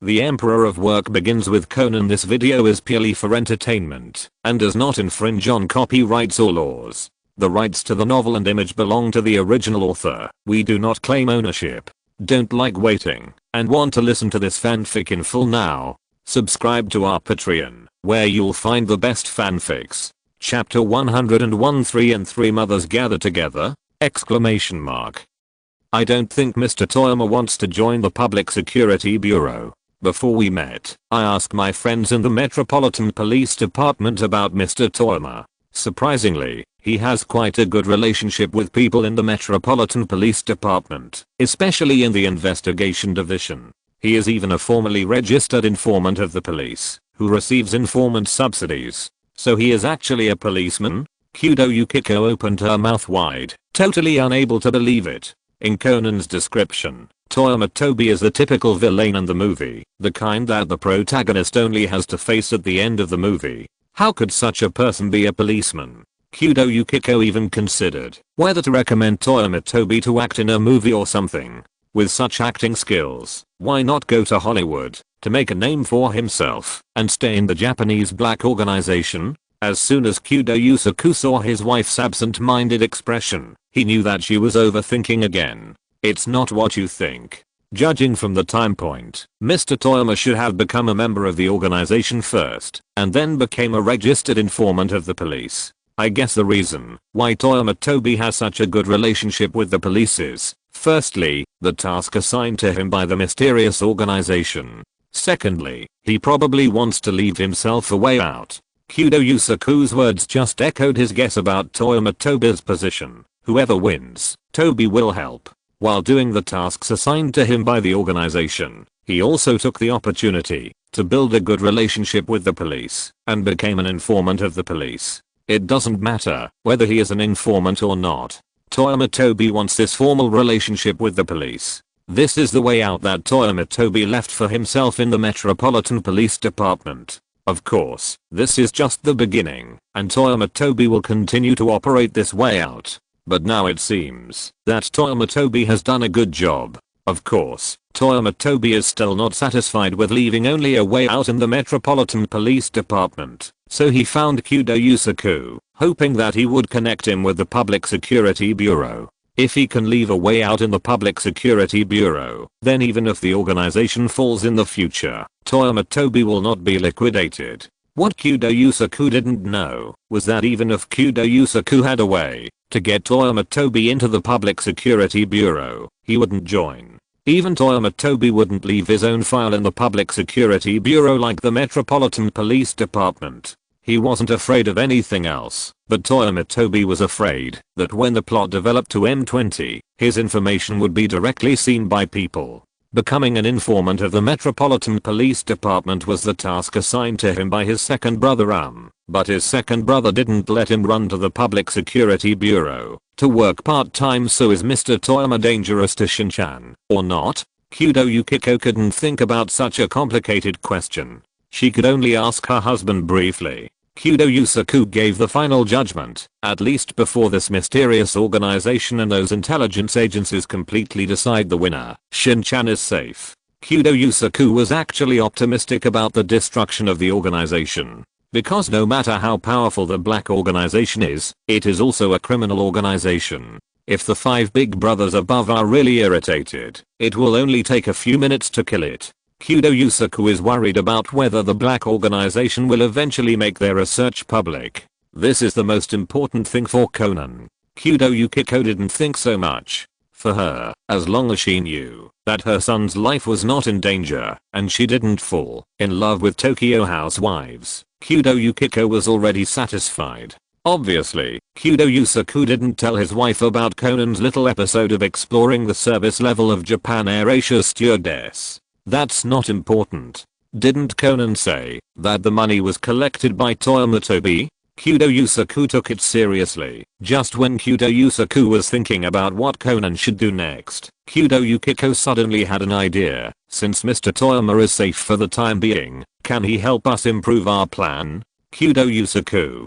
The Emperor of Work begins with Conan. This video is purely for entertainment and does not infringe on copyrights or laws. The rights to the novel and image belong to the original author. We do not claim ownership. Don't like waiting and want to listen to this fanfic in full now? Subscribe to our Patreon, where you'll find the best fanfics. Chapter 101, 3 and 3 mothers gather together? Exclamation mark. I don't think Mr. Toyama wants to join the Public Security Bureau. Before we met, I asked my friends in the Metropolitan Police Department about Mr. Toyama. Surprisingly, he has quite a good relationship with people in the Metropolitan Police Department, especially in the investigation division. He is even a formally registered informant of the police, who receives informant subsidies. So he is actually a policeman? Kudo Yukiko opened her mouth wide, totally unable to believe it. In Conan's description, Toyama Tobi is the typical villain in the movie, the kind that the protagonist only has to face at the end of the movie. How could such a person be a policeman? Kudo Yukiko even considered whether to recommend Toyama Tobi to act in a movie or something. With such acting skills, why not go to Hollywood to make a name for himself and stay in the Japanese black organization? As soon as Kudo Yusaku saw his wife's absent-minded expression, he knew that she was overthinking again. It's not what you think. Judging from the time point, Mr. Toyama should have become a member of the organization first, and then became a registered informant of the police. I guess the reason why Toyama Tobi has such a good relationship with the police is, firstly, the task assigned to him by the mysterious organization. Secondly, he probably wants to leave himself a way out. Kudo Yusaku's words just echoed his guess about Toyama Tobi's position. Whoever wins, Tobi will help. While doing the tasks assigned to him by the organization, he also took the opportunity to build a good relationship with the police and became an informant of the police. It doesn't matter whether he is an informant or not. Toyama Tobi wants this formal relationship with the police. This is the way out that Toyama Tobi left for himself in the Metropolitan Police Department. Of course, this is just the beginning, and Toyama Tobi will continue to operate this way out. But now it seems that Toyama Tobi has done a good job. Of course, Toyama Tobi is still not satisfied with leaving only a way out in the Metropolitan Police Department, so he found Kudo Yusaku, hoping that he would connect him with the Public Security Bureau. If he can leave a way out in the Public Security Bureau, then even if the organization falls in the future, Toyama Tobi will not be liquidated. What Kudo Yusaku didn't know was that even if Kudo Yusaku had a way to get Toyama Tobi into the Public Security Bureau, he wouldn't join. Even Toyama Tobi wouldn't leave his own file in the Public Security Bureau like the Metropolitan Police Department. He wasn't afraid of anything else, but Toyama Tobi was afraid that when the plot developed to M20, his information would be directly seen by people. Becoming an informant of the Metropolitan Police Department was the task assigned to him by his second brother but his second brother didn't let him run to the Public Security Bureau to work part-time. So is Mr. Toyama dangerous to Shin-chan, or not? Kudo Yukiko couldn't think about such a complicated question. She could only ask her husband briefly. Kudo Yusaku gave the final judgment, at least before this mysterious organization and those intelligence agencies completely decide the winner. Shin-chan is safe. Kudo Yusaku was actually optimistic about the destruction of the organization. Because no matter how powerful the black organization is, it is also a criminal organization. If the 5 big brothers above are really irritated, it will only take a few minutes to kill it. Kudo Yusaku is worried about whether the black organization will eventually make their research public. This is the most important thing for Conan. Kudo Yukiko didn't think so much. For her, as long as she knew that her son's life was not in danger and she didn't fall in love with Tokyo housewives, Kudo Yukiko was already satisfied. Obviously, Kudo Yusaku didn't tell his wife about Conan's little episode of exploring the service level of Japan Air Asia stewardess. That's not important. Didn't Conan say that the money was collected by Toyama Tobi? Kudo Yusaku took it seriously. Just when Kudo Yusaku was thinking about what Conan should do next, Kudo Yukiko suddenly had an idea. Since Mr. Toyama is safe for the time being, can he help us improve our plan? Kudo Yusaku,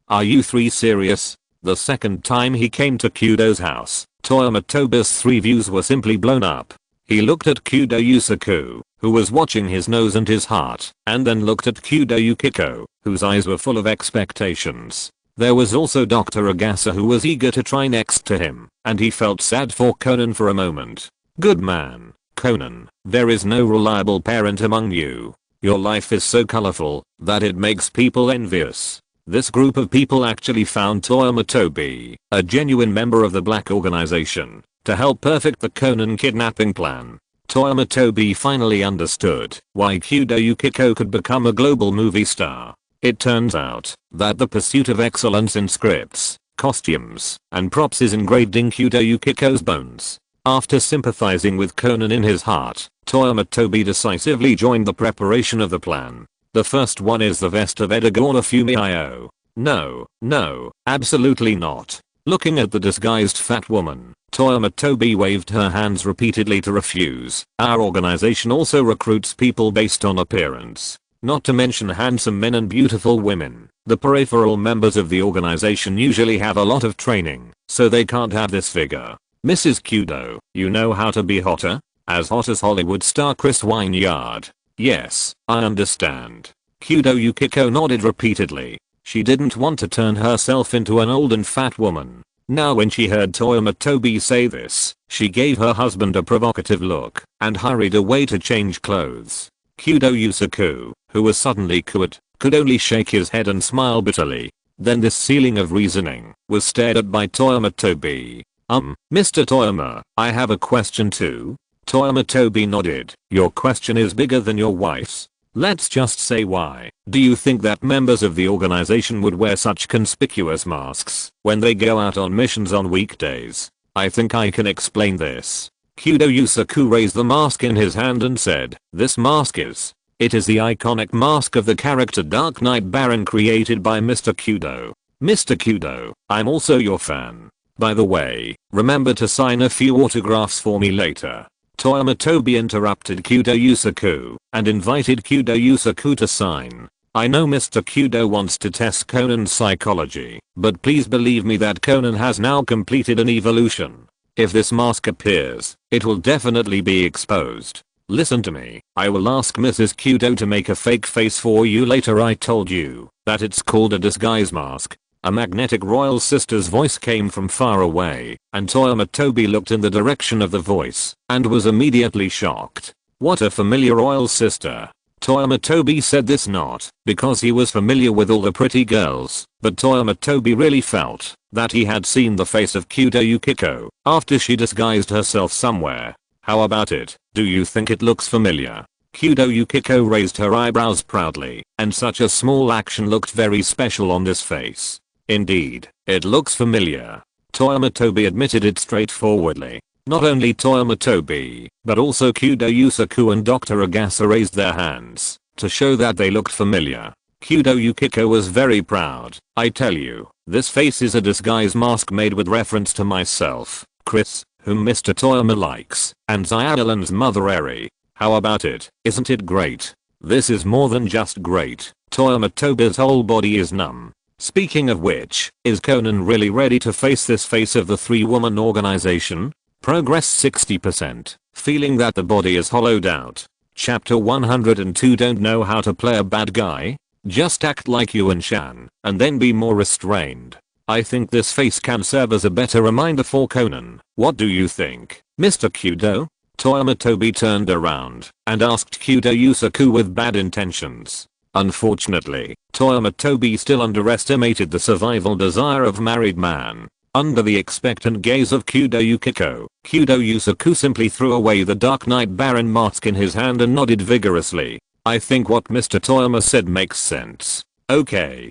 are you 3 serious? The second time he came to Kudo's house, Toyama Tobi's 3 views were simply blown up. He looked at Kudo Yusaku who was watching his nose and his heart, and then looked at Kudo Yukiko, whose eyes were full of expectations. There was also Dr. Agasa, who was eager to try next to him, and he felt sad for Conan for a moment. Good man, Conan, there is no reliable parent among you. Your life is so colorful that it makes people envious. This group of people actually found Toyama Tobi, a genuine member of the Black Organization, to help perfect the Conan kidnapping plan. Toyama Tobi finally understood why Kudo Yukiko could become a global movie star. It turns out that the pursuit of excellence in scripts, costumes, and props is ingrained in Kudo Yukiko's bones. After sympathizing with Conan in his heart, Toyama Tobi decisively joined the preparation of the plan. The first one is the vest of Edagorna Fumio. No, absolutely not. Looking at the disguised fat woman, Toyama Tobi waved her hands repeatedly to refuse. Our organization also recruits people based on appearance. Not to mention handsome men and beautiful women. The peripheral members of the organization usually have a lot of training, so they can't have this figure. Mrs. Kudo, you know how to be hotter? As hot as Hollywood star Chris Wineyard. Yes, I understand. Kudo Yukiko nodded repeatedly. She didn't want to turn herself into an old and fat woman. Now when she heard Toyama Tobi say this, she gave her husband a provocative look and hurried away to change clothes. Kudo Yusaku, who was suddenly caught, could only shake his head and smile bitterly. Then this ceiling of reasoning was stared at by Toyama Tobi. Mr. Toyama, I have a question too. Toyama Tobi nodded. Your question is bigger than your wife's. Let's just say why. Do you think that members of the organization would wear such conspicuous masks when they go out on missions on weekdays? I think I can explain this. Kudo Yusaku raised the mask in his hand and said, this mask is. It is the iconic mask of the character Dark Knight Baron created by Mr. Kudo. Mr. Kudo, I'm also your fan. By the way, remember to sign a few autographs for me later. Toyama Tobi interrupted Kudo Yusaku and invited Kudo Yusaku to sign. I know Mr. Kudo wants to test Conan's psychology, but please believe me that Conan has now completed an evolution. If this mask appears, it will definitely be exposed. Listen to me, I will ask Mrs. Kudo to make a fake face for you later. I told you that it's called a disguise mask. A magnetic royal sister's voice came from far away, and Toyama Tobi looked in the direction of the voice and was immediately shocked. What a familiar royal sister. Toyama Tobi said this not because he was familiar with all the pretty girls, but Toyama Tobi really felt that he had seen the face of Kudo Yukiko after she disguised herself somewhere. How about it? Do you think it looks familiar? Kudo Yukiko raised her eyebrows proudly, and such a small action looked very special on this face. Indeed, it looks familiar. Toyama Tobi admitted it straightforwardly. Not only Toyama Tobi, but also Kudo Yusaku and Dr. Agasa raised their hands to show that they looked familiar. Kudo Yukiko was very proud. I tell you, this face is a disguise mask made with reference to myself, Chris, whom Mr. Toyama likes, and Xiaolan's mother Eri. How about it? Isn't it great? This is more than just great. Toyama Tobi's whole body is numb. Speaking of which, is Conan really ready to face this face of the three-woman organization? Progress 60%. Feeling that the body is hollowed out. Chapter 102. Don't know how to play a bad guy? Just act like Yuan Shan, and then be more restrained. I think this face can serve as a better reminder for Conan. What do you think, Mr. Kudo? Toyama Tobi turned around and asked Kudo Yusaku with bad intentions. Unfortunately, Toyama Tobi still underestimated the survival desire of married man. Under the expectant gaze of Kudo Yukiko, Kudo Yusaku simply threw away the Dark Knight Baron mask in his hand and nodded vigorously. I think what Mr. Toyama said makes sense. Okay,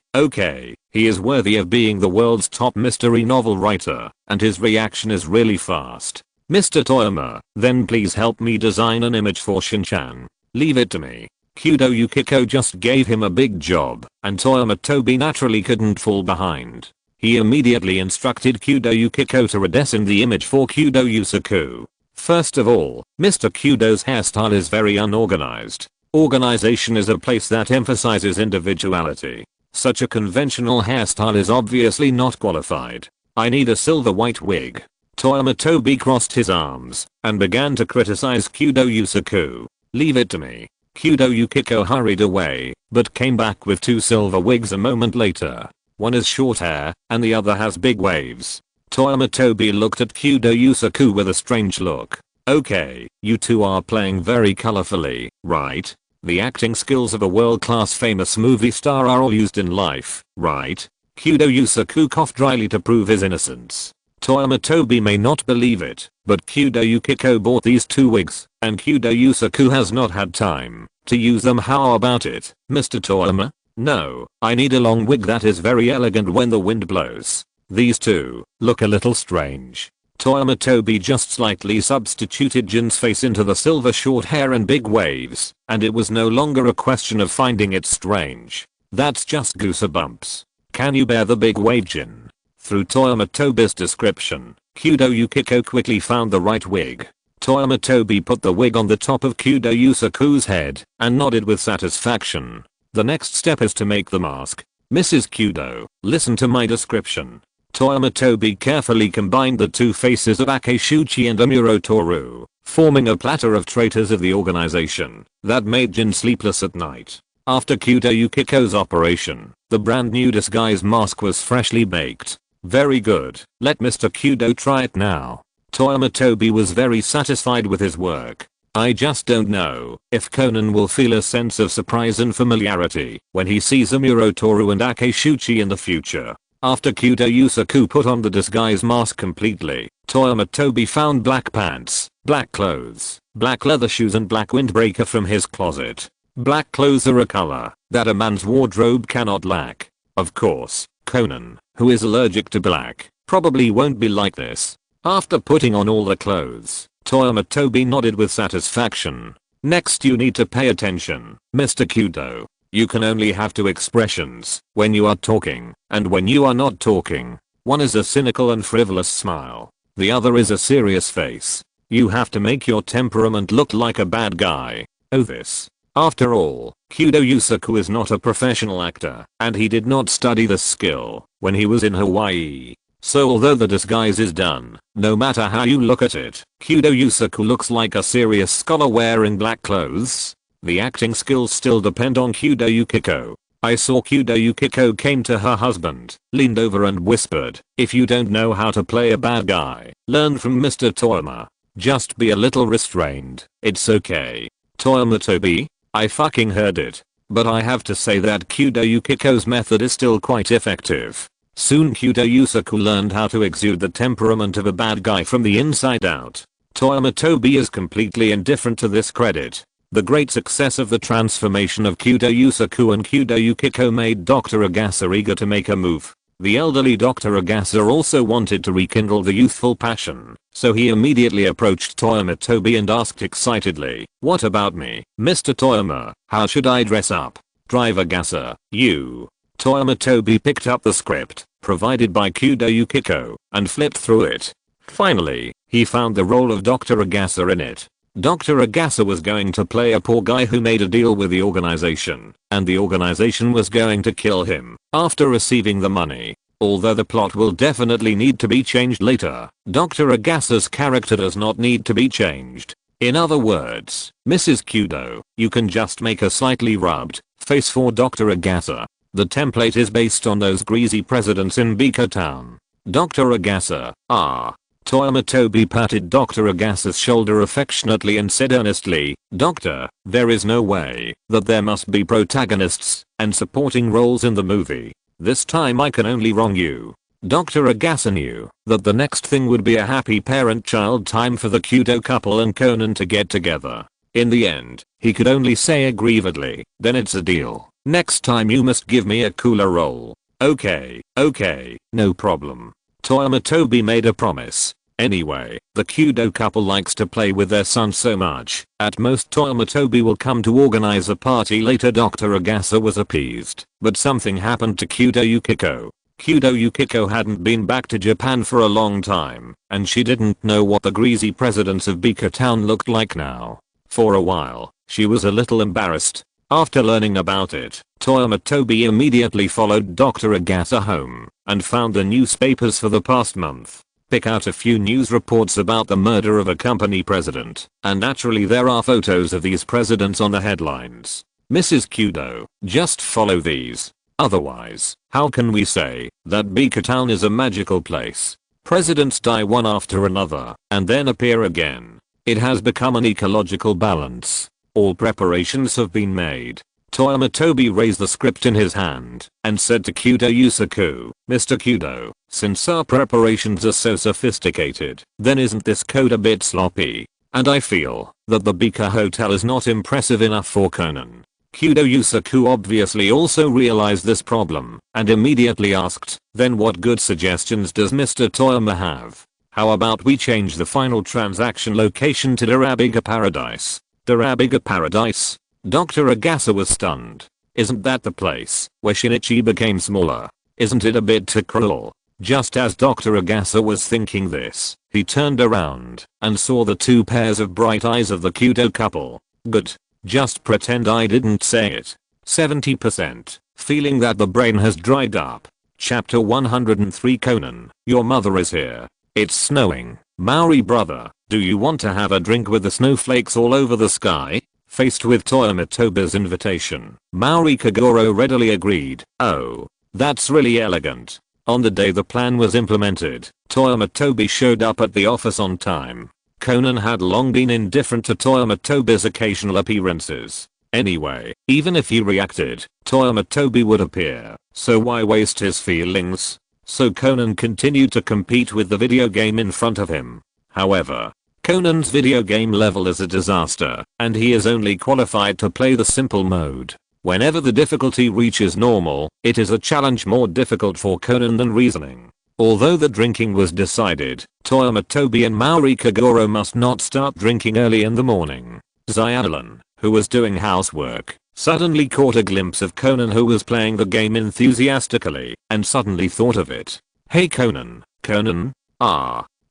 he is worthy of being the world's top mystery novel writer, and his reaction is really fast. Mr. Toyama, then please help me design an image for Shinchan. Leave it to me. Kudo Yukiko just gave him a big job, and Toyama Tobi naturally couldn't fall behind. He immediately instructed Kudo Yukiko to redesign the image for Kudo Yusaku. First of all, Mr. Kudo's hairstyle is very unorganized. Organization is a place that emphasizes individuality. Such a conventional hairstyle is obviously not qualified. I need a silver white wig. Toyama Tobi crossed his arms and began to criticize Kudo Yusaku. Leave it to me. Kyudo Yukiko hurried away, but came back with 2 silver wigs a moment later. One is short hair, and the other has big waves. Toyama Tobi looked at Kyudo Yusaku with a strange look. Okay, you two are playing very colorfully, right? The acting skills of a world-class famous movie star are all used in life, right? Kyudo Yusaku coughed dryly to prove his innocence. Toyama Tobi may not believe it, but Kyudo Yukiko bought these 2 wigs, and Kyudo Yusaku has not had time to use them. How about it, Mr. Toyama? No, I need a long wig that is very elegant when the wind blows. These two look a little strange. Toyama Tobi just slightly substituted Jin's face into the silver short hair and big waves, and it was no longer a question of finding it strange. That's just goosebumps. Can you bear the big wave, Jin? Through Toyama Tobi's description, Kyudo Yukiko quickly found the right wig. Toyama Tobi put the wig on the top of Kyudo Yusaku's head and nodded with satisfaction. The next step is to make the mask. Mrs. Kyudo, listen to my description. Toyama Tobi carefully combined the 2 faces of Akeshuchi and Amuro Toru, forming a platter of traitors of the organization that made Jin sleepless at night. After Kyudo Yukiko's operation, the brand new disguise mask was freshly baked. Very good, let Mr. Kyudo try it now. Toyama Tobi was very satisfied with his work. I just don't know if Conan will feel a sense of surprise and familiarity when he sees Amuro Toru and Akeshuchi in the future. After Kyudo Yusaku put on the disguise mask completely, Toyama Tobi found black pants, black clothes, black leather shoes and black windbreaker from his closet. Black clothes are a color that a man's wardrobe cannot lack. Of course, Conan, who is allergic to black, probably won't be like this. After putting on all the clothes, Toyama Tobi nodded with satisfaction. Next you need to pay attention, Mr. Kyudo. You can only have 2 expressions when you are talking and when you are not talking. One is a cynical and frivolous smile. The other is a serious face. You have to make your temperament look like a bad guy. Oh this. After all, Kyudo Yusaku is not a professional actor, and he did not study this skill when he was in Hawaii. So although the disguise is done, no matter how you look at it, Kyudo Yusaku looks like a serious scholar wearing black clothes. The acting skills still depend on Kyudo Yukiko. I saw Kyudo Yukiko came to her husband, leaned over and whispered, if you don't know how to play a bad guy, learn from Mr. Toyama. Just be a little restrained, it's okay. Toyama Tobi? I fucking heard it. But I have to say that Kyudo Yukiko's method is still quite effective. Soon Kyudo Yusaku learned how to exude the temperament of a bad guy from the inside out. Toyama Tobi is completely indifferent to this credit. The great success of the transformation of Kyudo Yusaku and Kyudo Yukiko made Dr. Agasa eager to make a move. The elderly Dr. Agasa also wanted to rekindle the youthful passion, so he immediately approached Toyama Tobi and asked excitedly, what about me, Mr. Toyama, how should I dress up? Drive Agasa, you. Toyama Tobi picked up the script, provided by Kyudo Yukiko, and flipped through it. Finally, he found the role of Dr. Agasa in it. Dr. Agasa was going to play a poor guy who made a deal with the organization, and the organization was going to kill him after receiving the money. Although the plot will definitely need to be changed later, Dr. Agasa's character does not need to be changed. In other words, Mrs. Kyudo, you can just make a slightly rubbed face for Dr. Agasa. The template is based on those greasy presidents in Biko Town. Dr. Agasa, ah. Toyama Tobi patted Dr. Agasa's shoulder affectionately and said earnestly, Doctor, there is no way that there must be protagonists and supporting roles in the movie. This time I can only wrong you. Dr. Agasa knew that the next thing would be a happy parent-child time for the Kyudo couple and Conan to get together. In the end, he could only say aggrievedly, then it's a deal. Next time you must give me a cooler role. Okay, no problem. Toyama Tobi made a promise. Anyway, the Kyudo couple likes to play with their son so much. At most Toyama Tobi will come to organize a party later. Dr. Agasa was appeased, but something happened to Kyudo Yukiko. Kyudo Yukiko hadn't been back to Japan for a long time, and she didn't know what the greasy presidents of Biko Town looked like now. For a while, she was a little embarrassed. After learning about it, Toyama Tobi immediately followed Dr. Agasa home and found the newspapers for the past month. Pick out a few news reports about the murder of a company president, and naturally there are photos of these presidents on the headlines. Mrs. Kudo, just follow these. Otherwise, how can we say that Beaker Town is a magical place? Presidents die one after another, and then appear again. It has become an ecological balance. All preparations have been made. Toyama Tobi raised the script in his hand and said to Kudo Yusaku, Mr. Kudo, since our preparations are so sophisticated, then isn't this code a bit sloppy? And I feel that the Beaker Hotel is not impressive enough for Conan. Kudo Yusaku obviously also realized this problem and immediately asked, then what good suggestions does Mr. Toyama have? How about we change the final transaction location to Darabiga Paradise? Darabiga Paradise? Dr. Agasa was stunned. Isn't that the place where Shinichi became smaller? Isn't it a bit too cruel? Just as Dr. Agasa was thinking this, he turned around and saw the two pairs of bright eyes of the Kudo couple. Good. Just pretend I didn't say it. 70%. Feeling that the brain has dried up. Chapter 103 Conan, your mother is here. It's snowing. Maori brother, do you want to have a drink with the snowflakes all over the sky? Faced with Toyama Tobi's invitation, Maori Kagoro readily agreed. Oh, that's really elegant. On the day the plan was implemented, Toyama Tobi showed up at the office on time. Conan had long been indifferent to Toyama Tobi's occasional appearances. Anyway, even if he reacted, Toyama Tobi would appear, so why waste his feelings? So Conan continued to compete with the video game in front of him. However, Conan's video game level is a disaster, and he is only qualified to play the simple mode. Whenever the difficulty reaches normal, it is a challenge more difficult for Conan than reasoning. Although the drinking was decided, Toyama Tobi and Maori Kagoro must not start drinking early in the morning. Xiaolin, who was doing housework, suddenly caught a glimpse of Conan who was playing the game enthusiastically, and suddenly thought of it. Hey Conan, Conan?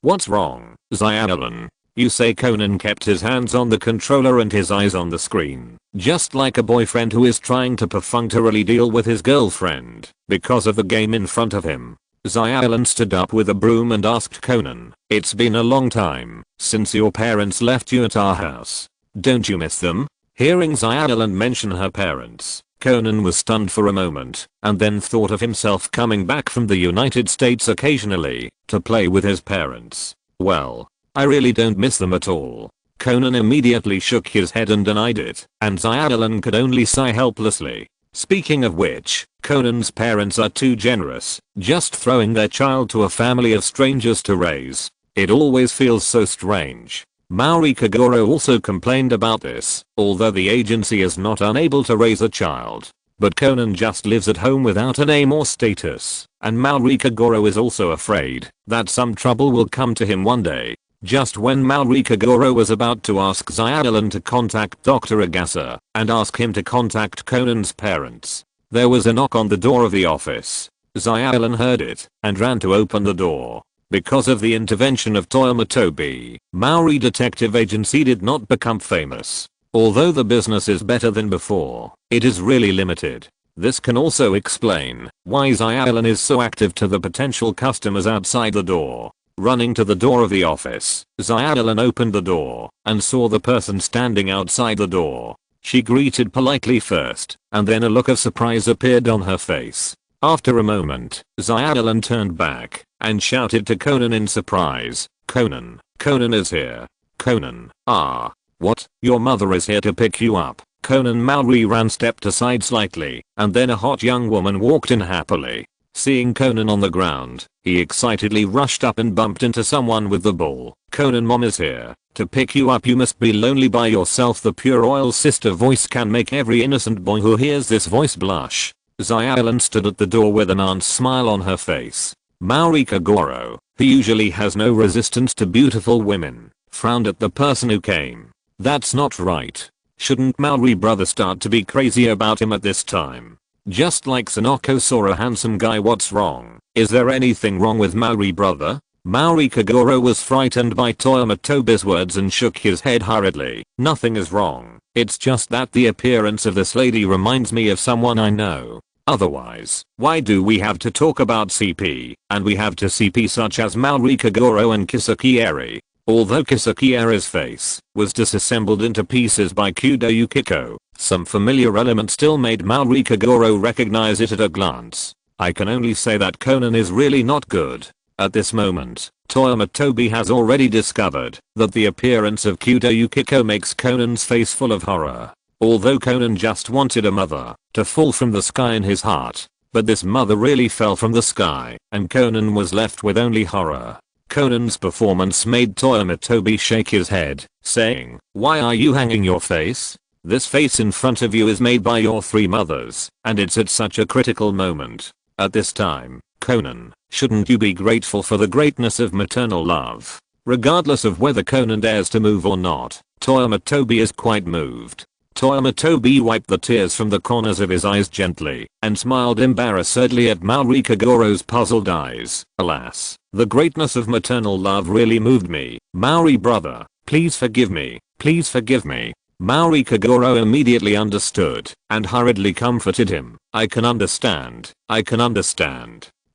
What's wrong, Xiaolin? You say Conan kept his hands on the controller and his eyes on the screen, just like a boyfriend who is trying to perfunctorily deal with his girlfriend because of the game in front of him. Xiaolin stood up with a broom and asked Conan, it's been a long time since your parents left you at our house. Don't you miss them? Hearing Xiaolin mention her parents, Conan was stunned for a moment and then thought of himself coming back from the United States occasionally to play with his parents. Well, I really don't miss them at all. Conan immediately shook his head and denied it, and Xiaolin could only sigh helplessly. Speaking of which, Conan's parents are too generous, just throwing their child to a family of strangers to raise. It always feels so strange. Maori Kagoro also complained about this, although the agency is not unable to raise a child. But Conan just lives at home without a name or status, and Maori Kagoro is also afraid that some trouble will come to him one day. Just when Maori Kagoro was about to ask Xiaolin to contact Dr. Agasa and ask him to contact Conan's parents, there was a knock on the door of the office. Xiaolin heard it and ran to open the door. Because of the intervention of Toyama Tobi, Maori Detective Agency did not become famous. Although the business is better than before, it is really limited. This can also explain why Xiaolin is so active to the potential customers outside the door. Running to the door of the office, Xiaolin opened the door and saw the person standing outside the door. She greeted politely first, and then a look of surprise appeared on her face. After a moment, Xiaolin turned back and shouted to Conan in surprise, Conan, Conan is here. Conan, what? Your mother is here to pick you up. Conan Maori ran stepped aside slightly, and then a hot young woman walked in happily. Seeing Conan on the ground, he excitedly rushed up and bumped into someone with the ball. Conan, mom is here. To pick you up you must be lonely by yourself. The pure oil sister voice can make every innocent boy who hears this voice blush. Xiaolin stood at the door with an aunt's smile on her face. Maori Kagoro, who usually has no resistance to beautiful women, frowned at the person who came. That's not right. Shouldn't Maori brother start to be crazy about him at this time? Just like Sanoko saw a handsome guy. What's wrong? Is there anything wrong with Maori brother? Maori Kagoro was frightened by Toyama Tobi's words and shook his head hurriedly. Nothing is wrong. It's just that the appearance of this lady reminds me of someone I know. Otherwise, why do we have to talk about CP, and we have to CP such as Maori Kagoro and Kisaki Eri? Although Kisaki Eri's face was disassembled into pieces by Kudo Yukiko, some familiar element still made Maori Kagoro recognize it at a glance. I can only say that Conan is really not good. At this moment, Toyama Tobi has already discovered that the appearance of Kudo Yukiko makes Conan's face full of horror. Although Conan just wanted a mother to fall from the sky in his heart, but this mother really fell from the sky, and Conan was left with only horror. Conan's performance made Toyama Tobi shake his head, saying, "Why are you hanging your face? This face in front of you is made by your three mothers, and it's at such a critical moment. At this time, Conan, shouldn't you be grateful for the greatness of maternal love?" Regardless of whether Conan dares to move or not, Toyama Tobi is quite moved. Toyama Tobi wiped the tears from the corners of his eyes gently and smiled embarrassedly at Maori Kagoro's puzzled eyes. "Alas, the greatness of maternal love really moved me. Maori brother, please forgive me, please forgive me." Maori Kagoro immediately understood and hurriedly comforted him. I can understand.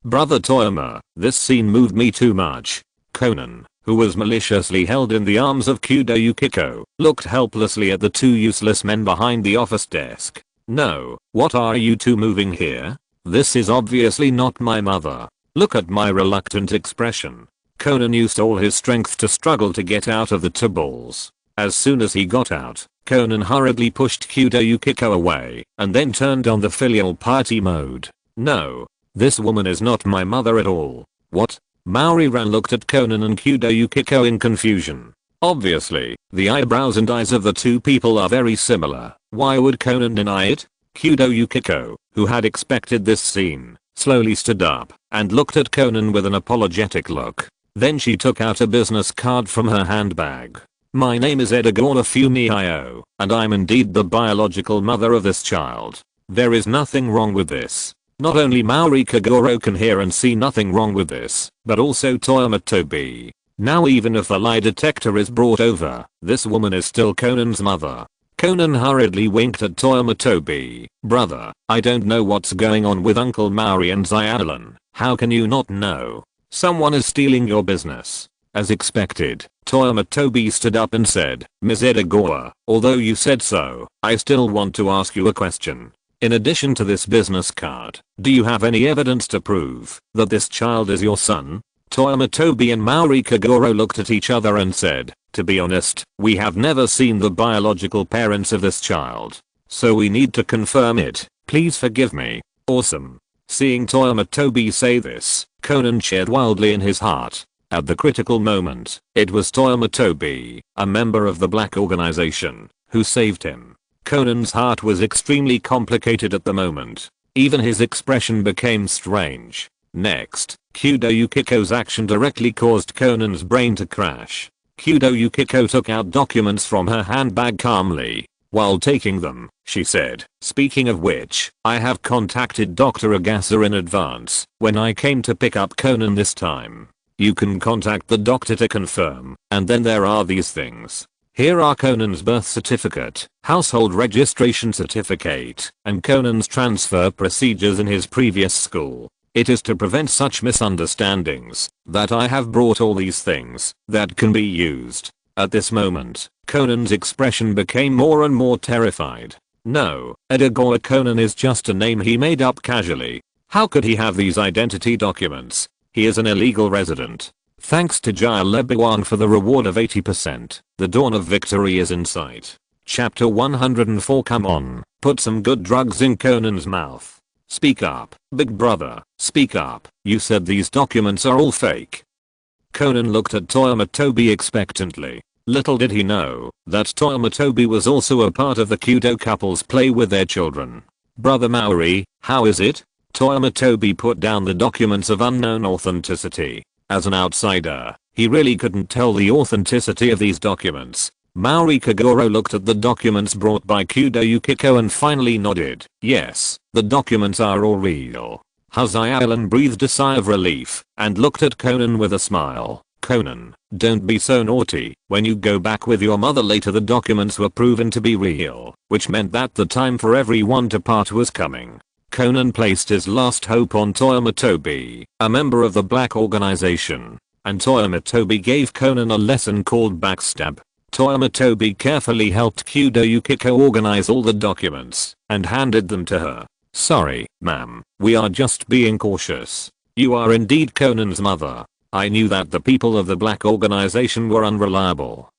Brother Toyama, this scene moved me too much." Conan, who was maliciously held in the arms of Kudo Yukiko, looked helplessly at the two useless men behind the office desk. "No, what are you two moving here? This is obviously not my mother. Look at my reluctant expression." Conan used all his strength to struggle to get out of the two balls. As soon as he got out, Conan hurriedly pushed Kudo Yukiko away and then turned on the filial piety mode. "No, this woman is not my mother at all." "What?" Maori Ran looked at Conan and Kudo Yukiko in confusion. Obviously, the eyebrows and eyes of the two people are very similar. Why would Conan deny it? Kudo Yukiko, who had expected this scene, slowly stood up and looked at Conan with an apologetic look. Then she took out a business card from her handbag. "My name is Edagora Fumio, and I'm indeed the biological mother of this child. There is nothing wrong with this." Not only Maori Kagoro can hear and see nothing wrong with this, but also Toyama Tobi. Now even if the lie detector is brought over, this woman is still Conan's mother. Conan hurriedly winked at Toyama Tobi. "Brother, I don't know what's going on with Uncle Maori and Xiaolan. How can you not know? Someone is stealing your business." As expected, Toyama Tobi stood up and said, "Ms. Edagora, although you said so, I still want to ask you a question. In addition to this business card, do you have any evidence to prove that this child is your son?" Toyama Tobi and Maori Kagoro looked at each other and said, "To be honest, we have never seen the biological parents of this child. So we need to confirm it. Please forgive me." "Awesome." Seeing Toyama Tobi say this, Conan cheered wildly in his heart. At the critical moment, it was Toyama Tobi, a member of the Black Organization, who saved him. Conan's heart was extremely complicated at the moment. Even his expression became strange. Next, Kudo Yukiko's action directly caused Conan's brain to crash. Kudo Yukiko took out documents from her handbag calmly. While taking them, she said, "Speaking of which, I have contacted Dr. Agasa in advance when I came to pick up Conan this time. You can contact the doctor to confirm, and then there are these things. Here are Conan's birth certificate, household registration certificate, and Conan's transfer procedures in his previous school. It is to prevent such misunderstandings that I have brought all these things that can be used." At this moment, Conan's expression became more and more terrified. No, Edagora Conan is just a name he made up casually. How could he have these identity documents? He is an illegal resident. Thanks to Jail Lebiwan for the reward of 80%. The dawn of victory is in sight. Chapter 104. Come on, put some good drugs in Conan's mouth. Speak up, big brother, speak up. You said these documents are all fake. Conan looked at Toyama Tobi expectantly. Little did he know that Toyama Tobi was also a part of the Kudo couple's play with their children. "Brother Maori, how is it?" Toyama Tobi put down the documents of unknown authenticity. As an outsider, he really couldn't tell the authenticity of these documents. Maori Kagoro looked at the documents brought by Kudo Yukiko and finally nodded. "Yes, the documents are all real." Xiaolan breathed a sigh of relief and looked at Conan with a smile. "Conan, don't be so naughty. When you go back with your mother later, the documents were proven to be real, which meant that the time for everyone to part was coming." Conan placed his last hope on Toyama Tobi, a member of the Black Organization. And Toyama Tobi gave Conan a lesson called backstab. Toyama Tobi carefully helped Kudo Yukiko organize all the documents and handed them to her. "Sorry, ma'am, we are just being cautious. You are indeed Conan's mother. I knew that the people of the Black Organization were unreliable."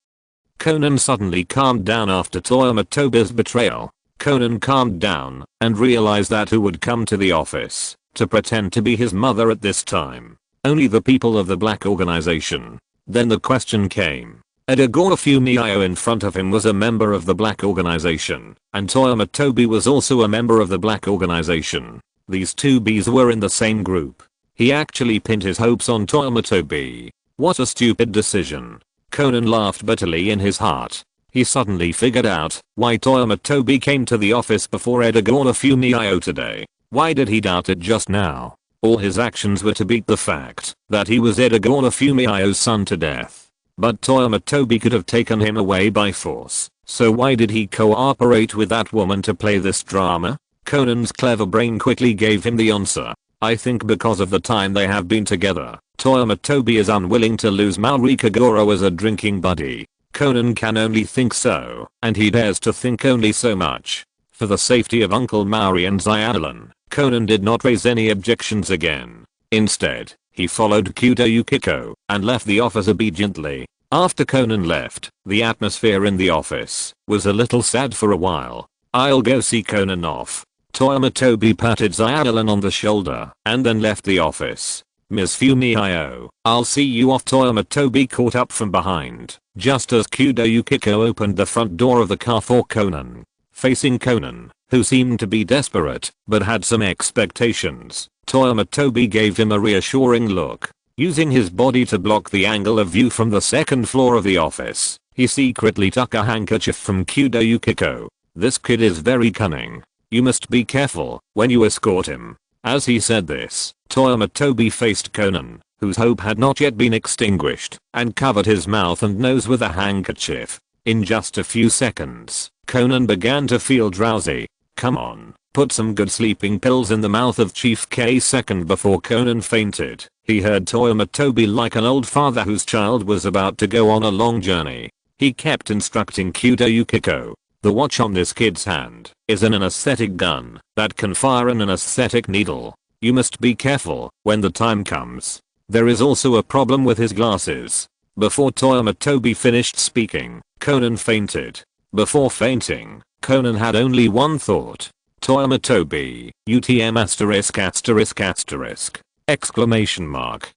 Conan suddenly calmed down after Toyama Tobi's betrayal. Conan calmed down and realized that who would come to the office to pretend to be his mother at this time? Only the people of the Black Organization. Then the question came. Edagora Fumio in front of him was a member of the Black Organization, and Toyama Tobi was also a member of the Black Organization. These two Bs were in the same group. He actually pinned his hopes on Toyama Tobi. What a stupid decision. Conan laughed bitterly in his heart. He suddenly figured out why Toyama Tobi came to the office before Edagora Fumio today. Why did he doubt it just now? All his actions were to beat the fact that he was Edagora Fumio's son to death. But Toyama Tobi could have taken him away by force, so why did he cooperate with that woman to play this drama? Conan's clever brain quickly gave him the answer. I think because of the time they have been together, Toyama Tobi is unwilling to lose Maori Kagoro as a drinking buddy. Conan can only think so, and he dares to think only so much. For the safety of Uncle Maori and Xiaolan, Conan did not raise any objections again. Instead, he followed Kudo Yukiko and left the office obediently. After Conan left, the atmosphere in the office was a little sad for a while. "I'll go see Conan off." Toyama Tobi patted Xiaolan on the shoulder and then left the office. "Ms. Fumio, I'll see you off." Toyama Tobi caught up from behind, just as Kudo Yukiko opened the front door of the car for Conan. Facing Conan, who seemed to be desperate but had some expectations, Toyama Tobi gave him a reassuring look. Using his body to block the angle of view from the second floor of the office, he secretly took a handkerchief from Kudo Yukiko. "This kid is very cunning. You must be careful when you escort him." As he said this, Toyama Tobi faced Conan, whose hope had not yet been extinguished, and covered his mouth and nose with a handkerchief. In just a few seconds, Conan began to feel drowsy. "Come on, put some good sleeping pills in the mouth of Chief K." Second before Conan fainted, he heard Toyama Tobi like an old father whose child was about to go on a long journey. He kept instructing Kudo Yukiko. "The watch on this kid's hand is an anesthetic gun that can fire an anesthetic needle. You must be careful when the time comes. There is also a problem with his glasses." Before Toyama Tobi finished speaking, Conan fainted. Before fainting, Conan had only one thought. "Toyama Tobi, UTM asterisk asterisk asterisk, exclamation mark.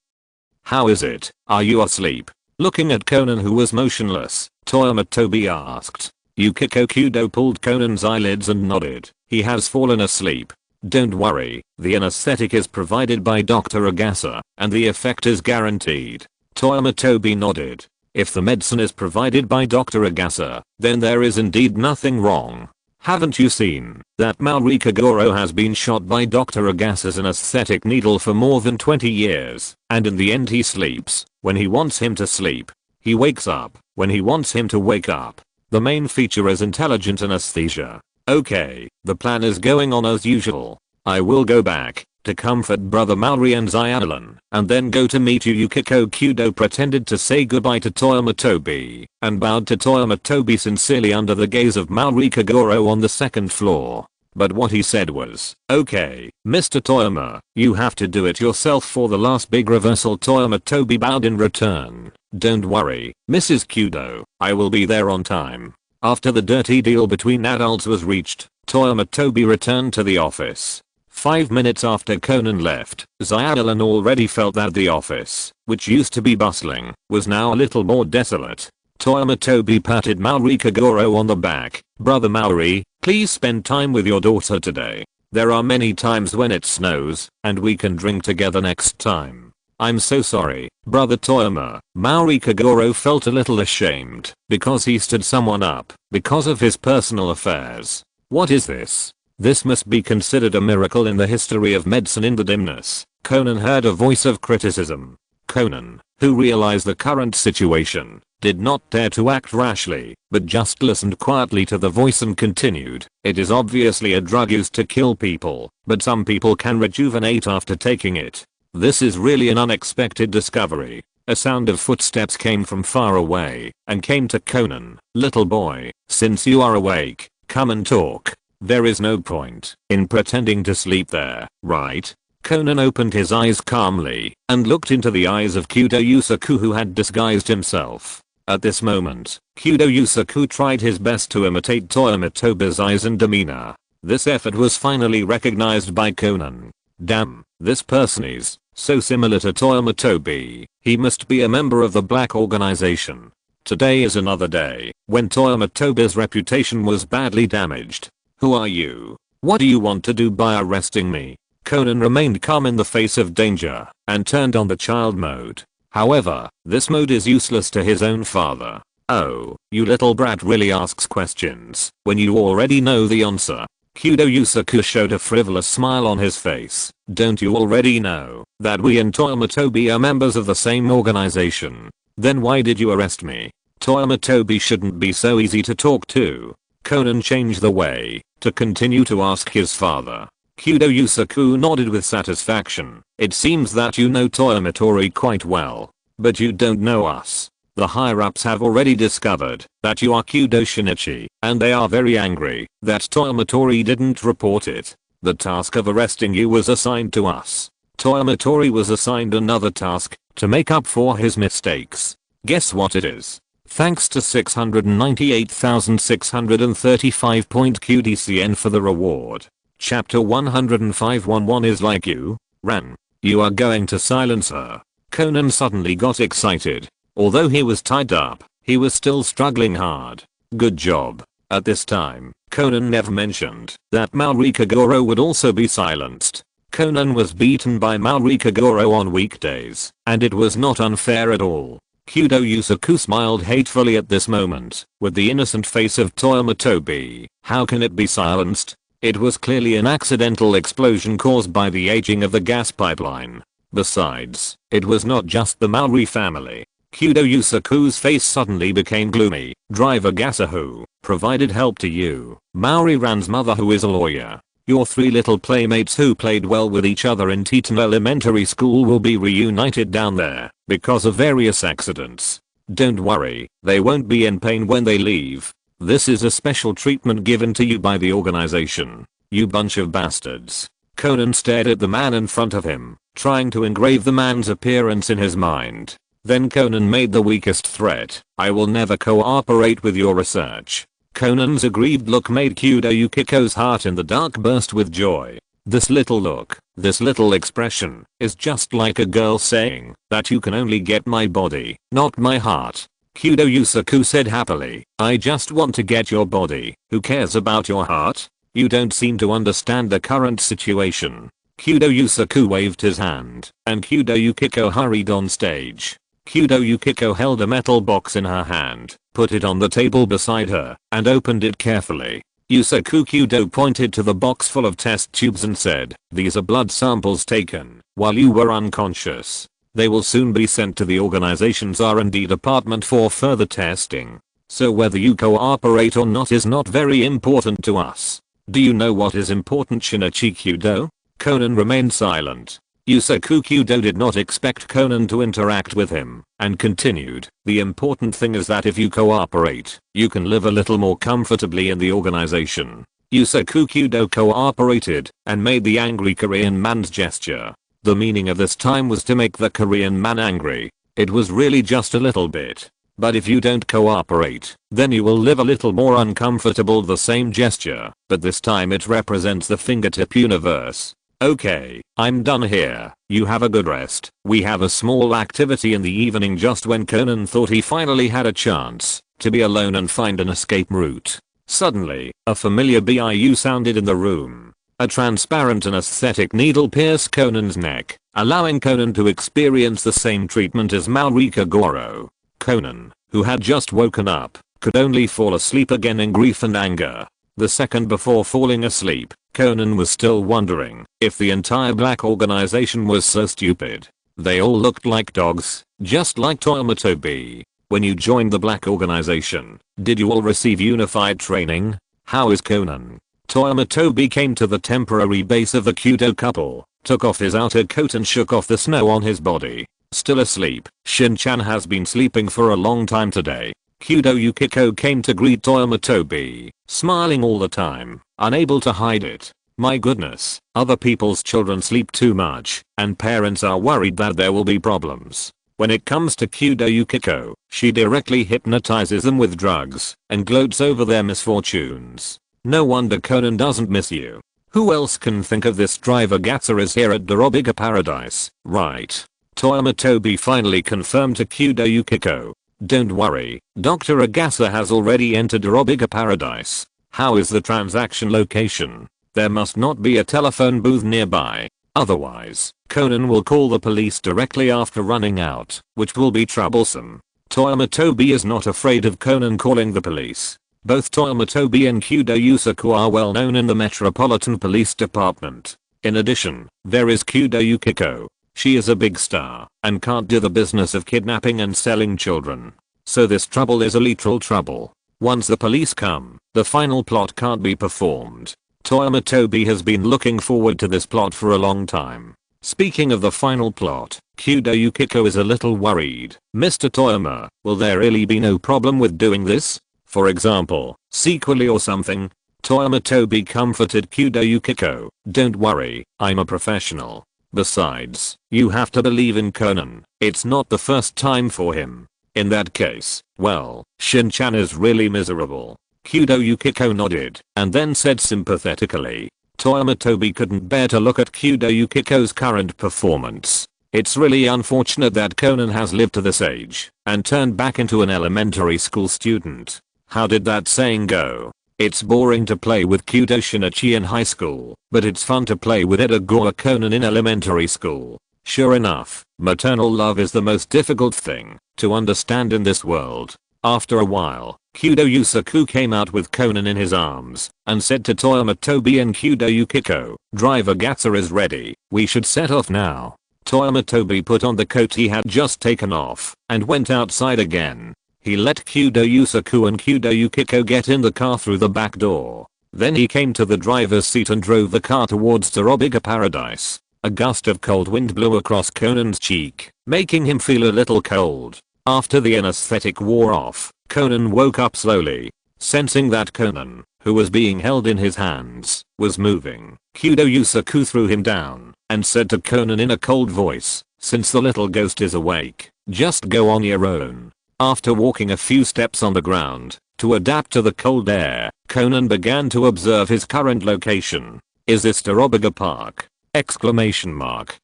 How is it? Are you asleep?" Looking at Conan, who was motionless, Toyama Tobi asked. Yukiko Kudo pulled Conan's eyelids and nodded. "He has fallen asleep. Don't worry, the anesthetic is provided by Dr. Agasa, and the effect is guaranteed." Toyama Tobi nodded. If the medicine is provided by Dr. Agasa, then there is indeed nothing wrong. "Haven't you seen that Maori Kagoro has been shot by Dr. Agasa's anesthetic needle for more than 20 years, and in the end he sleeps when he wants him to sleep. He wakes up when he wants him to wake up. The main feature is intelligent anesthesia." "Okay, the plan is going on as usual. I will go back to comfort brother Maori and Xiaolan, and then go to meet you." Yukiko Kudo pretended to say goodbye to Toyama Tobi, and bowed to Toyama Tobi sincerely under the gaze of Maori Kagoro on the second floor. But what he said was, "Okay, Mr. Toyama, you have to do it yourself for the last big reversal." Toyama Tobi bowed in return. "Don't worry, Mrs. Kudo, I will be there on time." After the dirty deal between adults was reached, Toyama Tobi returned to the office. 5 minutes after Conan left, Xiaolan already felt that the office, which used to be bustling, was now a little more desolate. Toyama Tobi patted Maori Kagoro on the back. "Brother Maori, please spend time with your daughter today. There are many times when it snows, and we can drink together next time." "I'm so sorry, brother Toyama." Maori Kagoro felt a little ashamed because he stood someone up because of his personal affairs. What is this? This must be considered a miracle in the history of medicine. In the dimness, Conan heard a voice of criticism. "Conan, who realized the current situation, did not dare to act rashly, but just listened quietly to the voice and continued. It is obviously a drug used to kill people, but some people can rejuvenate after taking it. This is really an unexpected discovery. A sound of footsteps came from far away and came to Conan. Little boy, since you are awake, come and talk. There is no point in pretending to sleep there, right? Conan opened his eyes calmly and looked into the eyes of Kudo Yusaku, who had disguised himself. At this moment, Kudo Yusaku tried his best to imitate Toyama Tobi's eyes and demeanor. This effort was finally recognized by Conan. Damn, this person is so similar to Toyama Tobi. He must be a member of the black organization. Today is another day when Toyama Tobi's reputation was badly damaged. Who are you? What do you want to do by arresting me? Conan remained calm in the face of danger and turned on the child mode. However, this mode is useless to his own father. Oh, you little brat really asks questions when you already know the answer. Kudo Yusaku showed a frivolous smile on his face. Don't you already know that we and Toyama Tobi are members of the same organization? Then why did you arrest me? Toyama Tobi shouldn't be so easy to talk to. Conan changed the way to continue to ask his father. Kudo Yusaku nodded with satisfaction. It seems that you know Toyama Tobi quite well, but you don't know us. The higher-ups have already discovered that you are Kudo Shinichi, and they are very angry that Toyama Tobi didn't report it. The task of arresting you was assigned to us. Toyama Tobi was assigned another task to make up for his mistakes. Guess what it is? Thanks to 698,635 QDCN for the reward. Chapter 105-11 is like you, Ran. You are going to silence her. Conan suddenly got excited. Although he was tied up, he was still struggling hard. Good job. At this time, Conan never mentioned that Maurikagoro would also be silenced. Conan was beaten by Maurikagoro on weekdays, and it was not unfair at all. Kudo Yusaku smiled hatefully at this moment, with the innocent face of Toyama Tobi. How can it be silenced? It was clearly an accidental explosion caused by the aging of the gas pipeline. Besides, it was not just the Mauri family. Kudo Yusaku's face suddenly became gloomy. Driver Gasahu provided help to you. Mauri Ran's mother, who is a lawyer. Your three little playmates who played well with each other in Teton Elementary School will be reunited down there because of various accidents. Don't worry, they won't be in pain when they leave. This is a special treatment given to you by the organization. You bunch of bastards. Conan stared at the man in front of him, trying to engrave the man's appearance in his mind. Then Conan made the weakest threat. I will never cooperate with your research. Conan's aggrieved look made Kudo Yukiko's heart in the dark burst with joy. This little look, this little expression, is just like a girl saying that you can only get my body, not my heart. Kudo Yusaku said happily, I just want to get your body. Who cares about your heart? You don't seem to understand the current situation. Kudo Yusaku waved his hand, and Kudo Yukiko hurried on stage. Kudo Yukiko held a metal box in her hand, put it on the table beside her, and opened it carefully. Yusaku Kudo pointed to the box full of test tubes and said, these are blood samples taken while you were unconscious. They will soon be sent to the organization's R&D department for further testing. So whether you cooperate or not is not very important to us. Do you know what is important, Shinichi Kudo? Conan remained silent. Yusaku Kudo did not expect Conan to interact with him, and continued, the important thing is that if you cooperate, you can live a little more comfortably in the organization. Yusaku Kudo cooperated, and made the angry Korean man's gesture. The meaning of this time was to make the Korean man angry. It was really just a little bit. But if you don't cooperate, then you will live a little more uncomfortable. The same gesture, but this time it represents the fingertip universe. Okay, I'm done here. You have a good rest. We have a small activity in the evening. Just when Conan thought he finally had a chance to be alone and find an escape route, suddenly, a familiar BIU sounded in the room. A transparent anesthetic needle pierced Conan's neck, allowing Conan to experience the same treatment as Maurikagoro. Conan, who had just woken up, could only fall asleep again in grief and anger. The second before falling asleep, Conan was still wondering if the entire black organization was so stupid. They all looked like dogs, Just like Toyama Tobi. When you joined the black organization, did you all receive unified training? How is Conan? Toyama Tobi came to the temporary base of the Kudo couple, took off his outer coat and shook off the snow on his body. Still asleep, Shin-chan has been sleeping for a long time today. Kudo Yukiko came to greet Toyama Tobi, smiling all the time, unable to hide it. My goodness, other people's children sleep too much, and parents are worried that there will be problems. When it comes to Kudo Yukiko, she directly hypnotizes them with drugs, and gloats over their misfortunes. No wonder Conan doesn't miss you. Who else can think of this? Driver Gatsa is here at Dorobiga Paradise, right? Toyama Tobi finally confirmed to Kudo Yukiko. Don't worry, Dr. Agasa has already entered Dorobiga Paradise. How is the transaction location? There must not be a telephone booth nearby. Otherwise, Conan will call the police directly after running out, which will be troublesome. Toyama Tobi is not afraid of Conan calling the police. Both Toyama Tobi and Kudo Yusaku are well known in the Metropolitan Police Department. In addition, there is Kudo Yukiko. She is a big star and can't do the business of kidnapping and selling children. So this trouble is a literal trouble. Once the police come, the final plot can't be performed. Toyama Tobi has been looking forward to this plot for a long time. Speaking of the final plot, Kudo Yukiko is a little worried. Mr. Toyama, will there really be no problem with doing this? For example, sequely or something? Toyama Tobi comforted Kudo Yukiko. Don't worry, I'm a professional. Besides, you have to believe in Conan. It's not the first time for him. In that case, well, Shin-chan is really miserable. Kudo Yukiko nodded, and then said sympathetically. Toyama Tobi couldn't bear to look at Kudo Yukiko's current performance. It's really unfortunate that Conan has lived to this age, and turned back into an elementary school student. How did that saying go? It's boring to play with Kudo Shinichi in high school, but it's fun to play with Edagora Conan in elementary school. Sure enough, maternal love is the most difficult thing to understand in this world. After a while, Kudo Yusaku came out with Conan in his arms and said to Toyama Tobi and Kudo Yukiko, "Driver Gatsa is ready, we should set off now." Toyama Tobi put on the coat he had just taken off and went outside again. He let Kudo Yusaku and Kudo Yukiko get in the car through the back door. Then he came to the driver's seat and drove the car towards Dorobiga Paradise. A gust of cold wind blew across Conan's cheek, making him feel a little cold. After the anesthetic wore off, Conan woke up slowly. Sensing that Conan, who was being held in his hands, was moving, Kudo Yusaku threw him down and said to Conan in a cold voice, "Since the little ghost is awake, just go on your own." After walking a few steps on the ground, to adapt to the cold air, Conan began to observe his current location. Is this Dorobiga Park? Exclamation mark.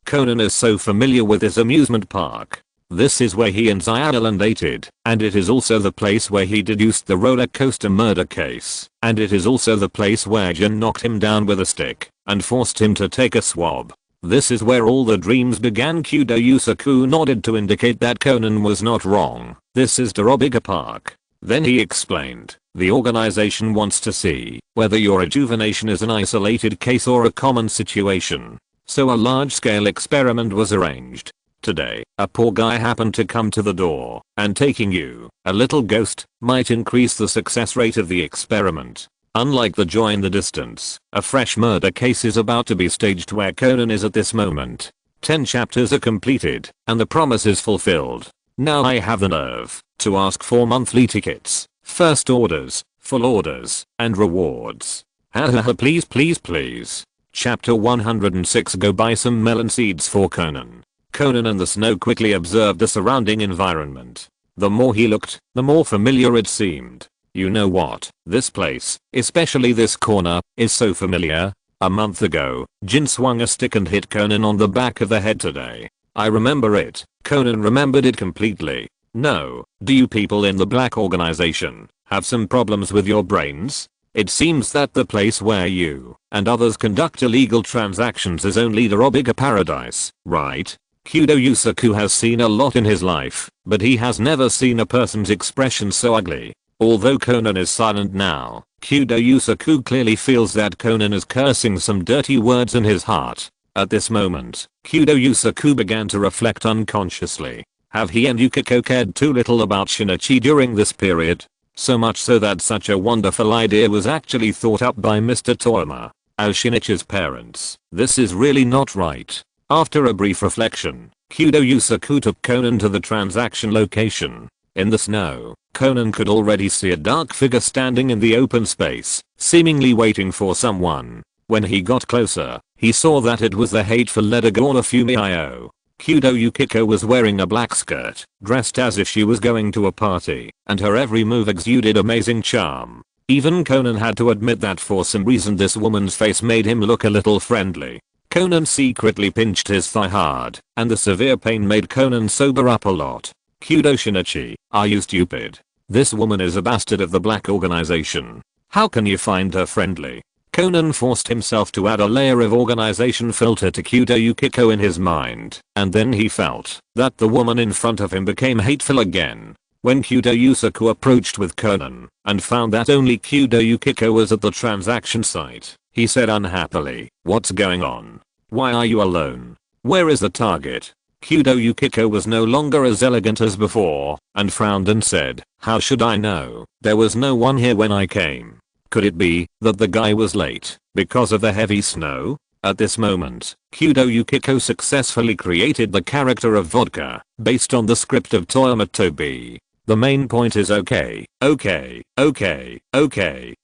Conan is so familiar with this amusement park. This is where he and Zyadolin dated, and it is also the place where he deduced the roller coaster murder case, and it is also the place where Jin knocked him down with a stick and forced him to take a swab. This is where all the dreams began. Kudo Yusaku nodded to indicate that Conan was not wrong. This is Dorobiga Park. Then he explained, the organization wants to see whether your rejuvenation is an isolated case or a common situation. So a large-scale experiment was arranged. Today, a poor guy happened to come to the door, and taking you, a little ghost, might increase the success rate of the experiment. Unlike the joy in the distance, a fresh murder case is about to be staged where Conan is at this moment. 10 chapters are completed, and the promise is fulfilled. Now I have the nerve to ask for monthly tickets, first orders, full orders, and rewards. Hahaha, please please please. Chapter 106. Go buy some melon seeds for Conan. Conan in the snow quickly observed the surrounding environment. The more he looked, the more familiar it seemed. You know what? This place, especially this corner, is so familiar. A month ago, Jin swung a stick and hit Conan on the back of the head today. I remember it. Conan remembered it completely. No, do you people in the black organization have some problems with your brains? It seems that the place where you and others conduct illegal transactions is only Dorobiga Paradise, right? Kudo Yusaku has seen a lot in his life, but he has never seen a person's expression so ugly. Although Conan is silent now, Kudo Yusaku clearly feels that Conan is cursing some dirty words in his heart. At this moment, Kudo Yusaku began to reflect unconsciously. Have he and Yukiko cared too little about Shinichi during this period? So much so that such a wonderful idea was actually thought up by Mr. Toyama as Shinichi's parents. This is really not right. After a brief reflection, Kudo Yusaku took Conan to the transaction location. In the snow, Conan could already see a dark figure standing in the open space, seemingly waiting for someone. When he got closer, he saw that it was the hateful Ledagorna Fumio. Kudo Yukiko was wearing a black skirt, dressed as if she was going to a party, and her every move exuded amazing charm. Even Conan had to admit that for some reason this woman's face made him look a little friendly. Conan secretly pinched his thigh hard, and the severe pain made Conan sober up a lot. Kudo Shinichi, are you stupid? This woman is a bastard of the black organization. How can you find her friendly? Conan forced himself to add a layer of organization filter to Kudo Yukiko in his mind, and then he felt that the woman in front of him became hateful again. When Kudo Yusaku approached with Conan and found that only Kudo Yukiko was at the transaction site, he said unhappily, "What's going on? Why are you alone? Where is the target?" Kudo Yukiko was no longer as elegant as before and frowned and said, "How should I know? There was no one here when I came. Could it be that the guy was late because of the heavy snow?" At this moment, Kudo Yukiko successfully created the character of Vodka based on the script of Toyama Tobi. The main point is okay,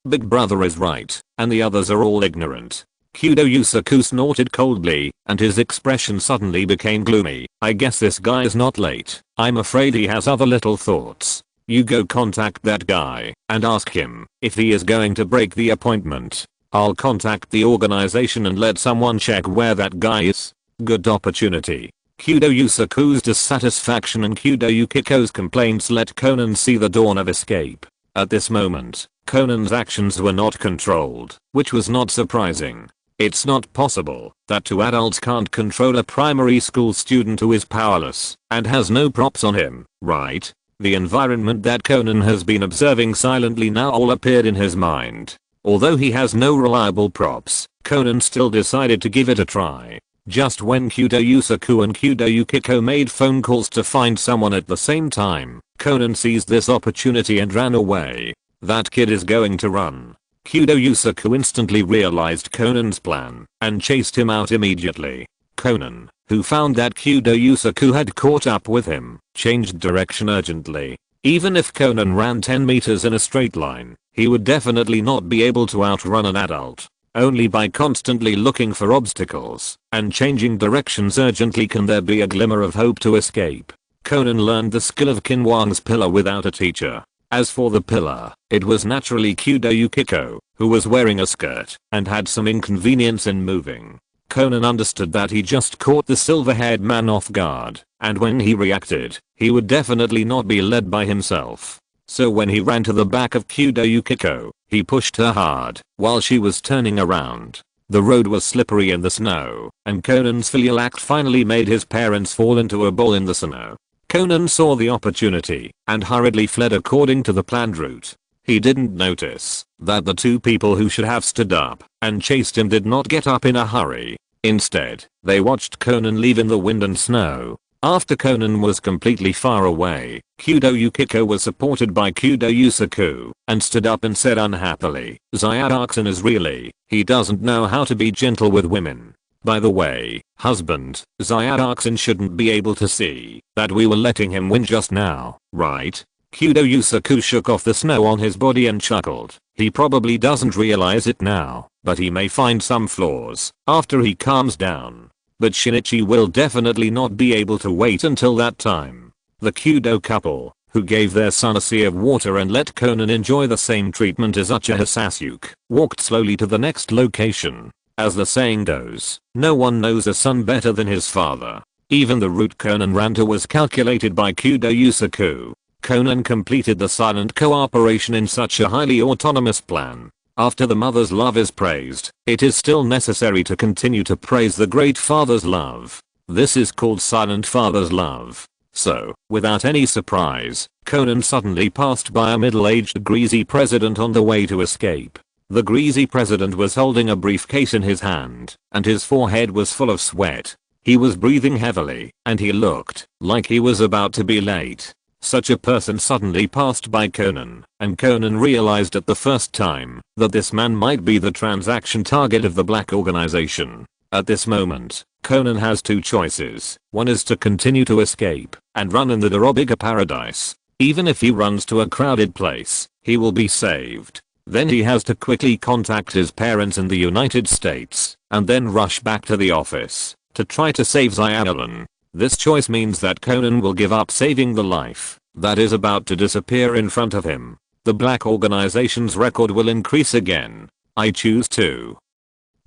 Big Brother is right, and the others are all ignorant. Kudo Yusaku snorted coldly, and his expression suddenly became gloomy. I guess this guy is not late. I'm afraid he has other little thoughts. You go contact that guy and ask him if he is going to break the appointment. I'll contact the organization and let someone check where that guy is. Good opportunity. Kudo Yusaku's dissatisfaction and Kudo Yukiko's complaints let Conan see the dawn of escape. At this moment, Conan's actions were not controlled, which was not surprising. It's not possible that two adults can't control a primary school student who is powerless and has no props on him, right? The environment that Conan has been observing silently now all appeared in his mind. Although he has no reliable props, Conan still decided to give it a try. Just when Kudo Yusaku and Kudo Yukiko made phone calls to find someone at the same time, Conan seized this opportunity and ran away. That kid is going to run. Kudo Yusaku instantly realized Conan's plan and chased him out immediately. Conan, who found that Kudo Yusaku had caught up with him, changed direction urgently. Even if Conan ran 10 meters in a straight line, he would definitely not be able to outrun an adult. Only by constantly looking for obstacles and changing directions urgently can there be a glimmer of hope to escape. Conan learned the skill of Kinwang's pillar without a teacher. As for the pillar, it was naturally Kudo Yukiko, who was wearing a skirt and had some inconvenience in moving. Conan understood that he just caught the silver-haired man off guard, and when he reacted, he would definitely not be led by himself. So when he ran to the back of Kudo Yukiko, he pushed her hard while she was turning around. The road was slippery in the snow, and Conan's filial act finally made his parents fall into a bowl in the snow. Conan saw the opportunity and hurriedly fled according to the planned route. He didn't notice that the two people who should have stood up and chased him did not get up in a hurry. Instead, they watched Conan leave in the wind and snow. After Conan was completely far away, Kudo Yukiko was supported by Kudo Yusaku and stood up and said unhappily, "Zyadaxin is really, he doesn't know how to be gentle with women. By the way, husband, Zyadaxin shouldn't be able to see that we were letting him win just now, right?" Kudo Yusaku shook off the snow on his body and chuckled. He probably doesn't realize it now, but he may find some flaws after he calms down. But Shinichi will definitely not be able to wait until that time. The Kudo couple, who gave their son a sea of water and let Conan enjoy the same treatment as Uchiha Sasuke, walked slowly to the next location. As the saying goes, no one knows a son better than his father. Even the route Conan ran to was calculated by Kudo Yusaku. Conan completed the silent cooperation in such a highly autonomous plan. After the mother's love is praised, it is still necessary to continue to praise the great father's love. This is called silent father's love. So, without any surprise, Conan suddenly passed by a middle-aged greasy president on the way to escape. The greasy president was holding a briefcase in his hand, and his forehead was full of sweat. He was breathing heavily, and he looked like he was about to be late. Such a person suddenly passed by Conan, and Conan realized at the first time that this man might be the transaction target of the black organization. At this moment, Conan has two choices. One is to continue to escape and run in the Dorobiga paradise. Even if he runs to a crowded place, he will be saved. Then he has to quickly contact his parents in the United States and then rush back to the office to try to save Xiaolan. This choice means that Conan will give up saving the life that is about to disappear in front of him. The black organization's record will increase again. I choose to.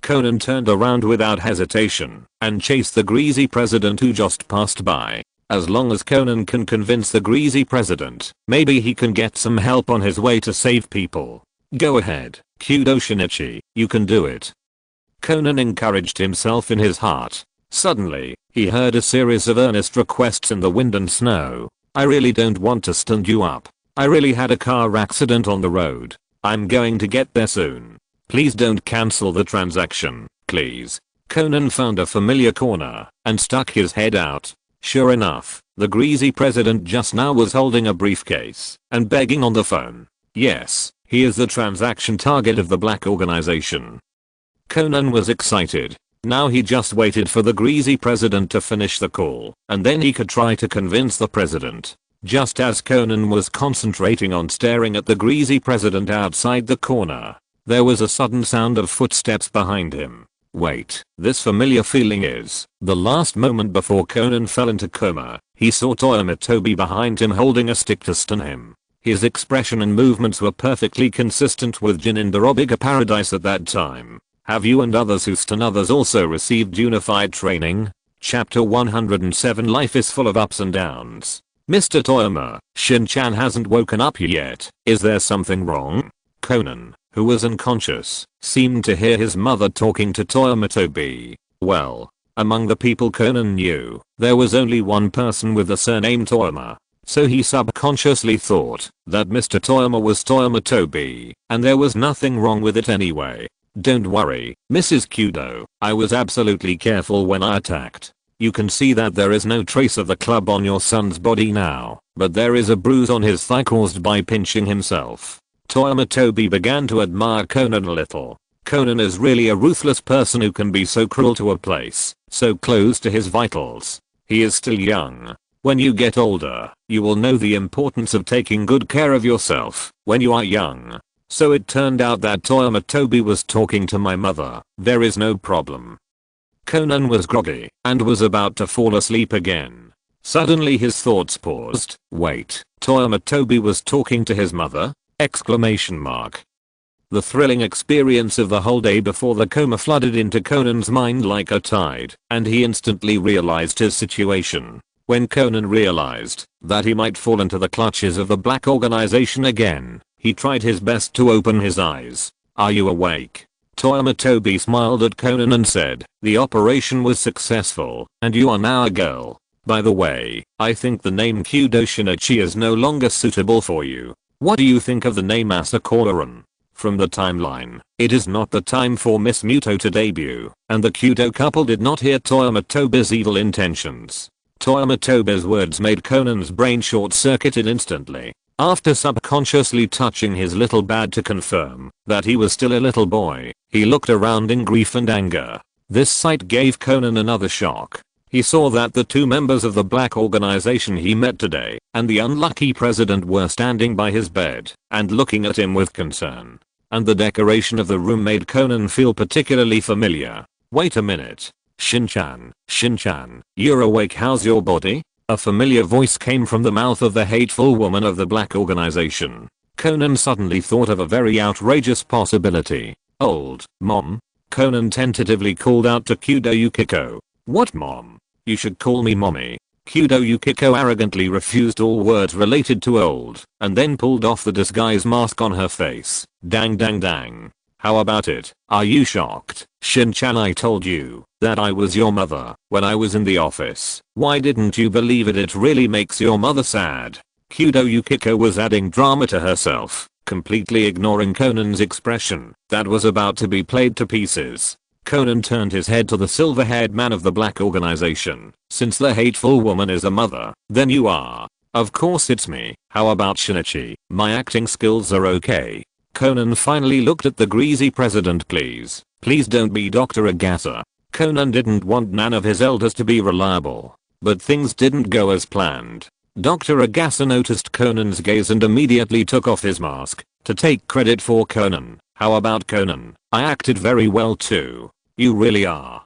Conan turned around without hesitation and chased the greasy president who just passed by. As long as Conan can convince the greasy president, maybe he can get some help on his way to save people. Go ahead, Kudo Shinichi, you can do it. Conan encouraged himself in his heart. Suddenly, he heard a series of earnest requests in the wind and snow. I really don't want to stand you up. I really had a car accident on the road. I'm going to get there soon. Please don't cancel the transaction, please. Conan found a familiar corner and stuck his head out. Sure enough, the greasy president just now was holding a briefcase and begging on the phone. Yes, he is the transaction target of the black organization. Conan was excited. Now he just waited for the greasy president to finish the call, and then he could try to convince the president. Just as Conan was concentrating on staring at the greasy president outside the corner, there was a sudden sound of footsteps behind him. Wait, this familiar feeling is. The last moment before Conan fell into coma, he saw Toyama Tobi behind him holding a stick to stun him. His expression and movements were perfectly consistent with Jin in Dorobiga paradise at that time. Have you and others who stun others also received unified training? Chapter 107. Life is full of ups and downs. Mr. Toyama, Shin-chan hasn't woken up yet. Is there something wrong? Conan, who was unconscious, seemed to hear his mother talking to Toyama Tobi. Well, among the people Conan knew, there was only one person with the surname Toyama. So he subconsciously thought that Mr. Toyama was Toyama Tobi, and there was nothing wrong with it anyway. Don't worry, Mrs. Kudo, I was absolutely careful when I attacked. You can see that there is no trace of the club on your son's body now, but there is a bruise on his thigh caused by pinching himself. Toyama Tobi began to admire Conan a little. Conan is really a ruthless person who can be so cruel to a place so close to his vitals. He is still young. When you get older, you will know the importance of taking good care of yourself when you are young. So it turned out that Toyama Tobi was talking to my mother. There is no problem. Conan was groggy and was about to fall asleep again. Suddenly his thoughts paused. Wait, Toyama Tobi was talking to his mother? Exclamation mark. The thrilling experience of the whole day before the coma flooded into Conan's mind like a tide, and he instantly realized his situation. When Conan realized that he might fall into the clutches of the black organization again, he tried his best to open his eyes. Are you awake? Toyama Tobi smiled at Conan and said, the operation was successful, and you are now a girl. By the way, I think the name Kudo Shinichi is no longer suitable for you. What do you think of the name Asakaran? From the timeline, it is not the time for Miss Muto to debut, and the Kudo couple did not hear Toyama Tobi's evil intentions. Toyama Tobi's words made Conan's brain short-circuited instantly. After subconsciously touching his little bad to confirm that he was still a little boy, he looked around in grief and anger. This sight gave Conan another shock. He saw that the two members of the black organization he met today and the unlucky president were standing by his bed and looking at him with concern. And the decoration of the room made Conan feel particularly familiar. Wait a minute. Shin-chan, you're awake, how's your body? A familiar voice came from the mouth of the hateful woman of the black organization. Conan suddenly thought of a very outrageous possibility. Old mom? Conan tentatively called out to Kudo Yukiko. What mom? You should call me mommy. Kudo Yukiko arrogantly refused all words related to old, and then pulled off the disguise mask on her face. Dang dang dang. How about it? Are you shocked? Shin-chan, I told you that I was your mother when I was in the office. Why didn't you believe it? It really makes your mother sad. Kudo Yukiko was adding drama to herself. completely ignoring Conan's expression that was about to be played to pieces. Conan turned his head to the silver-haired man of the black organization. Since the hateful woman is a mother, then you are. Of course it's me. How about Shinichi? My acting skills are okay. Conan finally looked at the greasy president. Please don't be Dr. Agasa. Conan didn't want none of his elders to be reliable. But things didn't go as planned. Dr. Agasa noticed Conan's gaze and immediately took off his mask to take credit for Conan. How about Conan? I acted very well too. You really are.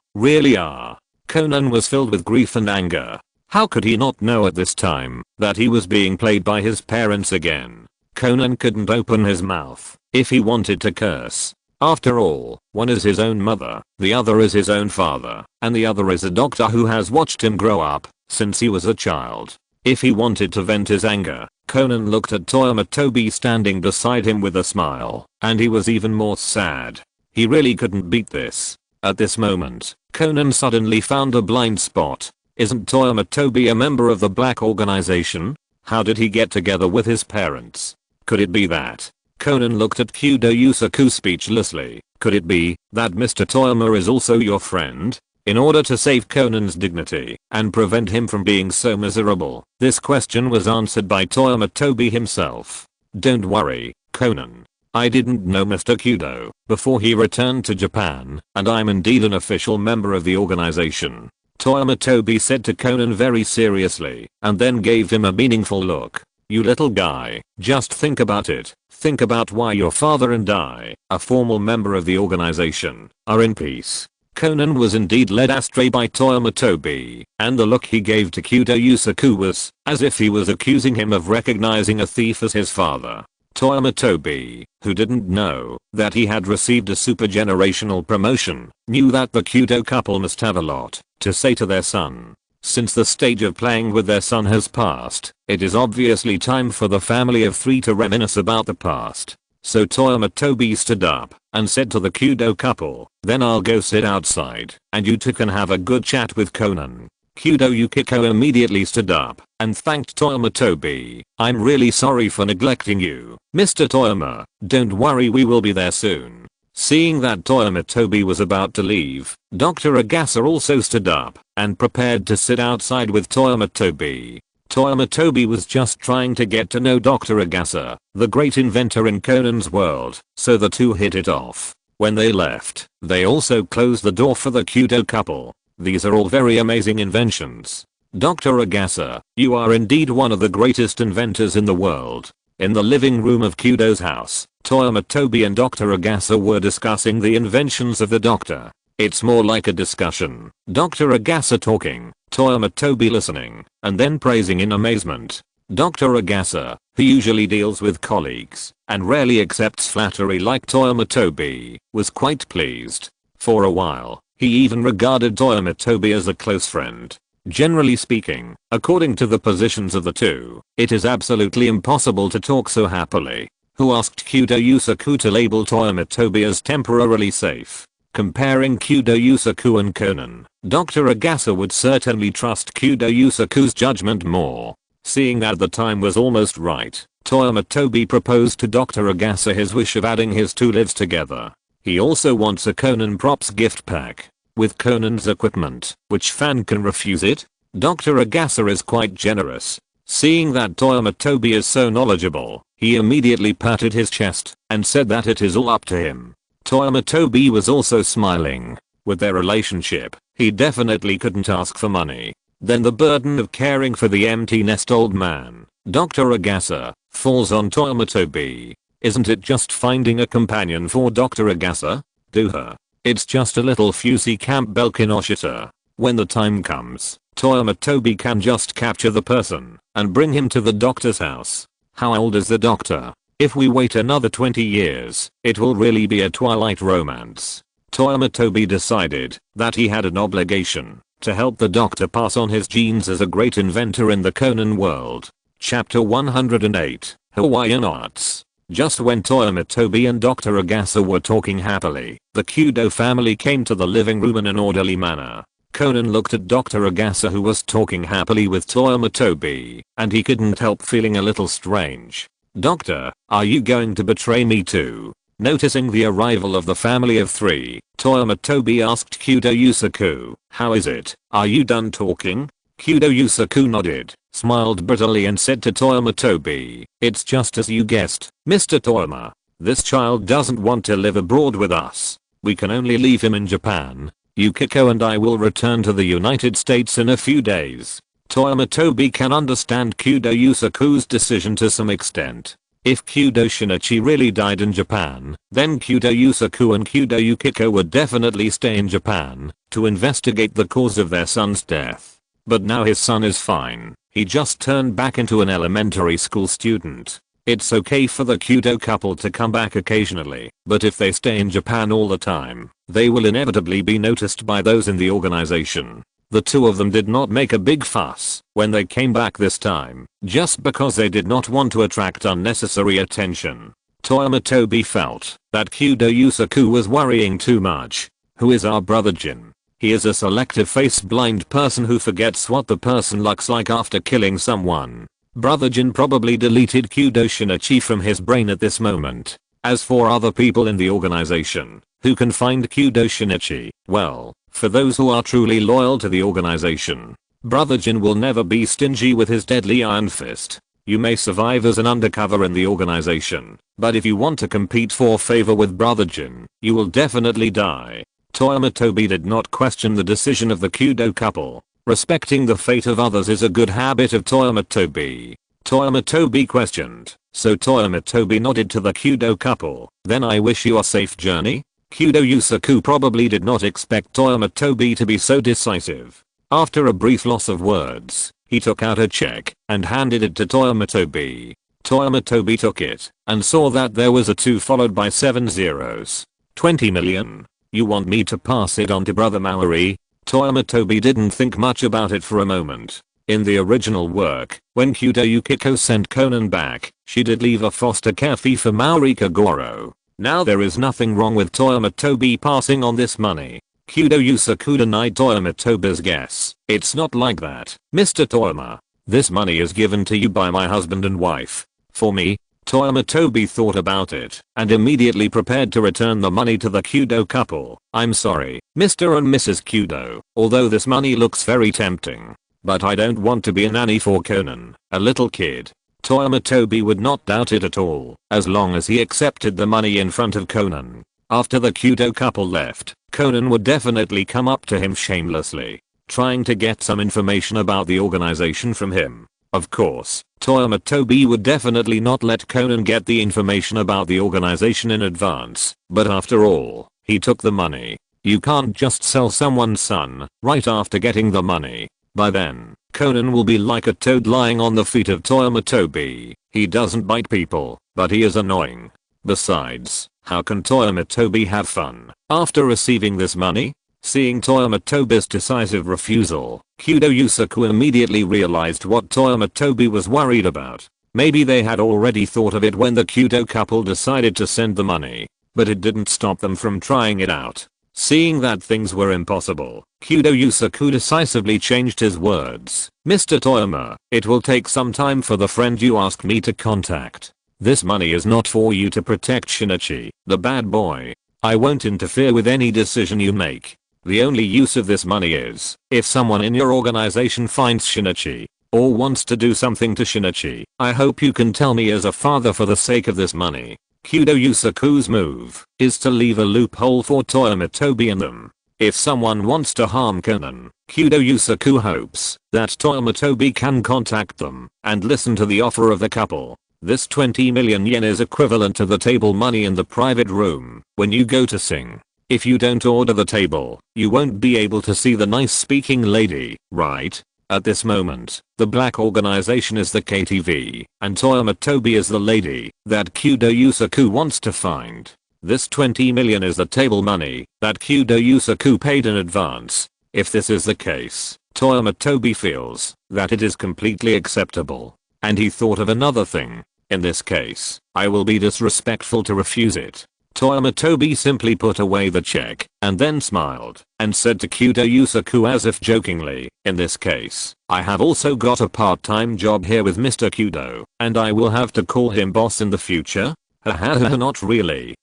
Conan was filled with grief and anger. How could he not know at this time that he was being played by his parents again? Conan couldn't open his mouth if he wanted to curse. After all, one is his own mother, the other is his own father, and the other is a doctor who has watched him grow up since he was a child. If he wanted to vent his anger, Conan looked at Toyama Tobi standing beside him with a smile, and he was even more sad. He really couldn't beat this. At this moment, Conan suddenly found a blind spot. Isn't Toyama Tobi a member of the black organization? How did he get together with his parents? Could it be that? Conan looked at Kudo Yusaku speechlessly. Could it be that Mr. Toyama is also your friend? In order to save Conan's dignity and prevent him from being so miserable, this question was answered by Toyama Tobi himself. Don't worry, Conan. I didn't know Mr. Kudo before he returned to Japan, and I'm indeed an official member of the organization. Toyama Tobi said to Conan very seriously, and then gave him a meaningful look. You little guy, just think about it. Think about why your father and I, a formal member of the organization, are in peace. Conan was indeed led astray by Toyama Tobi, and the look he gave to Kudo Yusaku was as if he was accusing him of recognizing a thief as his father. Toyama Tobi, who didn't know that he had received a super-generational promotion, knew that the Kudo couple must have a lot to say to their son. Since the stage of playing with their son has passed, it is obviously time for the family of three to reminisce about the past. So Toyama Tobi stood up and said to the Kudo couple, then I'll go sit outside and you two can have a good chat with Conan. Kudo Yukiko immediately stood up and thanked Toyama Tobi. I'm really sorry for neglecting you, Mr. Toyama. Don't worry, we will be there soon. Seeing that Toyama Tobi was about to leave, Dr. Agasa also stood up and prepared to sit outside with Toyama Tobi. Toyama Tobi was just trying to get to know Dr. Agasa, the great inventor in Conan's world, so the two hit it off. When they left, they also closed the door for the Kudo couple. These are all very amazing inventions. Dr. Agasa, you are indeed one of the greatest inventors in the world. In the living room of Kudo's house, Toyama Tobi and Dr. Agasa were discussing the inventions of the doctor. It's more like a discussion. Dr. Agasa talking, Toyama Tobi listening, and then praising in amazement. Dr. Agasa, who usually deals with colleagues and rarely accepts flattery like Toyama Tobi, was quite pleased. For a while, he even regarded Toyama Tobi as a close friend. Generally speaking, according to the positions of the two, it is absolutely impossible to talk so happily. Who asked Kudo Yusaku to label Toyama Tobi as temporarily safe? Comparing Kudo Yusaku and Conan, Dr. Agasa would certainly trust Kudo Yusaku's judgment more. Seeing that the time was almost right, Toyama Tobi proposed to Dr. Agasa his wish of adding his two lives together. He also wants a Conan props gift pack with Conan's equipment. Which fan can refuse it? Dr. Agasa is quite generous. Seeing that Toyama Tobi is so knowledgeable, he immediately patted his chest and said that it is all up to him. Toyama Tobi was also smiling. With their relationship, he definitely couldn't ask for money. Then the burden of caring for the empty nest old man, Dr. Agasa, falls on Toyama Tobi. Isn't it just finding a companion for Dr. Agasa? Do her. It's just a little Fusey Campbell Kinoshita. When the time comes, Toyama Tobi can just capture the person and bring him to the doctor's house. How old is the doctor? If we wait another 20 years, it will really be a Twilight romance. Toyama Tobi decided that he had an obligation to help the doctor pass on his genes as a great inventor in the Conan world. Chapter 108, Hawaiian Arts. Just when Toyama Tobi and Dr. Agasa were talking happily, the Kudo family came to the living room in an orderly manner. Conan looked at Dr. Agasa, who was talking happily with Toyama Tobi, and he couldn't help feeling a little strange. Doctor, are you going to betray me too? Noticing the arrival of the family of 3, Toyama Tobi asked Kudo Yusaku, how is it? Are you done talking? Kudo Yusaku nodded, smiled prettily and said to Toyama Tobi, it's just as you guessed, Mr. Toyama. This child doesn't want to live abroad with us. We can only leave him in Japan. Yukiko and I will return to the United States in a few days. Toyama Tobi can understand Kudo Yusaku's decision to some extent. If Kudo Shinichi really died in Japan, then Kudo Yusaku and Kudo Yukiko would definitely stay in Japan to investigate the cause of their son's death. But now his son is fine. He just turned back into an elementary school student. It's okay for the Kudo couple to come back occasionally, but if they stay in Japan all the time, they will inevitably be noticed by those in the organization. The two of them did not make a big fuss when they came back this time, just because they did not want to attract unnecessary attention. Toyama Tobi felt that Kudo Yusaku was worrying too much. Who is our brother Jin? He is a selective face-blind person who forgets what the person looks like after killing someone. Brother Jin probably deleted Kudo Shinichi from his brain at this moment. As for other people in the organization who can find Kudo Shinichi, well, for those who are truly loyal to the organization, Brother Jin will never be stingy with his deadly iron fist. You may survive as an undercover in the organization, but if you want to compete for favor with Brother Jin, you will definitely die. Toyama Tobi did not question the decision of the Kudo couple. Respecting the fate of others is a good habit of Toyama Tobi. Toyama Tobi questioned, so Toyama Tobi nodded to the Kudo couple, then I wish you a safe journey? Kudo Yusaku probably did not expect Toyama Tobi to be so decisive. After a brief loss of words, he took out a check and handed it to Toyama Tobi. Toyama Tobi took it and saw that there was a 2 followed by 7 zeros. 20 million. You want me to pass it on to Brother Maori? Toyama Tobi didn't think much about it for a moment. In the original work, when Kudo Yukiko sent Conan back, she did leave a foster care fee for Maori Kagoro. Now there is nothing wrong with Toyama Tobi passing on this money. Kudo Yusaku denied Toyama Tobi's guess. It's not like that, Mr. Toyama. This money is given to you by my husband and wife. For me? Toyama Tobi thought about it and immediately prepared to return the money to the Kudo couple. I'm sorry, Mr. and Mrs. Kudo, although this money looks very tempting, but I don't want to be a nanny for Conan, a little kid. Toyama Tobi would not doubt it at all, as long as he accepted the money in front of Conan. After the Kudo couple left, Conan would definitely come up to him shamelessly, trying to get some information about the organization from him. Of course, Toyama Tobi would definitely not let Conan get the information about the organization in advance, but after all, he took the money. You can't just sell someone's son right after getting the money. By then, Conan will be like a toad lying on the feet of Toyama Tobi. He doesn't bite people, but he is annoying. Besides, how can Toyama Tobi have fun after receiving this money? Seeing Toyama Tobi's decisive refusal, Kudo Yusaku immediately realized what Toyama Tobi was worried about. Maybe they had already thought of it when the Kudo couple decided to send the money, but it didn't stop them from trying it out. Seeing that things were impossible, Kudo Yusaku decisively changed his words. Mr. Toyama, it will take some time for the friend you asked me to contact. This money is not for you to protect Shinichi, the bad boy. I won't interfere with any decision you make. The only use of this money is if someone in your organization finds Shinichi or wants to do something to Shinichi. I hope you can tell me as a father for the sake of this money. Kudo Yusaku's move is to leave a loophole for Toyama Tobi and them. If someone wants to harm Conan, Kudo Yusaku hopes that Toyama Tobi can contact them and listen to the offer of the couple. This 20 million yen is equivalent to the table money in the private room when you go to sing. If you don't order the table, you won't be able to see the nice speaking lady, right? At this moment, the black organization is the KTV, and Toyama Tobi is the lady that Kudo Yusaku wants to find. This 20 million is the table money that Kudo Yusaku paid in advance. If this is the case, Toyama Tobi feels that it is completely acceptable. And he thought of another thing. In this case, I will be disrespectful to refuse it. Toyama Tobi simply put away the check and then smiled and said to Kyudo Yusaku as if jokingly, in this case, I have also got a part-time job here with Mr. Kyudo, and I will have to call him boss in the future? Hahaha,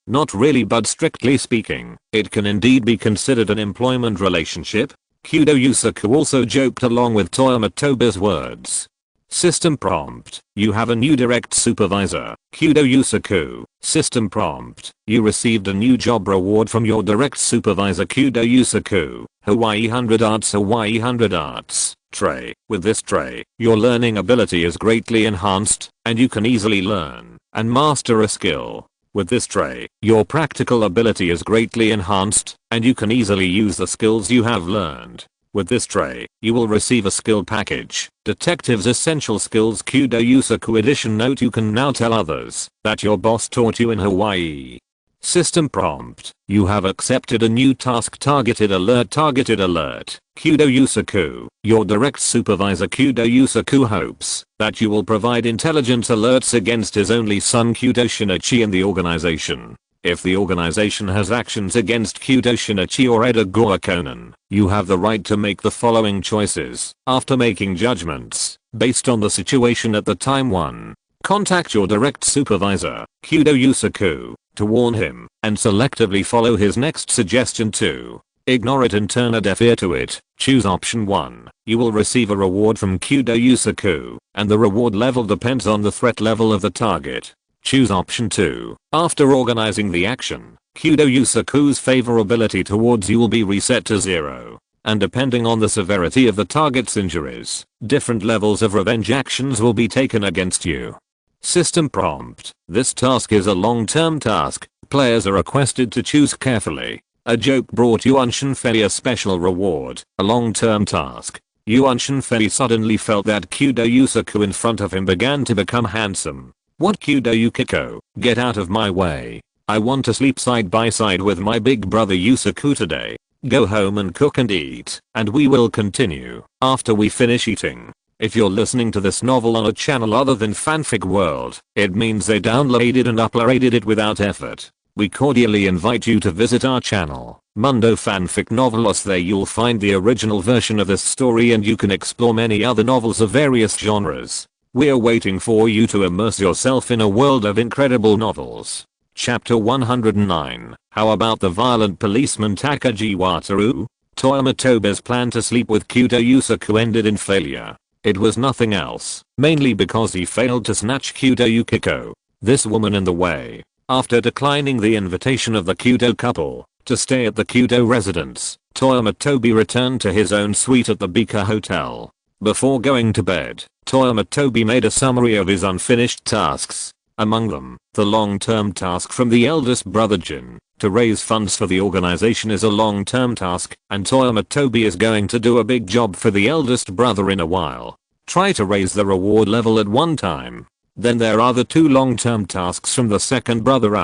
not really, but strictly speaking, it can indeed be considered an employment relationship. Kyudo Yusaku also joked along with Toyama Tobi's words. System prompt. You have a new direct supervisor, Kyudo Yusaku. System prompt. You received a new job reward from your direct supervisor Kyudo Yusaku. Hawaii 100 Arts Hawaii 100 Arts. Tray. With this tray, your learning ability is greatly enhanced, and you can easily learn and master a skill. With this tray, your practical ability is greatly enhanced, and you can easily use the skills you have learned. With this tray, you will receive a skill package, Detective's Essential Skills Kyudo Yusaku Edition. Note: you can now tell others that your boss taught you in Hawaii. System prompt. You have accepted a new task. Targeted alert. Kyudo Yusaku, your direct supervisor Kyudo Yusaku hopes that you will provide intelligence alerts against his only son Kyudo Shinichi and the organization. If the organization has actions against Kyudo Shinichi or Edgar Conan, you have the right to make the following choices after making judgments based on the situation at the time. 1. Contact your direct supervisor, Kyudo Yusaku, to warn him and selectively follow his next suggestion. 2. Ignore it and turn a deaf ear to it. Choose option 1. You will receive a reward from Kyudo Yusaku, and the reward level depends on the threat level of the target. Choose option 2. After organizing the action, Kyudo Yusaku's favorability towards you will be reset to 0. And depending on the severity of the target's injuries, different levels of revenge actions will be taken against you. System prompt. This task is a long-term task. Players are requested to choose carefully. A joke brought Yuan Shinfei a special reward, a long-term task. Yuan Shinfei suddenly felt that Kyudo Yusaku in front of him began to become handsome. What? Kyudo Yukiko, get out of my way. I want to sleep side by side with my big brother Yusaku today. Go home and cook and eat, and we will continue after we finish eating. If you're listening to this novel on a channel other than Fanfic World, it means they downloaded and uploaded it without effort. We cordially invite you to visit our channel, Mundo Fanfic Novelos. There you'll find the original version of this story, and you can explore many other novels of various genres. We're waiting for you to immerse yourself in a world of incredible novels. Chapter 109. How about the violent policeman Takagi Wataru? Toyama Tobi's plan to sleep with Kyudo Yusaku ended in failure. It was nothing else, mainly because he failed to snatch Kyudo Yukiko, this woman in the way. After declining the invitation of the Kyudo couple to stay at the Kyudo residence, Toyama Tobi returned to his own suite at the Bika Hotel. Before going to bed, Toyama Tobi made a summary of his unfinished tasks. Among them, the long-term task from the eldest brother Jin to raise funds for the organization is a long-term task, and Toyama Tobi is going to do a big job for the eldest brother in a while. Try to raise the reward level at one time. Then there are the 2 long-term tasks from the second brother,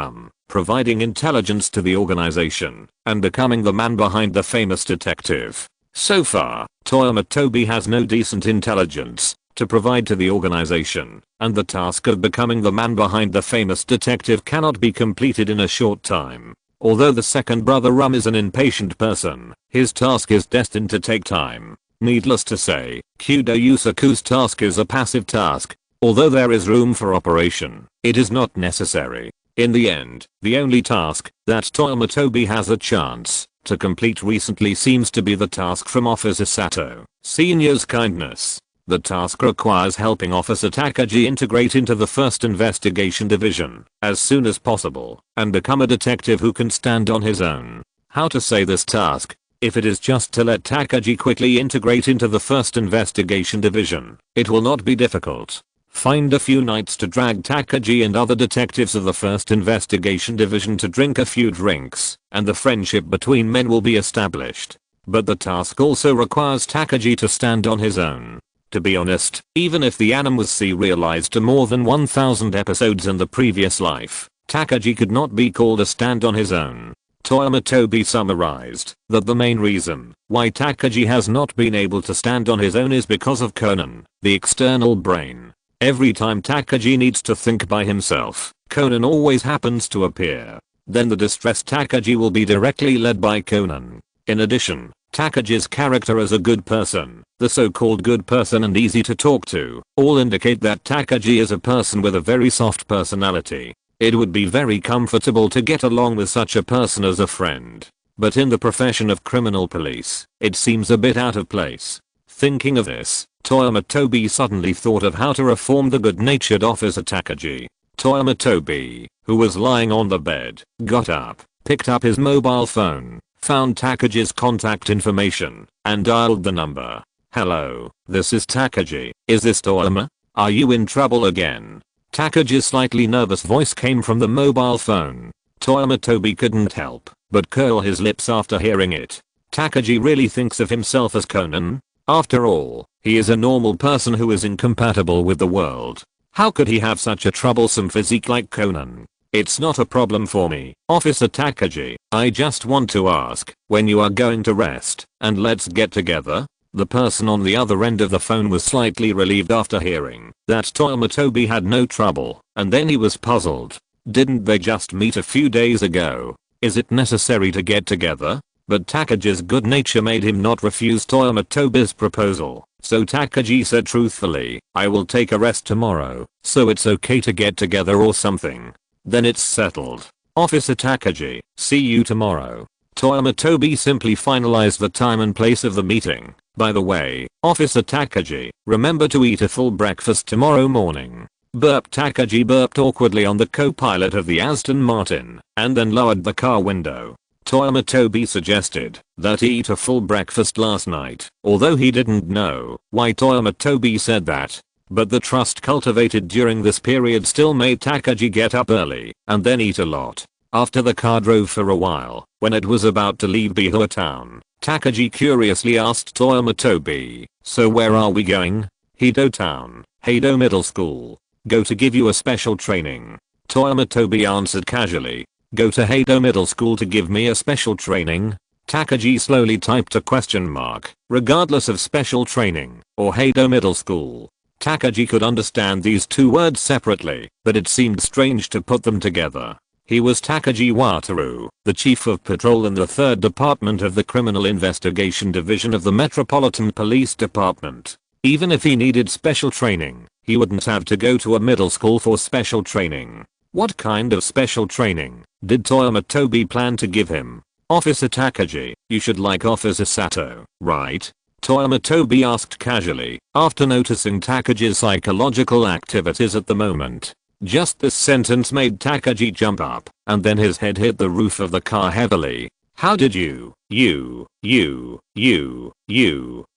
providing intelligence to the organization and becoming the man behind the famous detective. So far, Toyama Tobi has no decent intelligence to provide to the organization, and the task of becoming the man behind the famous detective cannot be completed in a short time. Although the second brother is an impatient person, his task is destined to take time. Needless to say, Kyudo Yusaku's task is a passive task. Although there is room for operation, it is not necessary. In the end, the only task that Toyama Tobi has a chance to complete recently seems to be the task from Officer Sato, Senior's kindness. The task requires helping Officer Takagi integrate into the 1st Investigation Division as soon as possible and become a detective who can stand on his own. How to say this task? If it is just to let Takagi quickly integrate into the 1st Investigation Division, it will not be difficult. Find a few nights to drag Takagi and other detectives of the 1st Investigation Division to drink a few drinks, and the friendship between men will be established. But the task also requires Takagi to stand on his own. To be honest, even if the anime was serialized to more than 1000 episodes in the previous life, Takagi could not be called to stand on his own. Toyama Tobi summarized that the main reason why Takagi has not been able to stand on his own is because of Conan, the external brain. Every time Takagi needs to think by himself, Conan always happens to appear. then the distressed Takagi will be directly led by Conan. In addition, Takagi's character as a good person, the so-called good person and easy to talk to, all indicate that Takagi is a person with a very soft personality. It would be very comfortable to get along with such a person as a friend. But in the profession of criminal police, it seems a bit out of place. Thinking of this, Toyama Tobi suddenly thought of how to reform the good-natured officer Takagi. Toyama Tobi, who was lying on the bed, got up, picked up his mobile phone, found Takagi's contact information, and dialed the number. "Hello, this is Takagi. Is this Toyama? Are you in trouble again?" Takagi's slightly nervous voice came from the mobile phone. Toyama Tobi couldn't help but curl his lips after hearing it. Takagi really thinks of himself as Conan? After all, he is a normal person who is incompatible with the world. How could he have such a troublesome physique like Conan? "It's not a problem for me, Officer Takagi. I just want to ask when you are going to rest, and let's get together." The person on the other end of the phone was slightly relieved after hearing that Toyama Tobi had no trouble, and then he was puzzled. Didn't they just meet a few days ago? Is it necessary to get together? But Takagi's good nature made him not refuse Toyama Tobi's proposal, so Takagi said truthfully, "I will take a rest tomorrow, so it's okay to get together or something." "Then it's settled. Officer Takagi, see you tomorrow." Toyama Tobi simply finalized the time and place of the meeting. "By the way, Officer Takagi, remember to eat a full breakfast tomorrow morning." Takagi burped awkwardly on the co-pilot of the Aston Martin, and then lowered the car window. Toyama Tobi suggested that he eat a full breakfast last night, although he didn't know why Toyama Tobi said that. But the trust cultivated during this period still made Takagi get up early and then eat a lot. After the car drove for a while, when it was about to leave Bihua town, Takagi curiously asked Toyama Tobi, "So where are we going?" "Heido town, Heido Middle School. Go to give you a special training." Toyama Tobi answered casually. "Go to Heido Middle School to give me a special training?" Takagi slowly typed a question mark, regardless of special training or Heido Middle School. Takagi could understand these two words separately, but it seemed strange to put them together. He was Takagi Wataru, the chief of patrol in the 3rd Department of the Criminal Investigation Division of the Metropolitan Police Department. Even if he needed special training, he wouldn't have to go to a middle school for special training. What kind of special training did Toyama Tobi plan to give him? "Officer Takagi, you should like Officer Sato, right?" Toyama Tobi asked casually, after noticing Takagi's psychological activities at the moment. Just this sentence made Takagi jump up, and then his head hit the roof of the car heavily. "How did you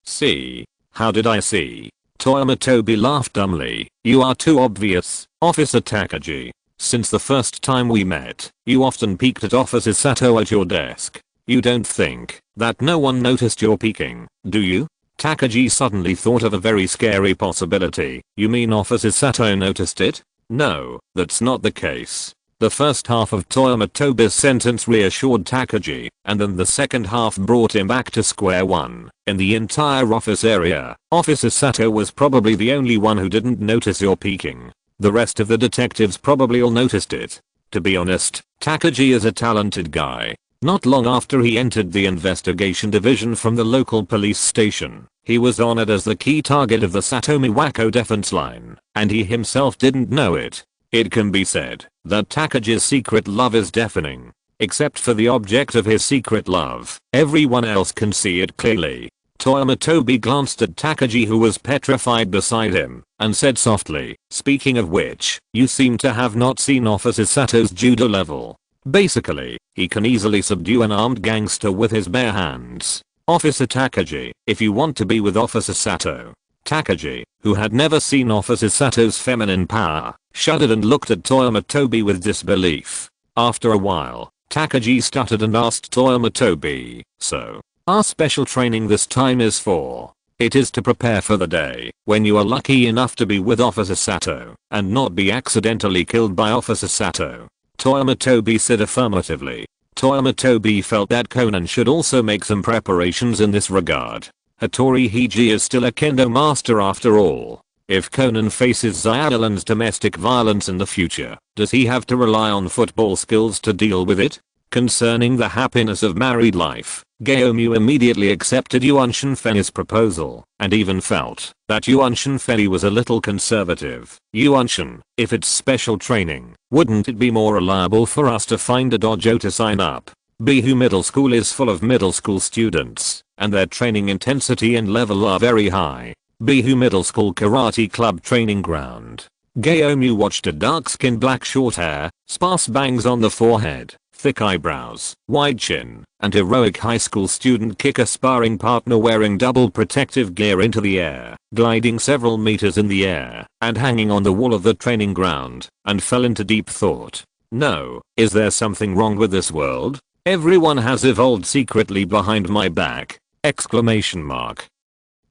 see? How did I see?" Toyama Tobi laughed dumbly. "You are too obvious, Officer Takagi. Since the first time we met, you often peeked at Officer Sato at your desk. You don't think that no one noticed your peeking, do you?" Takagi suddenly thought of a very scary possibility. "You mean Officer Sato noticed it?" "No, that's not the case." The first half of Toyama Tobi's sentence reassured Takagi, and then the second half brought him back to square one. In the entire office area, Officer Sato was probably the only one who didn't notice your peeking. The rest of the detectives probably all noticed it. To be honest, Takagi is a talented guy. Not long after he entered the investigation division from the local police station, he was honored as the key target of the Sato Miwako defense line, and he himself didn't know it. It can be said that Takagi's secret love is deafening. Except for the object of his secret love, everyone else can see it clearly. Toyama Tobi glanced at Takagi, who was petrified beside him, and said softly, "Speaking of which, you seem to have not seen Officer Sato's judo level. Basically, he can easily subdue an armed gangster with his bare hands. Officer Takagi, if you want to be with Officer Sato." Takagi, who had never seen Officer Sato's feminine power, shuddered and looked at Toyama Tobi with disbelief. After a while, Takagi stuttered and asked Toyama Tobi, "So, our special training this time is for?" "It is to prepare for the day when you are lucky enough to be with Officer Sato and not be accidentally killed by Officer Sato." Toyama Tobi said affirmatively. Toyama Tobi felt that Conan should also make some preparations in this regard. Hattori Hiji is still a kendo master after all. If Conan faces Ireland's domestic violence in the future, does he have to rely on football skills to deal with it? Concerning the happiness of married life, Gaomu immediately accepted Yuan Shenfei's proposal, and even felt that Yuan Shenfei was a little conservative. Yuan Shen, if it's special training, wouldn't it be more reliable for us to find a dojo to sign up? Bihu Middle School is full of middle school students, and their training intensity and level are very high. Bihu Middle School Karate Club Training Ground. Gaomu watched a dark-skinned black short hair, sparse bangs on the forehead, thick eyebrows, wide chin, and heroic high school student kick a sparring partner wearing double protective gear into the air, gliding several meters in the air, and hanging on the wall of the training ground, and fell into deep thought. No, is there something wrong with this world? Everyone has evolved secretly behind my back! Exclamation mark.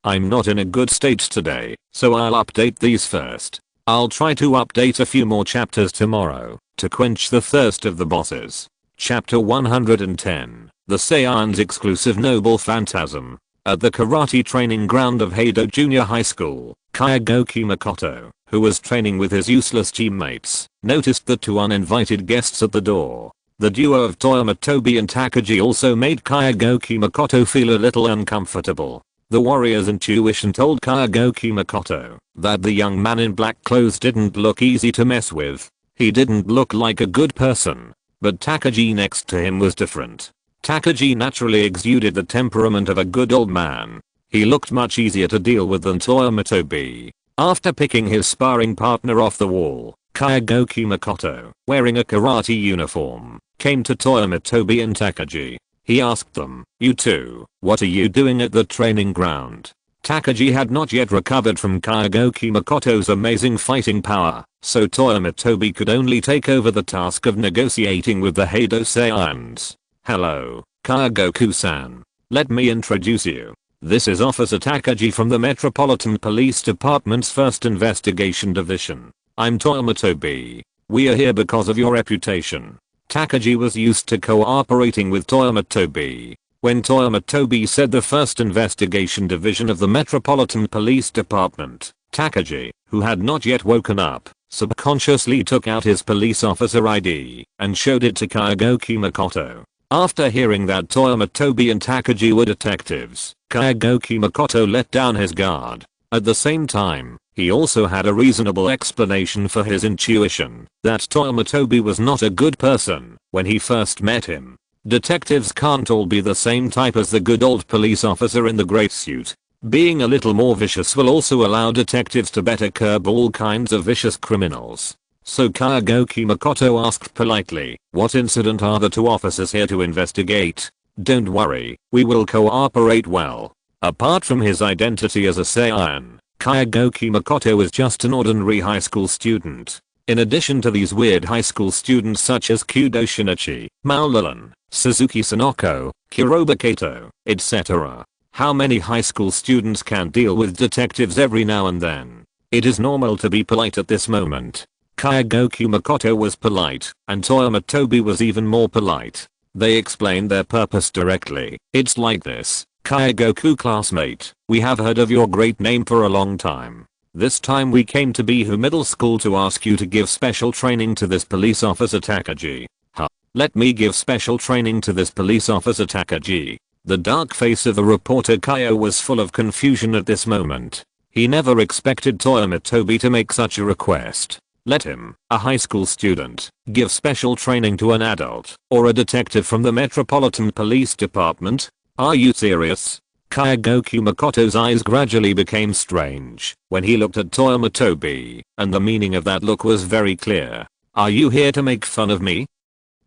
I'm not in a good state today, so I'll update these first. I'll try to update a few more chapters tomorrow, to quench the thirst of the bosses. Chapter 110, The Saiyan's Exclusive Noble Phantasm. At the karate training ground of Heido Junior High School, Kyagoki Makoto, who was training with his useless teammates, noticed the two uninvited guests at the door. The duo of Toyama Tobi and Takagi also made Kyagoki Makoto feel a little uncomfortable. The warrior's intuition told Kyagoki Makoto that the young man in black clothes didn't look easy to mess with. He didn't look like a good person. But Takagi next to him was different. Takagi naturally exuded the temperament of a good old man. He looked much easier to deal with than Toyama Tobi. After picking his sparring partner off the wall, Kyagoki Makoto, wearing a karate uniform, came to Toyama Tobi and Takagi. He asked them, "You two, what are you doing at the training ground?" Takagi had not yet recovered from Kyagoki Makoto's amazing fighting power, so Toyama Tobi could only take over the task of negotiating with the Heido Saiyans. "Hello, Kyagoku-san. Let me introduce you. This is Officer Takagi from the Metropolitan Police Department's 1st Investigation Division. I'm Toyama Tobi. We are here because of your reputation." Takagi was used to cooperating with Toyama Tobi. When Toyama Tobi said the 1st Investigation Division of the Metropolitan Police Department, Takagi, who had not yet woken up, subconsciously took out his police officer ID and showed it to Kyagoki Makoto. After hearing that Toyama Tobi and Takagi were detectives, Kyagoki Makoto let down his guard. At the same time, he also had a reasonable explanation for his intuition that Toyama Tobi was not a good person when he first met him. Detectives can't all be the same type as the good old police officer in the great suit. Being a little more vicious will also allow detectives to better curb all kinds of vicious criminals. So Kyagoki Makoto asked politely, "What incident are the two officers here to investigate?" "Don't worry, we will cooperate well." Apart from his identity as a Saiyan, Kyagoki Makoto is just an ordinary high school student. In addition to these weird high school students such as Kudo Shinichi, Maolan, Suzuki Sonoko, Kiroba Kato, etc. How many high school students can deal with detectives every now and then? It is normal to be polite at this moment. Kyagoki Makoto was polite, and Toyama Tobi was even more polite. They explained their purpose directly. "It's like this, Kyagoku classmate, we have heard of your great name for a long time. This time we came to Bihu Middle School to ask you to give special training to this police officer Takagi." "Huh? Let me give special training to this police officer Takagi?" The dark face of the reporter Kyo was full of confusion at this moment. He never expected Toyama Tobi to make such a request. Let him, a high school student, give special training to an adult or a detective from the Metropolitan Police Department? Are you serious? Kyagoki Makoto's eyes gradually became strange when he looked at Toyama Tobi, and the meaning of that look was very clear. "Are you here to make fun of me?"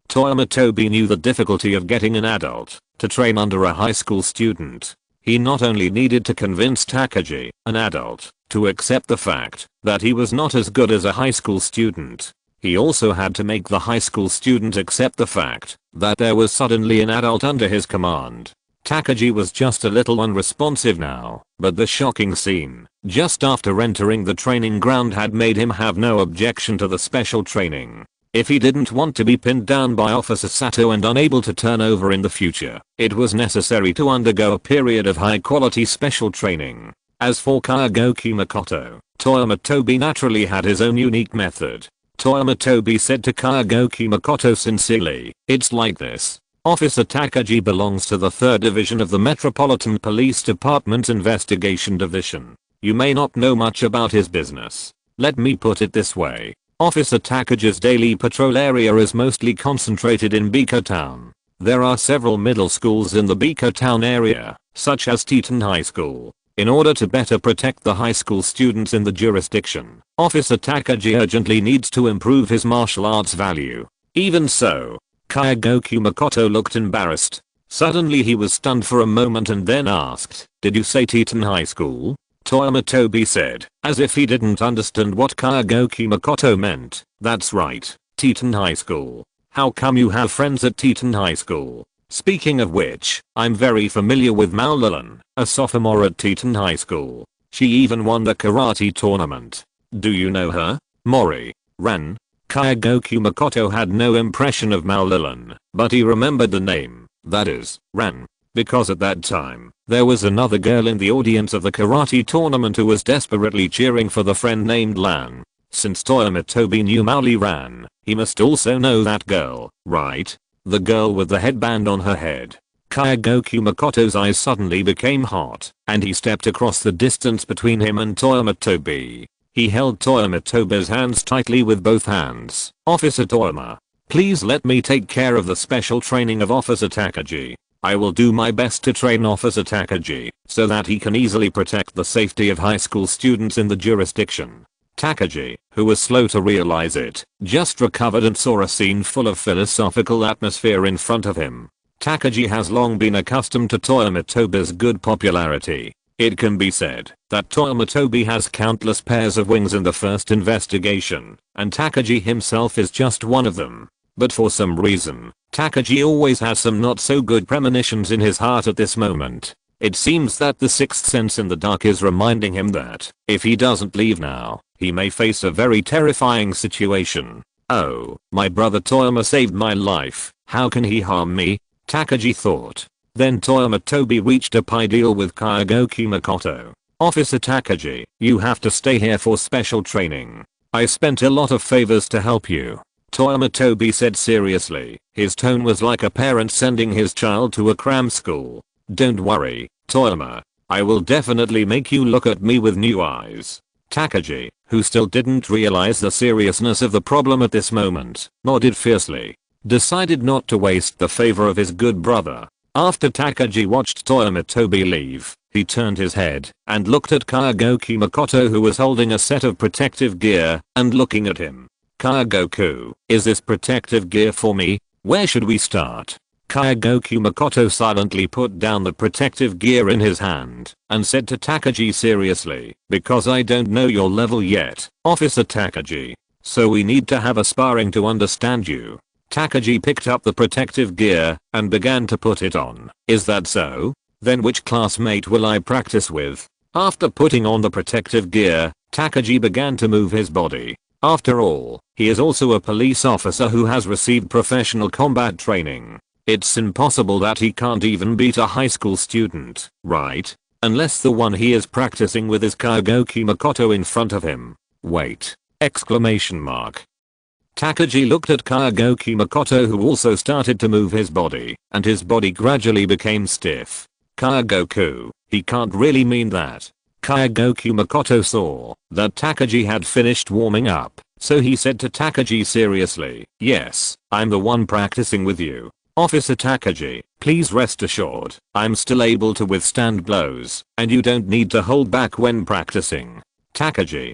Toyama Tobi knew the difficulty of getting an adult to train under a high school student. He not only needed to convince Takagi, an adult, to accept the fact that he was not as good as a high school student, he also had to make the high school student accept the fact that there was suddenly an adult under his command. Takagi was just a little unresponsive now, but the shocking scene just after entering the training ground had made him have no objection to the special training. If he didn't want to be pinned down by Officer Sato and unable to turn over in the future, it was necessary to undergo a period of high quality special training. As for Kyogoku Makoto, Toyama Tobi naturally had his own unique method. Toyama Tobi said to Kyogoku Makoto sincerely, "It's like this. Officer Takagi belongs to the 3rd Division of the Metropolitan Police Department's Investigation Division. You may not know much about his business. Let me put it this way. Officer Takagi's daily patrol area is mostly concentrated in Biko Town. There are several middle schools in the Biko Town area, such as Teton High School. In order to better protect the high school students in the jurisdiction, Officer Takagi urgently needs to improve his martial arts value. Even so." Kyogoku Makoto looked embarrassed. Suddenly he was stunned for a moment and then asked, "Did you say Teton High School?" Toyama Tobi said, as if he didn't understand what Kyogoku Makoto meant. "That's right, Teton High School. How come you have friends at Teton High School? Speaking of which, I'm very familiar with Maulilin, a sophomore at Teton High School. She even won the karate tournament. Do you know her? Mori. Ran?" Kyogoku Makoto had no impression of Maulilin, but he remembered the name, that is, Ran, because at that time, there was another girl in the audience of the karate tournament who was desperately cheering for the friend named Lan. Since Toyama Tobi knew Mauli Ran, he must also know that girl, right? The girl with the headband on her head. Kyogoku Makoto's eyes suddenly became hot, and he stepped across the distance between him and Toyama Tobi. He held Toyama Tobi's hands tightly with both hands. "Officer Toyama, please let me take care of the special training of Officer Takagi. I will do my best to train Officer Takagi so that he can easily protect the safety of high school students in the jurisdiction." Takagi, who was slow to realize it, just recovered and saw a scene full of philosophical atmosphere in front of him. Takagi has long been accustomed to Toyama Tobi's good popularity. It can be said that Toyama Tobi has countless pairs of wings in the first investigation, and Takagi himself is just one of them. But for some reason, Takagi always has some not so good premonitions in his heart at this moment. It seems that the sixth sense in the dark is reminding him that, if he doesn't leave now, he may face a very terrifying situation. "Oh, my brother Toyama saved my life, how can he harm me?" Takagi thought. Then Toyama Tobi reached a pie deal with Kyogoku Makoto. "Officer Takagi, you have to stay here for special training. I spent a lot of favors to help you." Toyama Tobi said seriously. His tone was like a parent sending his child to a cram school. "Don't worry, Toyama. I will definitely make you look at me with new eyes." Takagi, who still didn't realize the seriousness of the problem at this moment, nodded fiercely. Decided not to waste the favor of his good brother. After Takagi watched Toyama Tobi leave, he turned his head and looked at Kyogoku Makoto, who was holding a set of protective gear and looking at him. "Kyogoku, is this protective gear for me? Where should we start?" Kyogoku Makoto silently put down the protective gear in his hand and said to Takagi seriously, "Because I don't know your level yet, Officer Takagi. So we need to have a sparring to understand you." Takagi picked up the protective gear and began to put it on. "Is that so? Then which classmate will I practice with?" After putting on the protective gear, Takagi began to move his body. After all, he is also a police officer who has received professional combat training. It's impossible that he can't even beat a high school student, right? Unless the one he is practicing with is Kyogoku Makoto in front of him. Wait! Exclamation mark. Takagi looked at Kyogoku Makoto, who also started to move his body, and his body gradually became stiff. "Kyogoku, he can't really mean that." Kyogoku Makoto saw that Takagi had finished warming up, so he said to Takagi seriously, "Yes, I'm the one practicing with you. Officer Takagi, please rest assured, I'm still able to withstand blows, and you don't need to hold back when practicing." Takagi,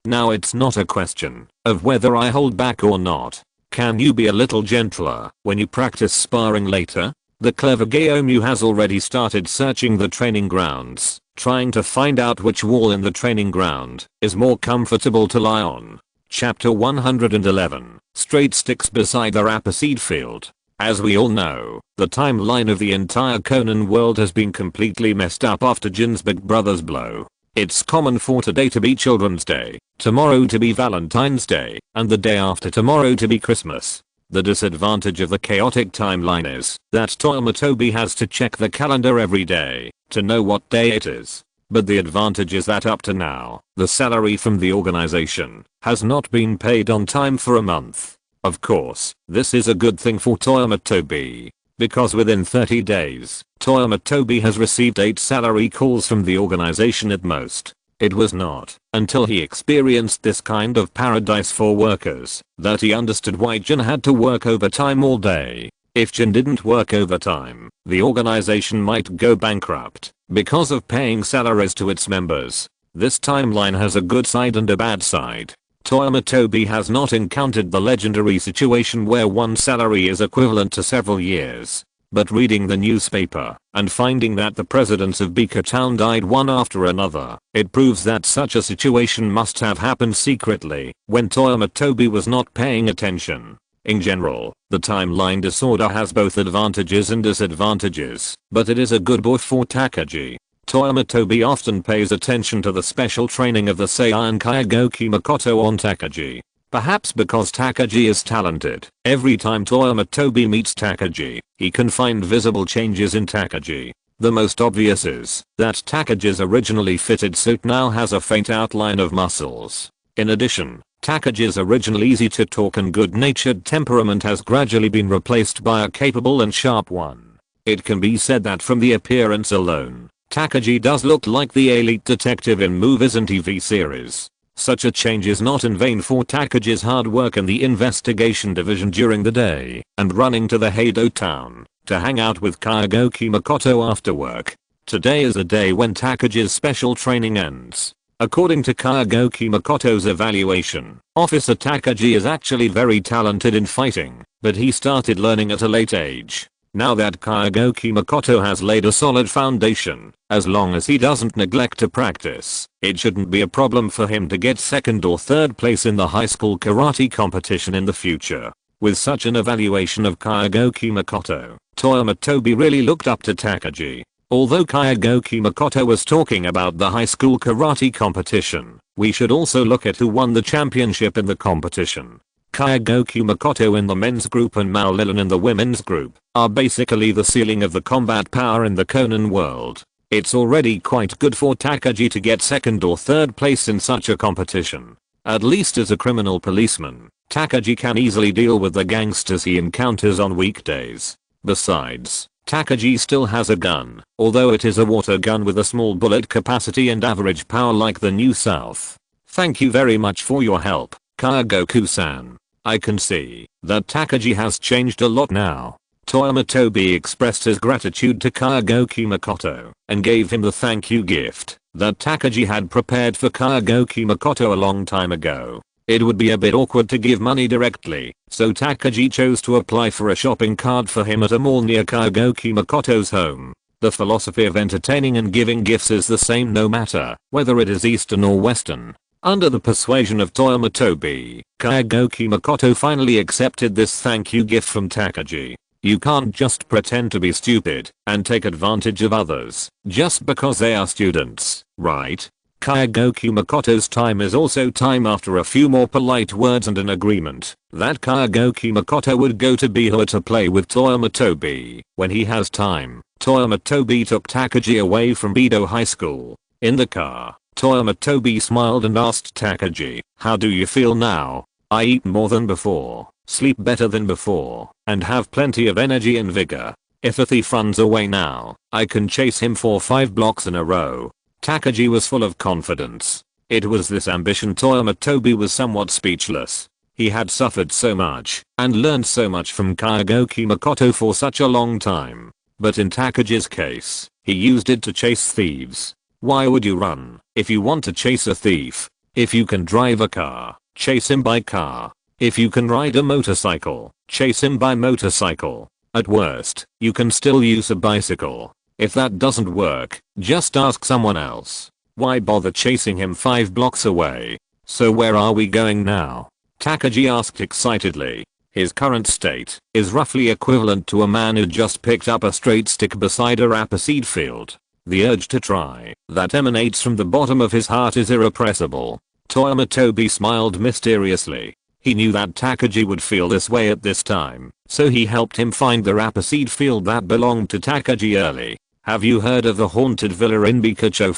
Now it's not a question of whether I hold back or not. Can you be a little gentler when you practice sparring later? The clever Gaomu has already started searching the training grounds, trying to find out which wall in the training ground is more comfortable to lie on. Chapter 111, Straight Sticks Beside the Rapeseed Field. As we all know, the timeline of the entire Conan world has been completely messed up after Jin's big brother's blow. It's common for today to be Children's Day, tomorrow to be Valentine's Day, and the day after tomorrow to be Christmas. The disadvantage of the chaotic timeline is that Toyama Tobi has to check the calendar every day to know what day it is. But the advantage is that up to now, the salary from the organization has not been paid on time for a month. Of course, this is a good thing for Toyama Tobi, because within 30 days, Toyama Tobi has received 8 salary calls from the organization at most. It was not until he experienced this kind of paradise for workers that he understood why Gin had to work overtime all day. If Gin didn't work overtime, the organization might go bankrupt because of paying salaries to its members. This timeline has a good side and a bad side. Toyama Tobi has not encountered the legendary situation where one salary is equivalent to several years. But reading the newspaper and finding that the presidents of Bika Town died one after another, it proves that such a situation must have happened secretly when Toyama Tobi was not paying attention. In general, the timeline disorder has both advantages and disadvantages, but it is a good boy for Takagi. Toyama Tobi often pays attention to the special training of the Saiyan Kyogoku Makoto on Takagi. Perhaps because Takagi is talented, every time Toyama Tobi meets Takagi, he can find visible changes in Takagi. The most obvious is that Takagi's originally fitted suit now has a faint outline of muscles. In addition, Takagi's original easy-to-talk and good-natured temperament has gradually been replaced by a capable and sharp one. It can be said that from the appearance alone, Takagi does look like the elite detective in movies and TV series. Such a change is not in vain for Takagi's hard work in the investigation division during the day and running to the Heido town to hang out with Kyogoku Makoto after work. Today is a day when Takagi's special training ends. According to Kyogoku Makoto's evaluation, Officer Takagi is actually very talented in fighting, but he started learning at a late age. Now that Kyogoku Makoto has laid a solid foundation, as long as he doesn't neglect to practice, it shouldn't be a problem for him to get second or third place in the high school karate competition in the future. With such an evaluation of Kyogoku Makoto, Toyama Tobi really looked up to Takagi. Although Kyogoku Makoto was talking about the high school karate competition, we should also look at who won the championship in the competition. Kyogoku Makoto in the men's group and Mao Lilin in the women's group are basically the ceiling of the combat power in the Conan world. It's already quite good for Takagi to get second or third place in such a competition. At least as a criminal policeman, Takagi can easily deal with the gangsters he encounters on weekdays. Besides, Takagi still has a gun, although it is a water gun with a small bullet capacity and average power like the New South. Thank you very much for your help, Kyogoku-san. I can see that Takagi has changed a lot now. Toyama Tobi expressed his gratitude to Kyogoku Makoto and gave him the thank you gift that Takagi had prepared for Kyogoku Makoto a long time ago. It would be a bit awkward to give money directly, so Takagi chose to apply for a shopping card for him at a mall near Kyogoku Makoto's home. The philosophy of entertaining and giving gifts is the same no matter whether it is Eastern or Western. Under the persuasion of Toyama Tobi, Kyogoku Makoto finally accepted this thank you gift from Takagi. You can't just pretend to be stupid and take advantage of others just because they are students, right? Kyogoku Makoto's time is also time. After a few more polite words and an agreement that Kyogoku Makoto would go to Biho to play with Toyama Tobi when he has time, Toyama Tobi took Takagi away from Bido High School. In the car, Toyama Tobi smiled and asked Takagi, "How do you feel now?" "I eat more than before, sleep better than before, and have plenty of energy and vigor. If a thief runs away now, I can chase him for 5 blocks in a row." Takagi was full of confidence. It was this ambition Toyama Tobi was somewhat speechless. He had suffered so much and learned so much from Kyogoku Makoto for such a long time. But in Takagi's case, he used it to chase thieves. Why would you run if you want to chase a thief? If you can drive a car, chase him by car. If you can ride a motorcycle, chase him by motorcycle. At worst, you can still use a bicycle. If that doesn't work, just ask someone else. Why bother chasing him 5 blocks away? "So where are we going now?" Takagi asked excitedly. His current state is roughly equivalent to a man who just picked up a straight stick beside a rapeseed field. The urge to try that emanates from the bottom of his heart is irrepressible. Toyama Tobi smiled mysteriously. He knew that Takagi would feel this way at this time, so he helped him find the rapeseed field that belonged to Takagi early. Have you heard of the haunted villa in Bikacho?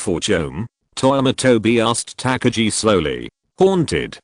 Toyama Tobi asked Takagi slowly. Haunted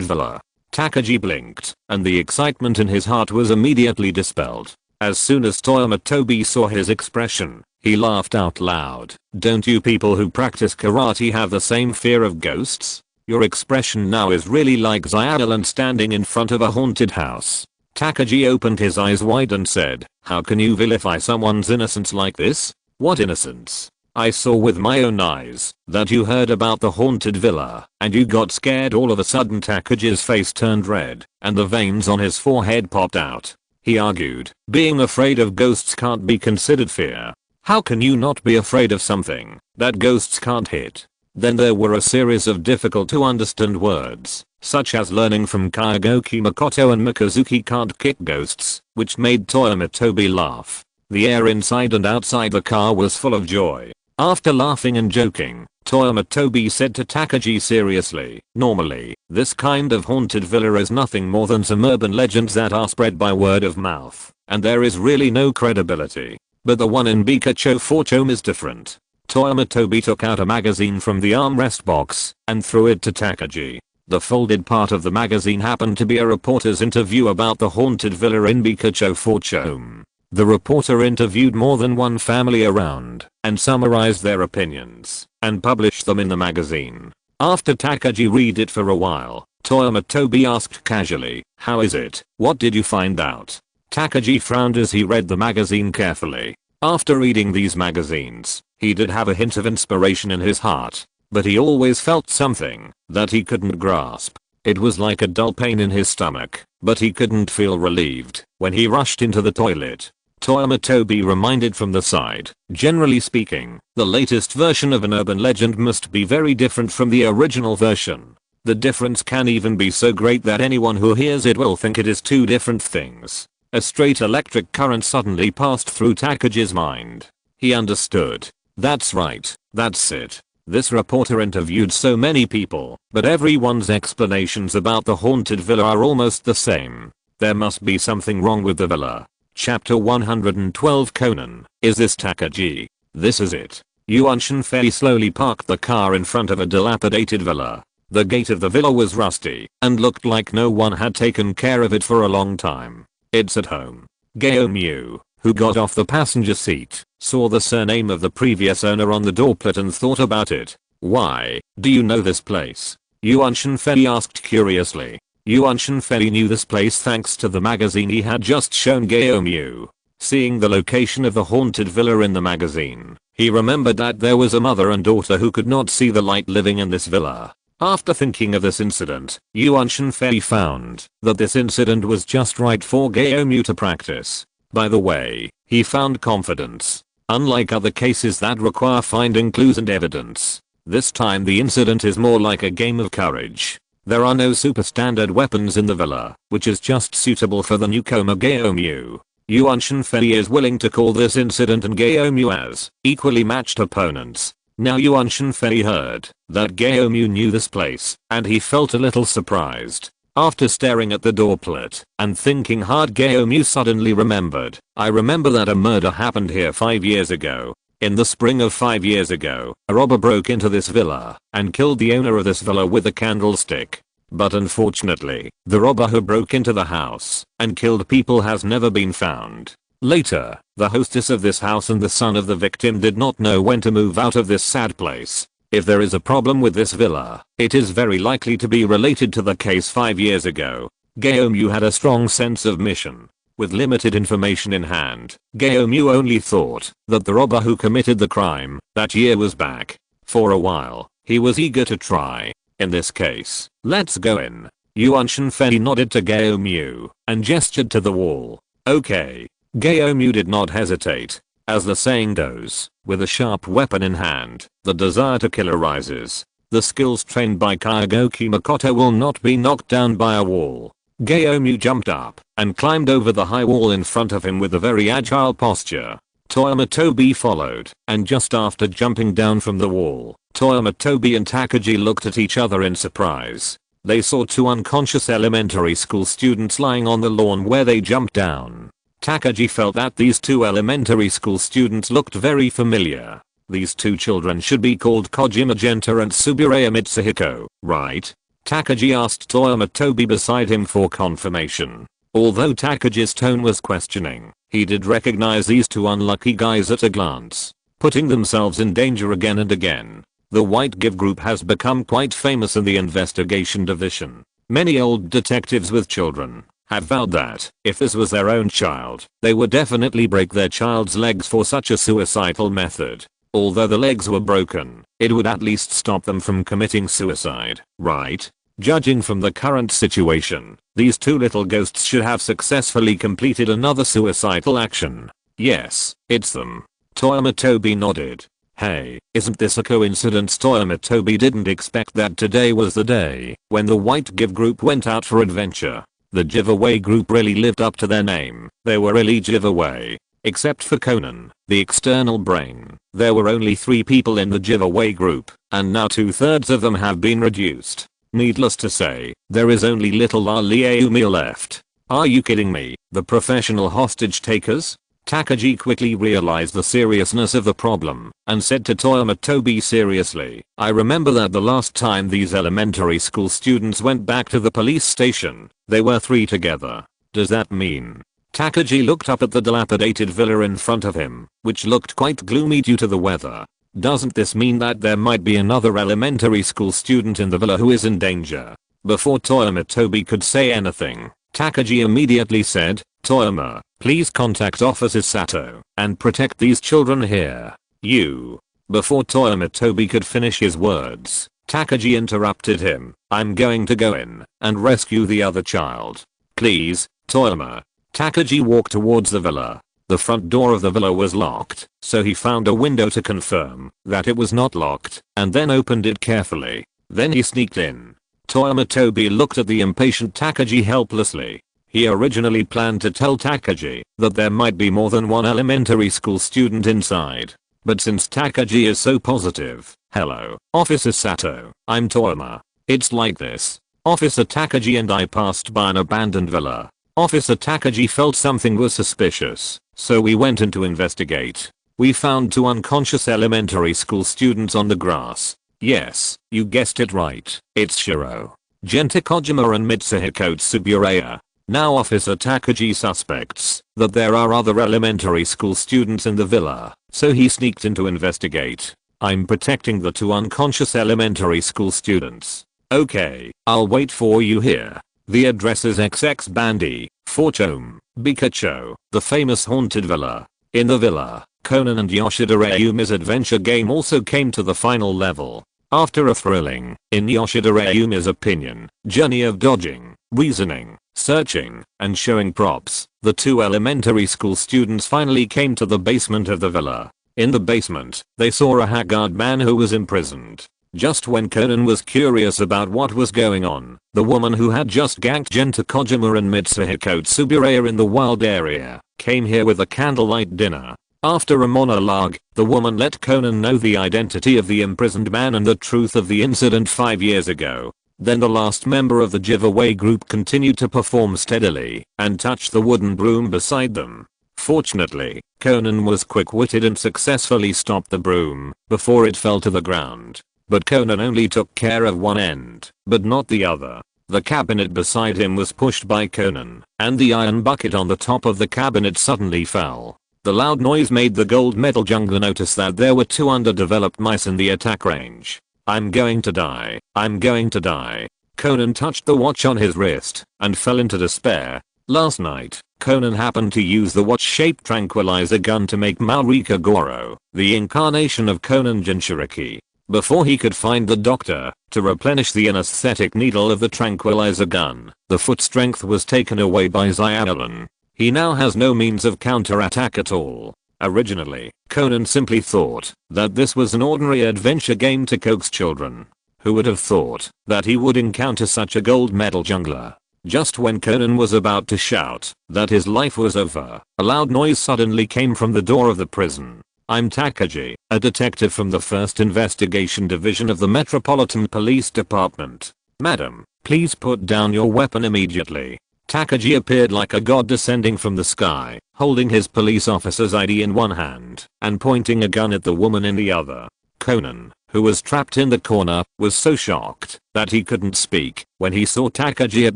villa. Takagi blinked, and the excitement in his heart was immediately dispelled. As soon as Toyama Tobi saw his expression, he laughed out loud. Don't you people who practice karate have the same fear of ghosts? Your expression now is really like Xiaolan standing in front of a haunted house. Takagi opened his eyes wide and said, how can you vilify someone's innocence like this? What innocence? I saw with my own eyes that you heard about the haunted villa and you got scared all of a sudden. Takagi's face turned red and the veins on his forehead popped out. He argued, being afraid of ghosts can't be considered fear. How can you not be afraid of something that ghosts can't hit? Then there were a series of difficult to understand words, such as learning from Kyogoki Makoto and Mikazuki can't kick ghosts, which made Toyama Tobi laugh. The air inside and outside the car was full of joy. After laughing and joking, Toyama Tobi said to Takagi seriously, normally, this kind of haunted villa is nothing more than some urban legends that are spread by word of mouth, and there is really no credibility. But the one in Bikacho is different. Toyama Tobi took out a magazine from the armrest box and threw it to Takagi. The folded part of the magazine happened to be a reporter's interview about the haunted villa in Bikacho. The reporter interviewed more than one family around and summarized their opinions and published them in the magazine. After Takagi read it for a while, Toyama Tobi asked casually, how is it? What did you find out? Takagi frowned as he read the magazine carefully. After reading these magazines, he did have a hint of inspiration in his heart, but he always felt something that he couldn't grasp. It was like a dull pain in his stomach, but he couldn't feel relieved when he rushed into the toilet. Toyama Tobi reminded from the side, generally speaking, the latest version of an urban legend must be very different from the original version. The difference can even be so great that anyone who hears it will think it is two different things. A straight electric current suddenly passed through Takagi's mind. He understood. That's right, that's it. This reporter interviewed so many people, but everyone's explanations about the haunted villa are almost the same. There must be something wrong with the villa. Chapter 112 Conan, is this Takagi? This is it. Yuan Shenfei slowly parked the car in front of a dilapidated villa. The gate of the villa was rusty and looked like no one had taken care of it for a long time. It's at home. Gaomyu, who got off the passenger seat, saw the surname of the previous owner on the doorplate and thought about it. Why, do you know this place? Yuan Shenfei asked curiously. Yuan Shenfei knew this place thanks to the magazine he had just shown Gaomyu. Seeing the location of the haunted villa in the magazine, he remembered that there was a mother and daughter who could not see the light living in this villa. After thinking of this incident, Yuan Shenfei found that this incident was just right for Gaomyu to practice. By the way, he found confidence. Unlike other cases that require finding clues and evidence, this time the incident is more like a game of courage. There are no super standard weapons in the villa, which is just suitable for the newcomer Gaomyu. Yuan Shenfei is willing to call this incident and Gaomyu as equally matched opponents. Now Yuan Shenfei heard that Gaomyu knew this place, and he felt a little surprised. After staring at the doorplate and thinking hard, Gaomyu suddenly remembered. I remember that a murder happened here 5 years ago. In the spring of 5 years ago, a robber broke into this villa and killed the owner of this villa with a candlestick. But unfortunately, the robber who broke into the house and killed people has never been found. Later, the hostess of this house and the son of the victim did not know when to move out of this sad place. If there is a problem with this villa, it is very likely to be related to the case 5 years ago. Gaomyu had a strong sense of mission. With limited information in hand, Gaomyu only thought that the robber who committed the crime that year was back. For a while, he was eager to try. In this case, let's go in. Yuan Shenfei nodded to Gaomyu and gestured to the wall. Okay. Gaomyu did not hesitate. As the saying goes, with a sharp weapon in hand, the desire to kill arises. The skills trained by Kyogoki Makoto will not be knocked down by a wall. Gaomyu jumped up and climbed over the high wall in front of him with a very agile posture. Toyama Tobi followed, and just after jumping down from the wall, Toyama Tobi and Takagi looked at each other in surprise. They saw two unconscious elementary school students lying on the lawn where they jumped down. Takagi felt that these two elementary school students looked very familiar. These two children should be called Kojima Genta and Tsuburaya Mitsuhiko, right? Takagi asked Toyama Tobi beside him for confirmation. Although Takagi's tone was questioning, he did recognize these two unlucky guys at a glance, putting themselves in danger again and again. The White Give group has become quite famous in the investigation division. Many old detectives with children have vowed that, if this was their own child, they would definitely break their child's legs for such a suicidal method. Although the legs were broken, it would at least stop them from committing suicide, right? Judging from the current situation, these two little ghosts should have successfully completed another suicidal action. Yes, it's them. Toyama Tobi nodded. Hey, isn't this a coincidence? Toyama Tobi didn't expect that today was the day when the White Give group went out for adventure. The giveaway group really lived up to their name. They were really giveaway. Except for Conan, the external brain. There were only 3 people in the giveaway group, and now 2/3 of them have been reduced. Needless to say, there is only little Aliumi left. Are you kidding me? The professional hostage takers? Takagi quickly realized the seriousness of the problem and said to Toyama Tobi seriously, I remember that the last time these elementary school students went back to the police station, they were 3 together. Does that mean? Takagi looked up at the dilapidated villa in front of him, which looked quite gloomy due to the weather. Doesn't this mean that there might be another elementary school student in the villa who is in danger? Before Toyama Tobi could say anything, Takagi immediately said, Toyama, please contact Officer Sato and protect these children here. You. Before Toyama Tobi could finish his words, Takagi interrupted him. I'm going to go in and rescue the other child. Please, Toyama. Takagi walked towards the villa. The front door of the villa was locked, so he found a window to confirm that it was not locked and then opened it carefully. Then he sneaked in. Toyama Tobi looked at the impatient Takagi helplessly. He originally planned to tell Takagi that there might be more than one elementary school student inside. But since Takagi is so positive, hello, Officer Sato, I'm Toyama. It's like this. Officer Takagi and I passed by an abandoned villa. Officer Takagi felt something was suspicious, so we went in to investigate. We found 2 unconscious elementary school students on the grass. Yes, you guessed it right. It's Shiro, Genta Kojima and Mitsuhiko Tsuburaya. Now Officer Takagi suspects that there are other elementary school students in the villa, so he sneaked in to investigate. I'm protecting the 2 unconscious elementary school students. Okay, I'll wait for you here. The address is XX Bandy, Forchome, Bikacho, the famous haunted villa. In the villa, Conan and Yoshida Ayumi's adventure game also came to the final level. After a thrilling, in Yoshida Ayumi's opinion, journey of dodging, reasoning, searching, and showing props, the 2 elementary school students finally came to the basement of the villa. In the basement, they saw a haggard man who was imprisoned. Just when Conan was curious about what was going on, the woman who had just ganked Genta Kojima and Mitsuhiko Tsuburaya in the wild area came here with a candlelight dinner. After a monologue, the woman let Conan know the identity of the imprisoned man and the truth of the incident 5 years ago. Then the last member of the giveaway group continued to perform steadily and touch the wooden broom beside them. Fortunately, Conan was quick-witted and successfully stopped the broom before it fell to the ground. But Conan only took care of one end, but not the other. The cabinet beside him was pushed by Conan, and the iron bucket on the top of the cabinet suddenly fell. The loud noise made the gold medal jungler notice that there were 2 underdeveloped mice in the attack range. I'm going to die. I'm going to die. Conan touched the watch on his wrist and fell into despair. Last night, Conan happened to use the watch-shaped tranquilizer gun to make Maurika Goro, the incarnation of Conan Jinchuriki. Before he could find the doctor to replenish the anesthetic needle of the tranquilizer gun, the foot strength was taken away by Xiaolan. He now has no means of counterattack at all. Originally, Conan simply thought that this was an ordinary adventure game to coax children. Who would have thought that he would encounter such a gold medal jungler? Just when Conan was about to shout that his life was over, a loud noise suddenly came from the door of the prison. I'm Takagi, a detective from the 1st Investigation Division of the Metropolitan Police Department. Madam, please put down your weapon immediately. Takagi appeared like a god descending from the sky, holding his police officer's ID in one hand and pointing a gun at the woman in the other. Conan, who was trapped in the corner, was so shocked that he couldn't speak when he saw Takagi at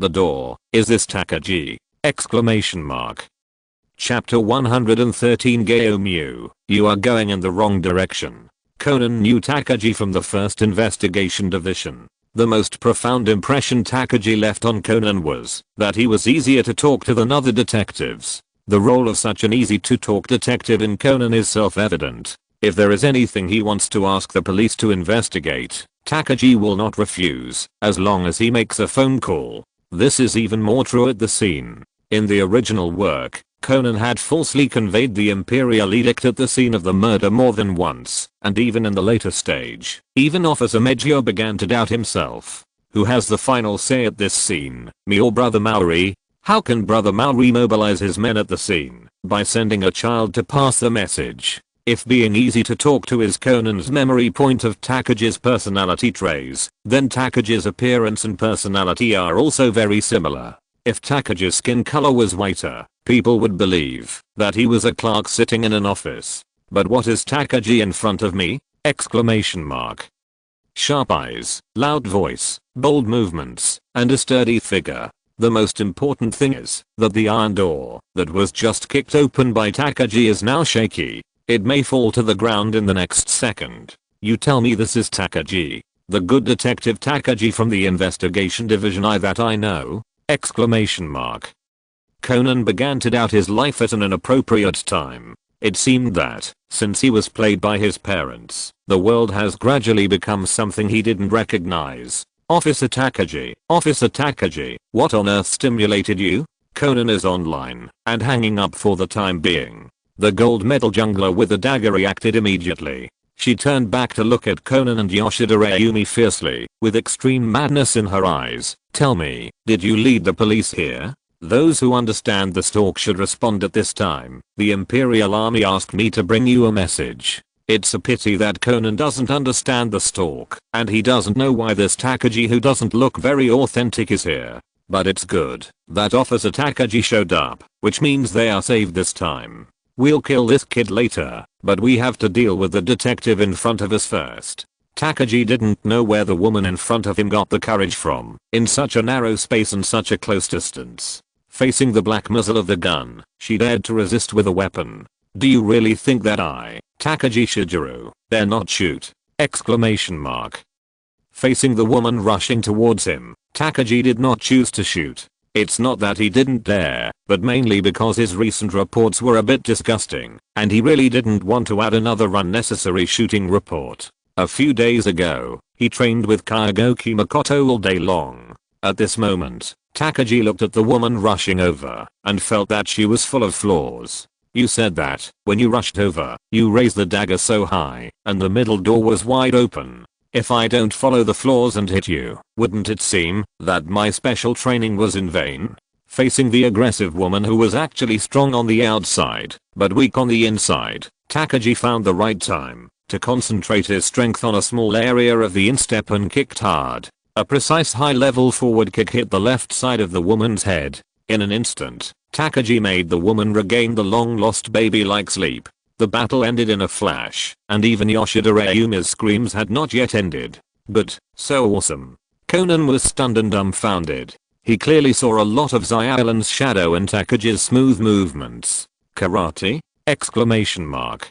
the door. "Is this Takagi?" Exclamation mark. Chapter 113 Gaomyu, you are going in the wrong direction. Conan knew Takagi from the first investigation division. The most profound impression Takagi left on Conan was that he was easier to talk to than other detectives. The role of such an easy-to-talk detective in Conan is self-evident. If there is anything he wants to ask the police to investigate, Takagi will not refuse, as long as he makes a phone call. This is even more true at the scene. In the original work, Conan had falsely conveyed the Imperial Edict at the scene of the murder more than once, and even in the later stage, even Officer Meggio began to doubt himself. Who has the final say at this scene, me or Brother Maori? How can Brother Maori mobilize his men at the scene? By sending a child to pass the message. If being easy to talk to is Conan's memory point of Takagi's personality traits, then Takagi's appearance and personality are also very similar. If Takagi's skin color was whiter, people would believe that he was a clerk sitting in an office. But what is Takagi in front of me? Exclamation mark. Sharp eyes, loud voice, bold movements, and a sturdy figure. The most important thing is that the iron door that was just kicked open by Takagi is now shaky. It may fall to the ground in the next second. You tell me this is Takagi, the good detective Takagi from the investigation division that I know? Exclamation mark. Conan began to doubt his life at an inappropriate time. It seemed that, since he was played by his parents, the world has gradually become something he didn't recognize. Officer Takagi, what on earth stimulated you? Conan is online and hanging up for the time being. The gold medal jungler with the dagger reacted immediately. She turned back to look at Conan and Yoshida Ryumi fiercely, with extreme madness in her eyes. Tell me, did you lead the police here? Those who understand the stalk should respond at this time. The Imperial Army asked me to bring you a message. It's a pity that Conan doesn't understand the stalk, and he doesn't know why this Takagi who doesn't look very authentic is here. But it's good that Officer Takagi showed up, which means they are saved this time. We'll kill this kid later, but we have to deal with the detective in front of us first. Takagi didn't know where the woman in front of him got the courage from, in such a narrow space and such a close distance. Facing the black muzzle of the gun, she dared to resist with a weapon. Do you really think that Takagi Shigeru, dare not shoot? Exclamation mark. Facing the woman rushing towards him, Takagi did not choose to shoot. It's not that he didn't dare, but mainly because his recent reports were a bit disgusting, and he really didn't want to add another unnecessary shooting report. A few days ago, he trained with Kyogoki Makoto all day long. At this moment, Takagi looked at the woman rushing over, and felt that she was full of flaws. You said that, when you rushed over, you raised the dagger so high, and the middle door was wide open. If I don't follow the flaws and hit you, wouldn't it seem that my special training was in vain? Facing the aggressive woman who was actually strong on the outside, but weak on the inside, Takagi found the right time to concentrate his strength on a small area of the instep and kicked hard. A precise high-level forward kick hit the left side of the woman's head. In an instant, Takagi made the woman regain the long-lost baby-like sleep. The battle ended in a flash, and even Yoshida Ryumi's screams had not yet ended. But, so awesome. Conan was stunned and dumbfounded. He clearly saw a lot of Zai Island's shadow in Takagi's smooth movements. Karate? Exclamation mark.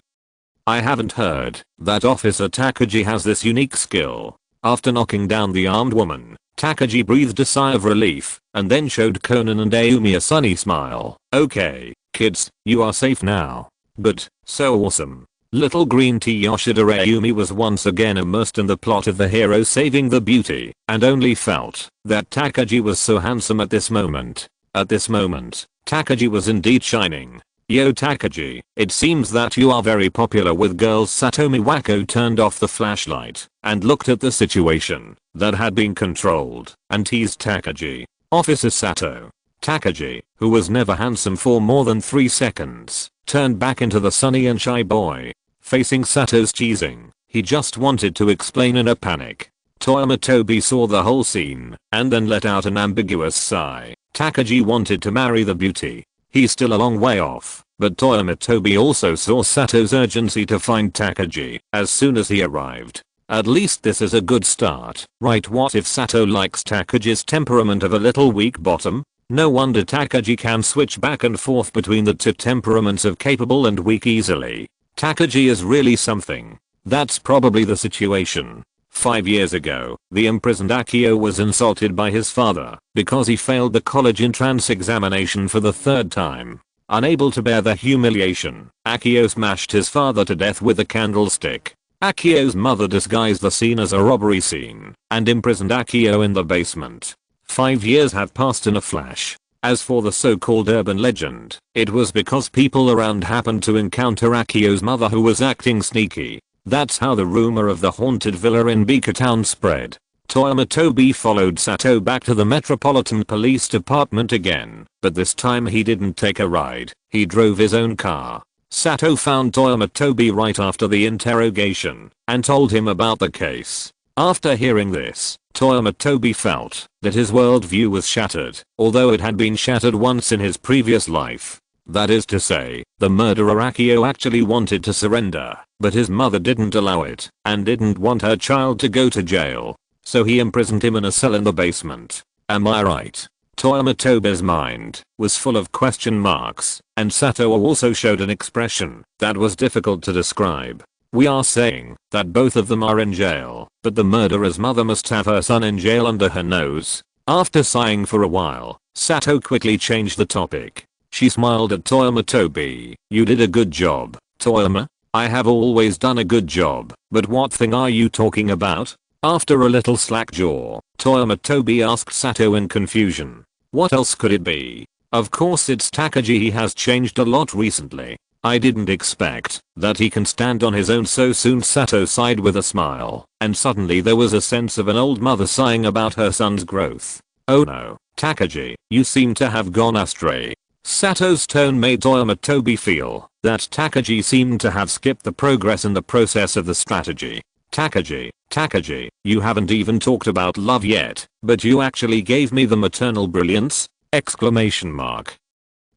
I haven't heard that Officer Takagi has this unique skill. After knocking down the armed woman, Takagi breathed a sigh of relief, and then showed Conan and Ayumi a sunny smile. Okay, kids, you are safe now. But, so awesome. Little green tea Yoshida Ryumi was once again immersed in the plot of the hero saving the beauty, and only felt that Takagi was so handsome at this moment. At this moment, Takagi was indeed shining. Yo Takagi, it seems that you are very popular with girls. Sato Miwako turned off the flashlight, and looked at the situation that had been controlled, and teased Takagi. Officer Sato. Takagi, who was never handsome for more than 3 seconds, turned back into the sunny and shy boy. Facing Sato's teasing, he just wanted to explain in a panic. Toyama Tobi saw the whole scene, and then let out an ambiguous sigh. Takagi wanted to marry the beauty. He's still a long way off, but Toyama Tobi also saw Sato's urgency to find Takagi as soon as he arrived. At least this is a good start, right? What if Sato likes Takagi's temperament of a little weak bottom? No wonder Takagi can switch back and forth between the two temperaments of capable and weak easily. Takagi is really something. That's probably the situation. 5 years ago, the imprisoned Akio was insulted by his father because he failed the college entrance examination for the 3rd time. Unable to bear the humiliation, Akio smashed his father to death with a candlestick. Akio's mother disguised the scene as a robbery scene and imprisoned Akio in the basement. 5 years have passed in a flash. As for the so-called urban legend, it was because people around happened to encounter Akio's mother who was acting sneaky. That's how the rumor of the haunted villa in Bika Town spread. Toyama Tobi followed Sato back to the Metropolitan Police Department again, but this time he didn't take a ride, he drove his own car. Sato found Toyama Tobi right after the interrogation and told him about the case. After hearing this, Toyama Tobi felt that his worldview was shattered, although it had been shattered once in his previous life. That is to say, the murderer Akio actually wanted to surrender, but his mother didn't allow it and didn't want her child to go to jail. So he imprisoned him in a cell in the basement. Am I right? Toyama Tobi's mind was full of question marks, and Sato also showed an expression that was difficult to describe. We are saying that both of them are in jail, but the murderer's mother must have her son in jail under her nose. After sighing for a while, Sato quickly changed the topic. She smiled at Toyama Tobi. You did a good job, Toyama. I have always done a good job, but what thing are you talking about? After a little slack jaw, Toyama Tobi asked Sato in confusion. What else could it be? Of course it's Takagi. He has changed a lot recently. I didn't expect that he can stand on his own so soon. Sato sighed with a smile, and suddenly there was a sense of an old mother sighing about her son's growth. Oh no, Takagi, you seem to have gone astray. Sato's tone made Toyama Tobi feel that Takagi seemed to have skipped the progress in the process of the strategy. Takagi, you haven't even talked about love yet, but you actually gave me the maternal brilliance! Exclamation mark.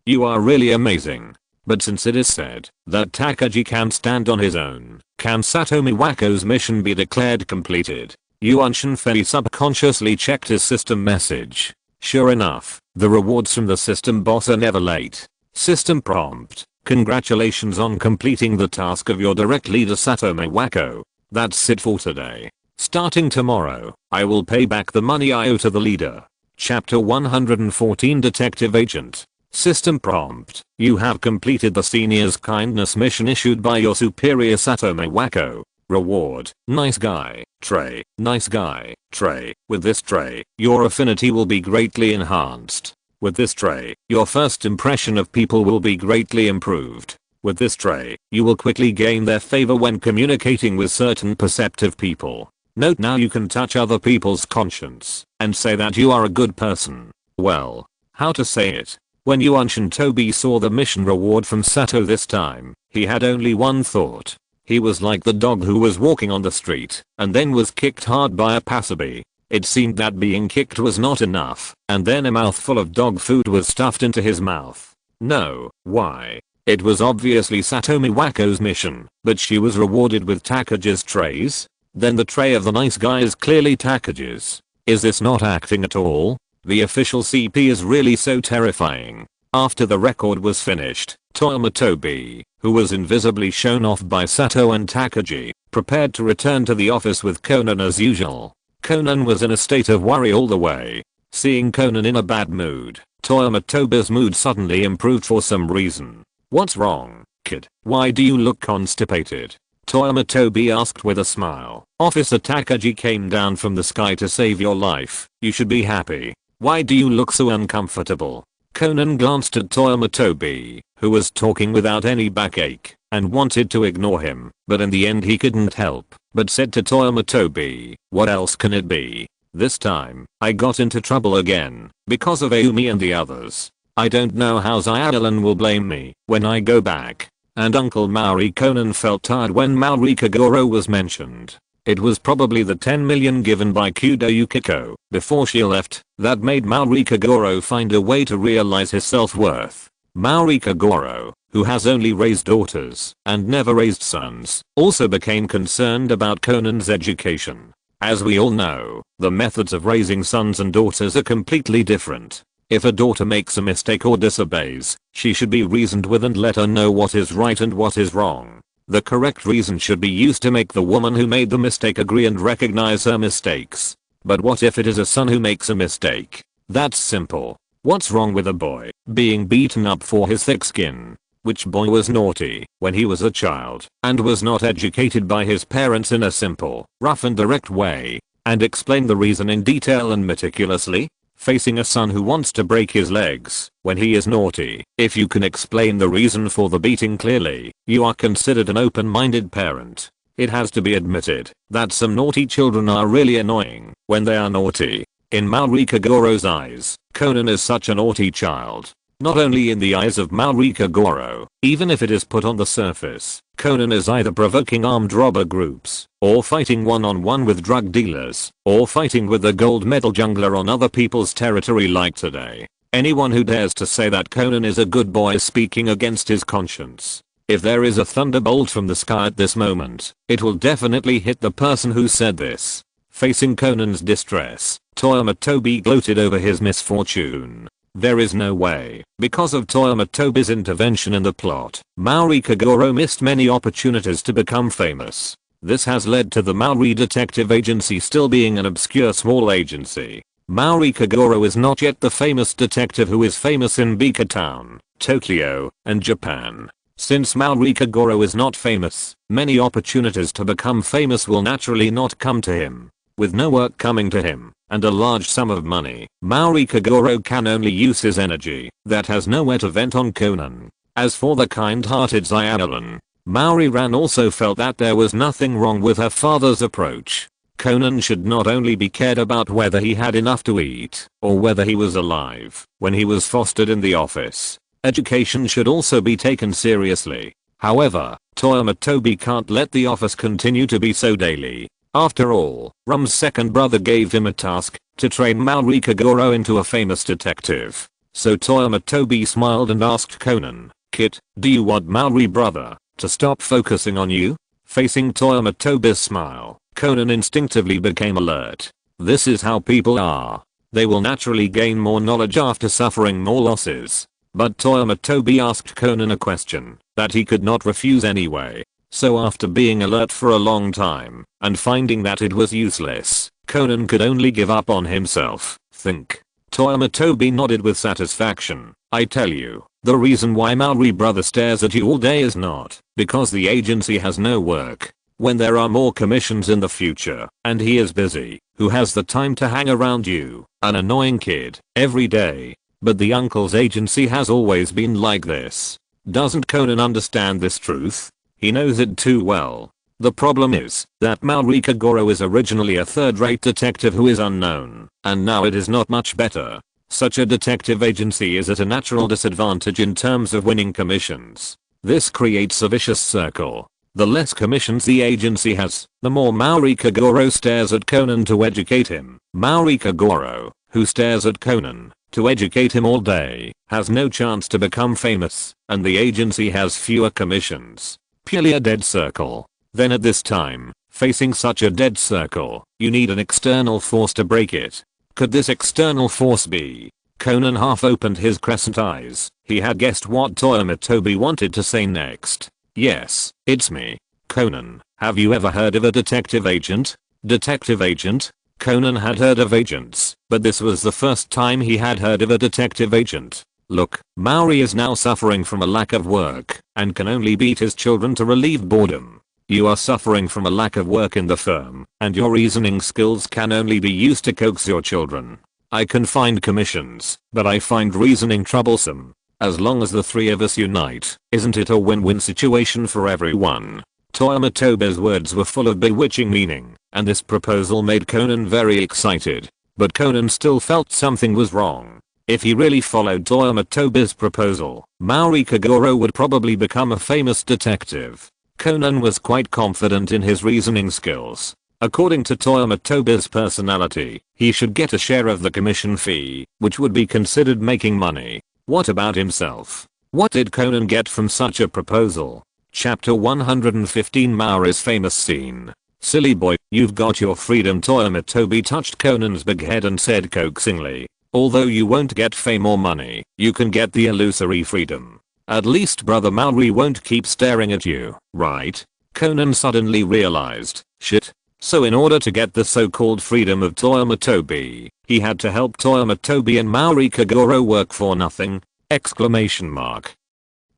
You are really amazing. But since it is said that Takagi can stand on his own, can Sato Miwako's mission be declared completed? Yuan Shinfei subconsciously checked his system message. Sure enough, the rewards from the system boss are never late. System prompt. Congratulations on completing the task of your direct leader Sato Miwako. That's it for today. Starting tomorrow, I will pay back the money I owe to the leader. Chapter 114 Detective Agent. System prompt. You have completed the senior's kindness mission issued by your superior Sato Miwako. Reward. Nice guy, tray. Nice guy, tray. With this tray, your affinity will be greatly enhanced. With this tray, your first impression of people will be greatly improved. With this tray, you will quickly gain their favor when communicating with certain perceptive people. Note now you can touch other people's conscience and say that you are a good person. Well, how to say it? When Yuan Tobi saw the mission reward from Sato this time, he had only one thought. He was like the dog who was walking on the street and then was kicked hard by a passerby. It seemed that being kicked was not enough, and then a mouthful of dog food was stuffed into his mouth. No, why? It was obviously Sato Miwako's mission, but she was rewarded with Takagi's trays? Then the tray of the nice guy is clearly Takagi's. Is this not acting at all? The official CP is really so terrifying. After the record was finished, Toyama Tobi, who was invisibly shown off by Sato and Takagi, prepared to return to the office with Conan as usual. Conan was in a state of worry all the way. Seeing Conan in a bad mood, Toyama Tobi's mood suddenly improved for some reason. What's wrong, kid? Why do you look constipated? Toyama Tobi asked with a smile. Officer Takagi came down from the sky to save your life. You should be happy. Why do you look so uncomfortable? Conan glanced at Toyama Tobi, who was talking without any backache, and wanted to ignore him, but in the end he couldn't help, but said to Toyama Tobi, what else can it be? This time, I got into trouble again, because of Ayumi and the others. I don't know how Xiaolan will blame me when I go back. And Uncle Maori. Conan felt tired when Maori Kagoro was mentioned. It was probably the 10 million given by Kudo Yukiko before she left that made Maori Kagoro find a way to realize his self-worth. Maori Kagoro, who has only raised daughters and never raised sons, also became concerned about Conan's education. As we all know, the methods of raising sons and daughters are completely different. If a daughter makes a mistake or disobeys, she should be reasoned with and let her know what is right and what is wrong. The correct reason should be used to make the woman who made the mistake agree and recognize her mistakes. But what if it is a son who makes a mistake? That's simple. What's wrong with a boy being beaten up for his thick skin? Which boy was naughty when he was a child and was not educated by his parents in a simple, rough and direct way? And explain the reason in detail and meticulously? Facing a son who wants to break his legs when he is naughty, if you can explain the reason for the beating clearly, you are considered an open-minded parent. It has to be admitted that some naughty children are really annoying when they are naughty. In Maori Kagoro's eyes, Conan is such a naughty child. Not only in the eyes of Maori Kagoro, even if it is put on the surface, Conan is either provoking armed robber groups, or fighting one-on-one with drug dealers, or fighting with the gold medal jungler on other people's territory like today. Anyone who dares to say that Conan is a good boy is speaking against his conscience. If there is a thunderbolt from the sky at this moment, it will definitely hit the person who said this. Facing Conan's distress, Toyama Tobi gloated over his misfortune. There is no way, because of Toyama Tobi's intervention in the plot, Maori Kagoro missed many opportunities to become famous. This has led to the Maori Detective Agency still being an obscure small agency. Maori Kagoro is not yet the famous detective who is famous in Bika Town, Tokyo, and Japan. Since Maori Kagoro is not famous, many opportunities to become famous will naturally not come to him. With no work coming to him, and a large sum of money, Maori Kagoro can only use his energy that has nowhere to vent on Conan. As for the kind-hearted Xyanalan, Maori Ran also felt that there was nothing wrong with her father's approach. Conan should not only be cared about whether he had enough to eat, or whether he was alive when he was fostered in the office. Education should also be taken seriously. However, Toyama Tobi can't let the office continue to be so daily. After all, Rum's second brother gave him a task to train Maori Kagoro into a famous detective. So Toyama Tobi smiled and asked Conan, "Kid, do you want Maori brother to stop focusing on you?" Facing Toyama Tobi's smile, Conan instinctively became alert. This is how people are. They will naturally gain more knowledge after suffering more losses. But Toyama Tobi asked Conan a question that he could not refuse anyway. So after being alert for a long time, and finding that it was useless, Conan could only give up on himself. Think. Toyama Tobi nodded with satisfaction. "I tell you, the reason why Maori brother stares at you all day is not because the agency has no work. When there are more commissions in the future, and he is busy, who has the time to hang around you, an annoying kid, every day? But the uncle's agency has always been like this." Doesn't Conan understand this truth? He knows it too well. The problem is that Maori Kagoro is originally a third-rate detective who is unknown, and now it is not much better. Such a detective agency is at a natural disadvantage in terms of winning commissions. This creates a vicious circle. The less commissions the agency has, the more Maori Kagoro stares at Conan to educate him. Maori Kagoro, who stares at Conan to educate him all day, has no chance to become famous, and the agency has fewer commissions. Purely a dead circle. Then at this time, facing such a dead circle, you need an external force to break it. Could this external force be? Conan half opened his crescent eyes. He had guessed what Toyama Tobi wanted to say next. "Yes, it's me. Conan, have you ever heard of a detective agent?" Detective agent? Conan had heard of agents, but this was the first time he had heard of a detective agent. Look, Maori is now suffering from a lack of work, and can only beat his children to relieve boredom. You are suffering from a lack of work in the firm, and your reasoning skills can only be used to coax your children. I can find commissions, but I find reasoning troublesome. As long as the three of us unite, isn't it a win-win situation for everyone? Toyama Tobi's words were full of bewitching meaning, and this proposal made Conan very excited. But Conan still felt something was wrong. If he really followed Toyama Tobi's proposal, Maori Kagoro would probably become a famous detective. Conan was quite confident in his reasoning skills. According to Toyama Tobi's personality, he should get a share of the commission fee, which would be considered making money. What about himself? What did Conan get from such a proposal? Chapter 115 Maori's famous scene. Silly boy, you've got your freedom. Toyama Tobi touched Conan's big head and said coaxingly, although you won't get fame or money, you can get the illusory freedom. At least brother Maori won't keep staring at you, right? Conan suddenly realized, shit. So in order to get the so-called freedom of Toyama Tobi, he had to help Toyama Tobi and Maori Kagoro work for nothing!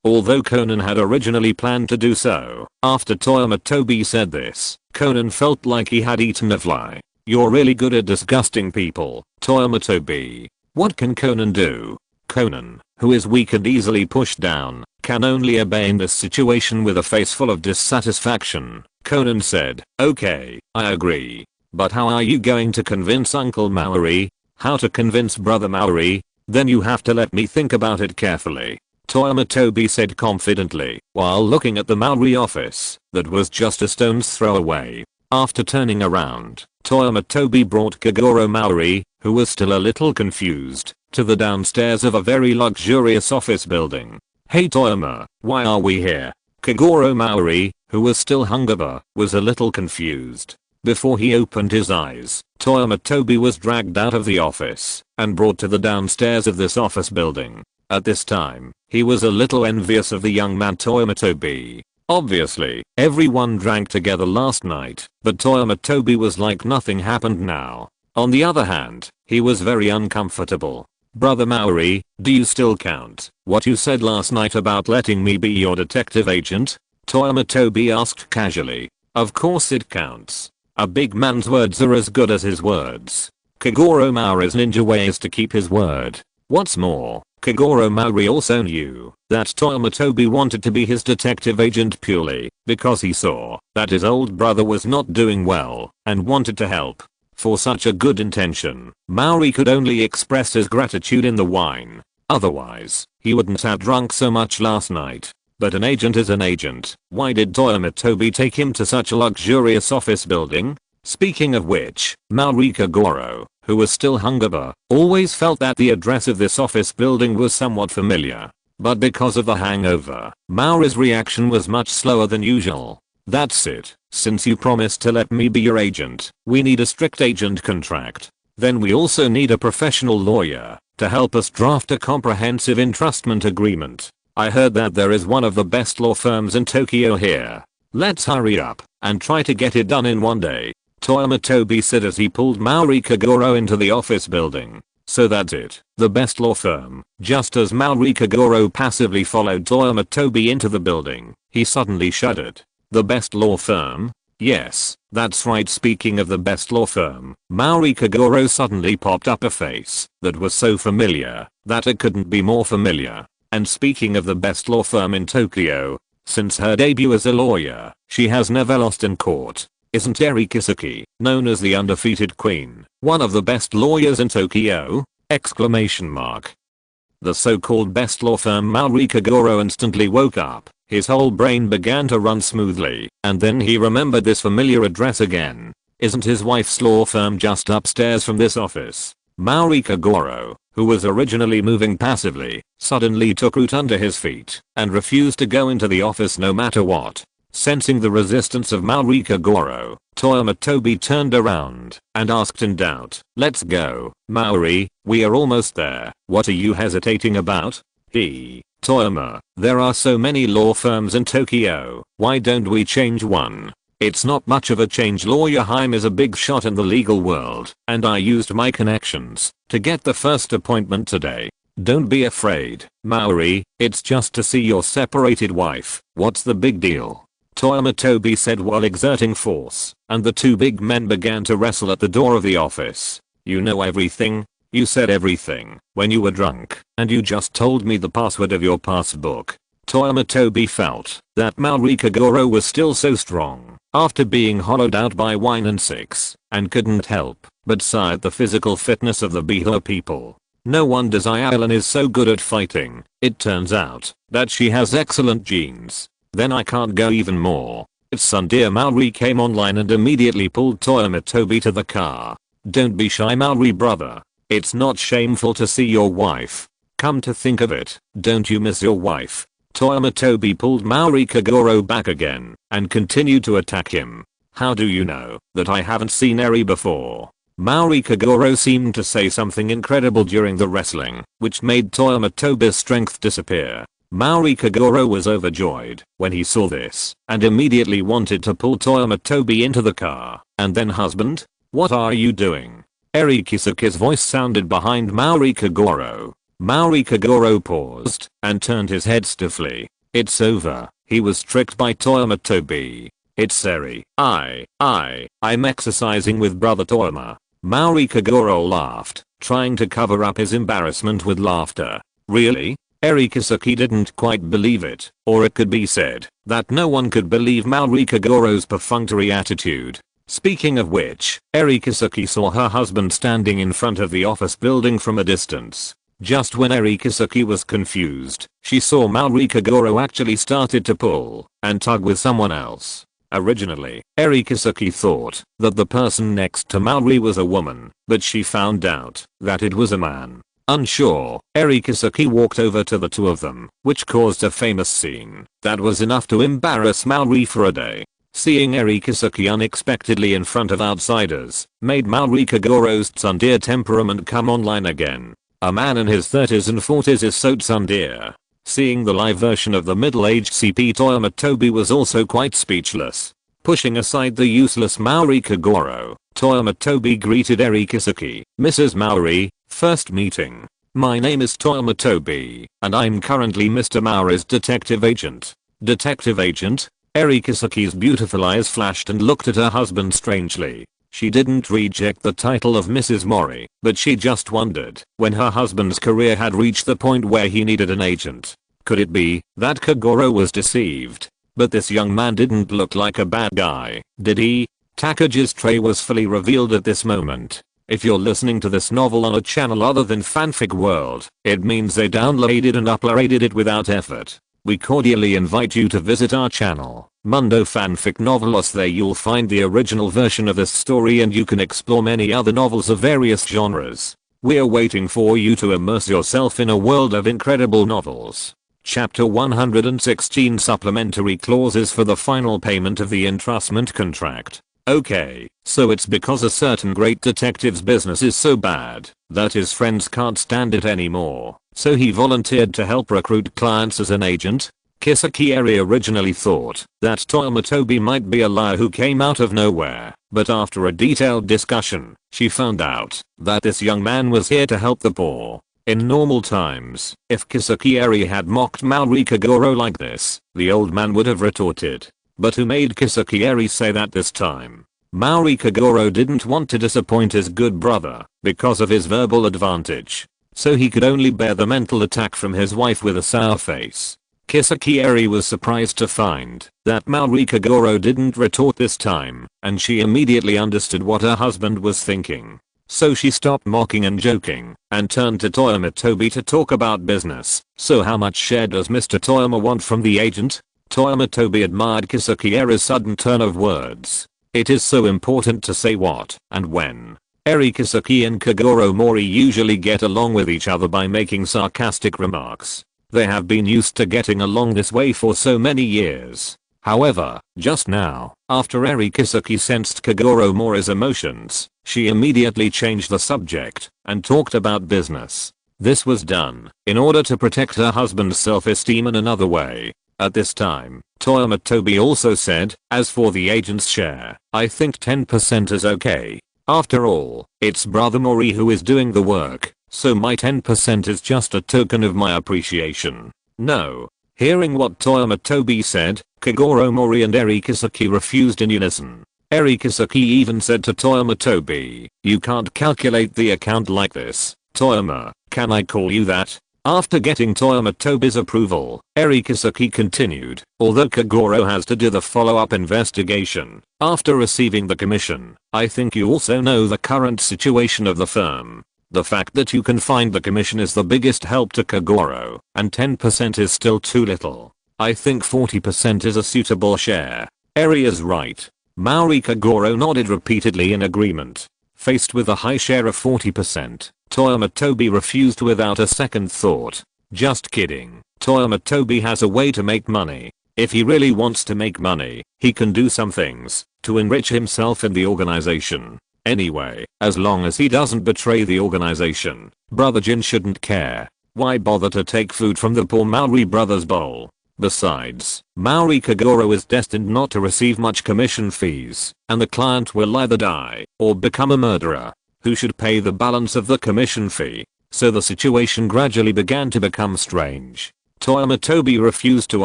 Although Conan had originally planned to do so, after Toyama Tobi said this, Conan felt like he had eaten a fly. You're really good at disgusting people, Toyama Tobi. What can Conan do? Conan, who is weak and easily pushed down, can only obey in this situation with a face full of dissatisfaction. Conan said, okay, I agree. But how are you going to convince Uncle Maori? How to convince Brother Maori? Then you have to let me think about it carefully. Toyama Tobi said confidently, while looking at the Maori office, that was just a stone's throw away. After turning around, Toyama Tobi brought Kagoro Maori, who was still a little confused, to the downstairs of a very luxurious office building. Hey Toyama, why are we here? Kagoro Maori, who was still hungover, was a little confused. Before he opened his eyes, Toyama Tobi was dragged out of the office and brought to the downstairs of this office building. At this time, he was a little envious of the young man Toyama Tobi. Obviously, everyone drank together last night, but Toyama Tobi was like nothing happened now. On the other hand, he was very uncomfortable. Brother Maori, do you still count what you said last night about letting me be your detective agent? Toyama Tobi asked casually. Of course it counts. A big man's words are as good as his words. Kagoro Maori's ninja way is to keep his word. What's more, Kagoro Maori also knew that Toyama Tobi wanted to be his detective agent purely because he saw that his old brother was not doing well and wanted to help. For such a good intention, Maori could only express his gratitude in the wine. Otherwise, he wouldn't have drunk so much last night. But an agent is an agent. Why did Toyama Tobi take him to such a luxurious office building? Speaking of which, Maori Kagoro, who was still hungover, always felt that the address of this office building was somewhat familiar. But because of the hangover, Maori's reaction was much slower than usual. That's it. Since you promised to let me be your agent, we need a strict agent contract. Then we also need a professional lawyer to help us draft a comprehensive entrustment agreement. I heard that there is one of the best law firms in Tokyo here. Let's hurry up and try to get it done in one day. Toyama Tobi said as he pulled Maori Kagoro into the office building. So that's it, the best law firm. Just as Maori Kagoro passively followed Toyama Tobi into the building, he suddenly shuddered. The best law firm? Yes, that's right. Speaking of the best law firm, Maori Kagoro suddenly popped up a face that was so familiar that it couldn't be more familiar. And speaking of the best law firm in Tokyo, since her debut as a lawyer, she has never lost in court. Isn't Eri Kisaki, known as the undefeated queen, one of the best lawyers in Tokyo? The so-called best law firm. Maori Kagoro instantly woke up. His whole brain began to run smoothly, and then he remembered this familiar address again. Isn't his wife's law firm just upstairs from this office? Maori Kagoro, who was originally moving passively, suddenly took root under his feet and refused to go into the office no matter what. Sensing the resistance of Maori Kagoro, Toyama Tobi turned around and asked in doubt, let's go, Maori, we are almost there. What are you hesitating about? Toyama, there are so many law firms in Tokyo, why don't we change one? It's not much of a change. Lawyer Haim is a big shot in the legal world, and I used my connections to get the first appointment today. Don't be afraid, Maori, it's just to see your separated wife. What's the big deal? Toyama Tobi said while exerting force, and the two big men began to wrestle at the door of the office. You know everything? You said everything when you were drunk, and you just told me the password of your passbook. Toyama Tobi felt that Maori Kagoro was still so strong after being hollowed out by wine and sex, and couldn't help but sigh at the physical fitness of the Bihar people. No wonder Zyalin is so good at fighting. It turns out that she has excellent genes. Then I can't go even more. Tsundere Maori came online and immediately pulled Toyama Tobi to the car. Don't be shy, Maori brother. It's not shameful to see your wife. Come to think of it, don't you miss your wife? Toyama Tobi pulled Maori Kagoro back again and continued to attack him. How do you know that I haven't seen Eri before? Maori Kagoro seemed to say something incredible during the wrestling, which made Toyama Tobi's strength disappear. Maori Kagoro was overjoyed when he saw this and immediately wanted to pull Toyama Tobi into the car. And then, husband? What are you doing? Eri Kisuke's voice sounded behind Maori Kagoro. Maori Kagoro paused and turned his head stiffly. It's over. He was tricked by Toyama Tobi. It's Eri. I'm exercising with brother Toyama. Maori Kagoro laughed, trying to cover up his embarrassment with laughter. Really? Eri Kisuke didn't quite believe it, or it could be said that no one could believe Maori Kagoro's perfunctory attitude. Speaking of which, Eri Kisuke saw her husband standing in front of the office building from a distance. Just when Eri Kisuke was confused, she saw Maori Kagoro actually started to pull and tug with someone else. Originally, Eri Kisuke thought that the person next to Maori was a woman, but she found out that it was a man. Unsure, Eri Kisuke walked over to the two of them, which caused a famous scene that was enough to embarrass Maori for a day. Seeing Eri Kisuke unexpectedly in front of outsiders made Maori Kagoro's tsundere temperament come online again. A man in his 30s and 40s is so tsundere. Seeing the live version of the middle-aged CP Toyama Tobi was also quite speechless. Pushing aside the useless Maori Kagoro, Toyama Tobi greeted Eri Kisuke. Mrs. Maori, first meeting. My name is Toyama Tobi, and I'm currently Mr. Maori's detective agent. Detective agent? Eri Kisuke's beautiful eyes flashed and looked at her husband strangely. She didn't reject the title of Mrs. Mori, but she just wondered when her husband's career had reached the point where he needed an agent. Could it be that Kagoro was deceived? But this young man didn't look like a bad guy, did he? Takaji's tray was fully revealed at this moment. If you're listening to this novel on a channel other than Fanfic World, it means they downloaded and uploaded it without effort. We cordially invite you to visit our channel, Mundo Fanfic Novelos. There you'll find the original version of this story and you can explore many other novels of various genres. We're waiting for you to immerse yourself in a world of incredible novels. Chapter 116 Supplementary Clauses for the final payment of the entrustment contract. Okay, so it's because a certain great detective's business is so bad that his friends can't stand it anymore, so he volunteered to help recruit clients as an agent? Kisuke Eri originally thought that Toyama Tobi might be a liar who came out of nowhere, but after a detailed discussion, she found out that this young man was here to help the poor. In normal times, if Kisuke Eri had mocked Maori Kagoro like this, the old man would have retorted. But who made Kisuke Eri say that this time? Maori Kagoro didn't want to disappoint his good brother because of his verbal advantage, so he could only bear the mental attack from his wife with a sour face. Kisuke Eri was surprised to find that Maori Kagoro didn't retort this time, and she immediately understood what her husband was thinking. So she stopped mocking and joking and turned to Toyama Tobi to talk about business. So how much share does Mr. Toyama want from the agent? Toyama Tobi admired Kisuke Eri's sudden turn of words. It is so important to say what and when. Eri Kisuke and Kagoro Mori usually get along with each other by making sarcastic remarks. They have been used to getting along this way for so many years. However, just now, after Eri Kisuke sensed Kagoro Mori's emotions, she immediately changed the subject and talked about business. This was done in order to protect her husband's self-esteem in another way. At this time, Toyama Tobi also said, as for the agent's share, I think 10% is okay. After all, it's brother Mori who is doing the work, so my 10% is just a token of my appreciation. No. Hearing what Toyama Tobi said, Kagoro Mori and Eri Kisuke refused in unison. Eri Kisuke even said to Toyama Tobi, you can't calculate the account like this. Toyama, can I call you that? After getting Toyama Tobi's approval, Eri Kisuke continued, although Kagoro has to do the follow-up investigation. After receiving the commission, I think you also know the current situation of the firm. The fact that you can find the commission is the biggest help to Kagoro, and 10% is still too little. I think 40% is a suitable share. Eri is right. Maori Kagoro nodded repeatedly in agreement. Faced with a high share of 40%, Toyama Tobi refused without a second thought. Just kidding. Toyama Tobi has a way to make money. If he really wants to make money, he can do some things to enrich himself and the organization. Anyway, as long as he doesn't betray the organization, Brother Jin shouldn't care. Why bother to take food from the poor Maori brothers' bowl? Besides, Maori Kagoro is destined not to receive much commission fees, and the client will either die or become a murderer, who should pay the balance of the commission fee. So the situation gradually began to become strange. Toyama Tobi refused to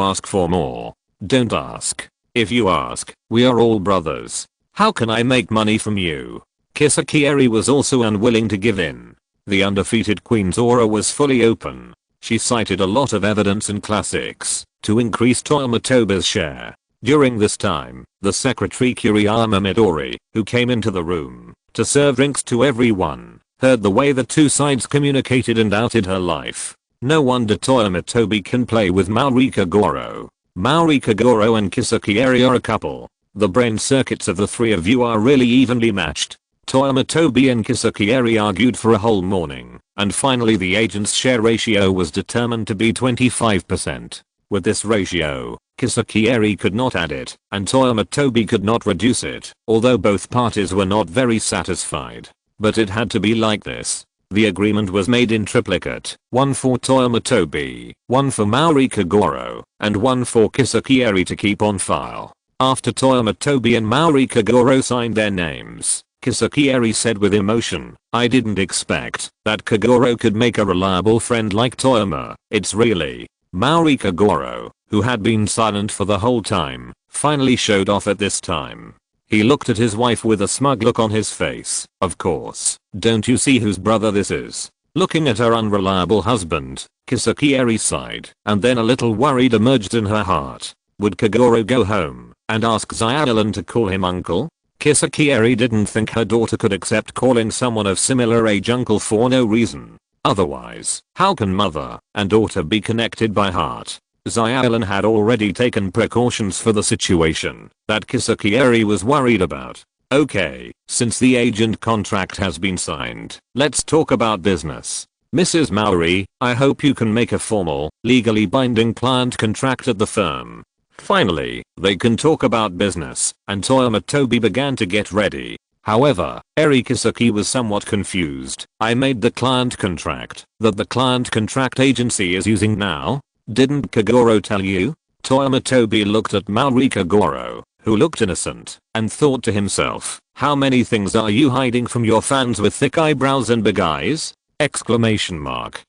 ask for more. Don't ask. If you ask, we are all brothers. How can I make money from you? Kisaki Eri was also unwilling to give in. The undefeated Queen's aura was fully open. She cited a lot of evidence and classics to increase Toyama Tobi's share. During this time, the secretary Kuriyama Midori, who came into the room to serve drinks to everyone, heard the way the two sides communicated and doubted her life. No wonder Toyama Tobi can play with Maori Kagoro. Maori Kagoro and Kisaki Eri are a couple. The brain circuits of the three of you are really evenly matched. Toyama Tobi and Kisaki Eri argued for a whole morning, and finally the agent's share ratio was determined to be 25%. With this ratio, Kisaki Eri could not add it, and Toyama Tobi could not reduce it, although both parties were not very satisfied. But it had to be like this. The agreement was made in triplicate, one for Toyama Tobi, one for Maori Kagoro, and one for Kisaki Eri to keep on file. After Toyama Tobi and Maori Kagoro signed their names, Kisaki Eri said with emotion, "I didn't expect that Kagoro could make a reliable friend like Toyama. It's really." Maori Kagoro, who had been silent for the whole time, finally showed off at this time. He looked at his wife with a smug look on his face. Of course, don't you see whose brother this is? Looking at her unreliable husband, Kisaki Eri sighed, and then a little worried emerged in her heart. Would Kagoro go home and ask Xiaolan to call him uncle? Kisaki Eri didn't think her daughter could accept calling someone of similar age uncle for no reason. Otherwise, how can mother and daughter be connected by heart? Xiaolan had already taken precautions for the situation that Kisaki Eri was worried about. Okay, since the agent contract has been signed, let's talk about business. Mrs. Maori, I hope you can make a formal, legally binding client contract at the firm. Finally, they can talk about business, and Toyama Tobi began to get ready. However, Eri Kisaki was somewhat confused. I made the client contract that the client contract agency is using now. Didn't Kagoro tell you? Toyama Tobi looked at Maori Kagoro, who looked innocent, and thought to himself, how many things are you hiding from your fans with thick eyebrows and big eyes? Exclamation mark.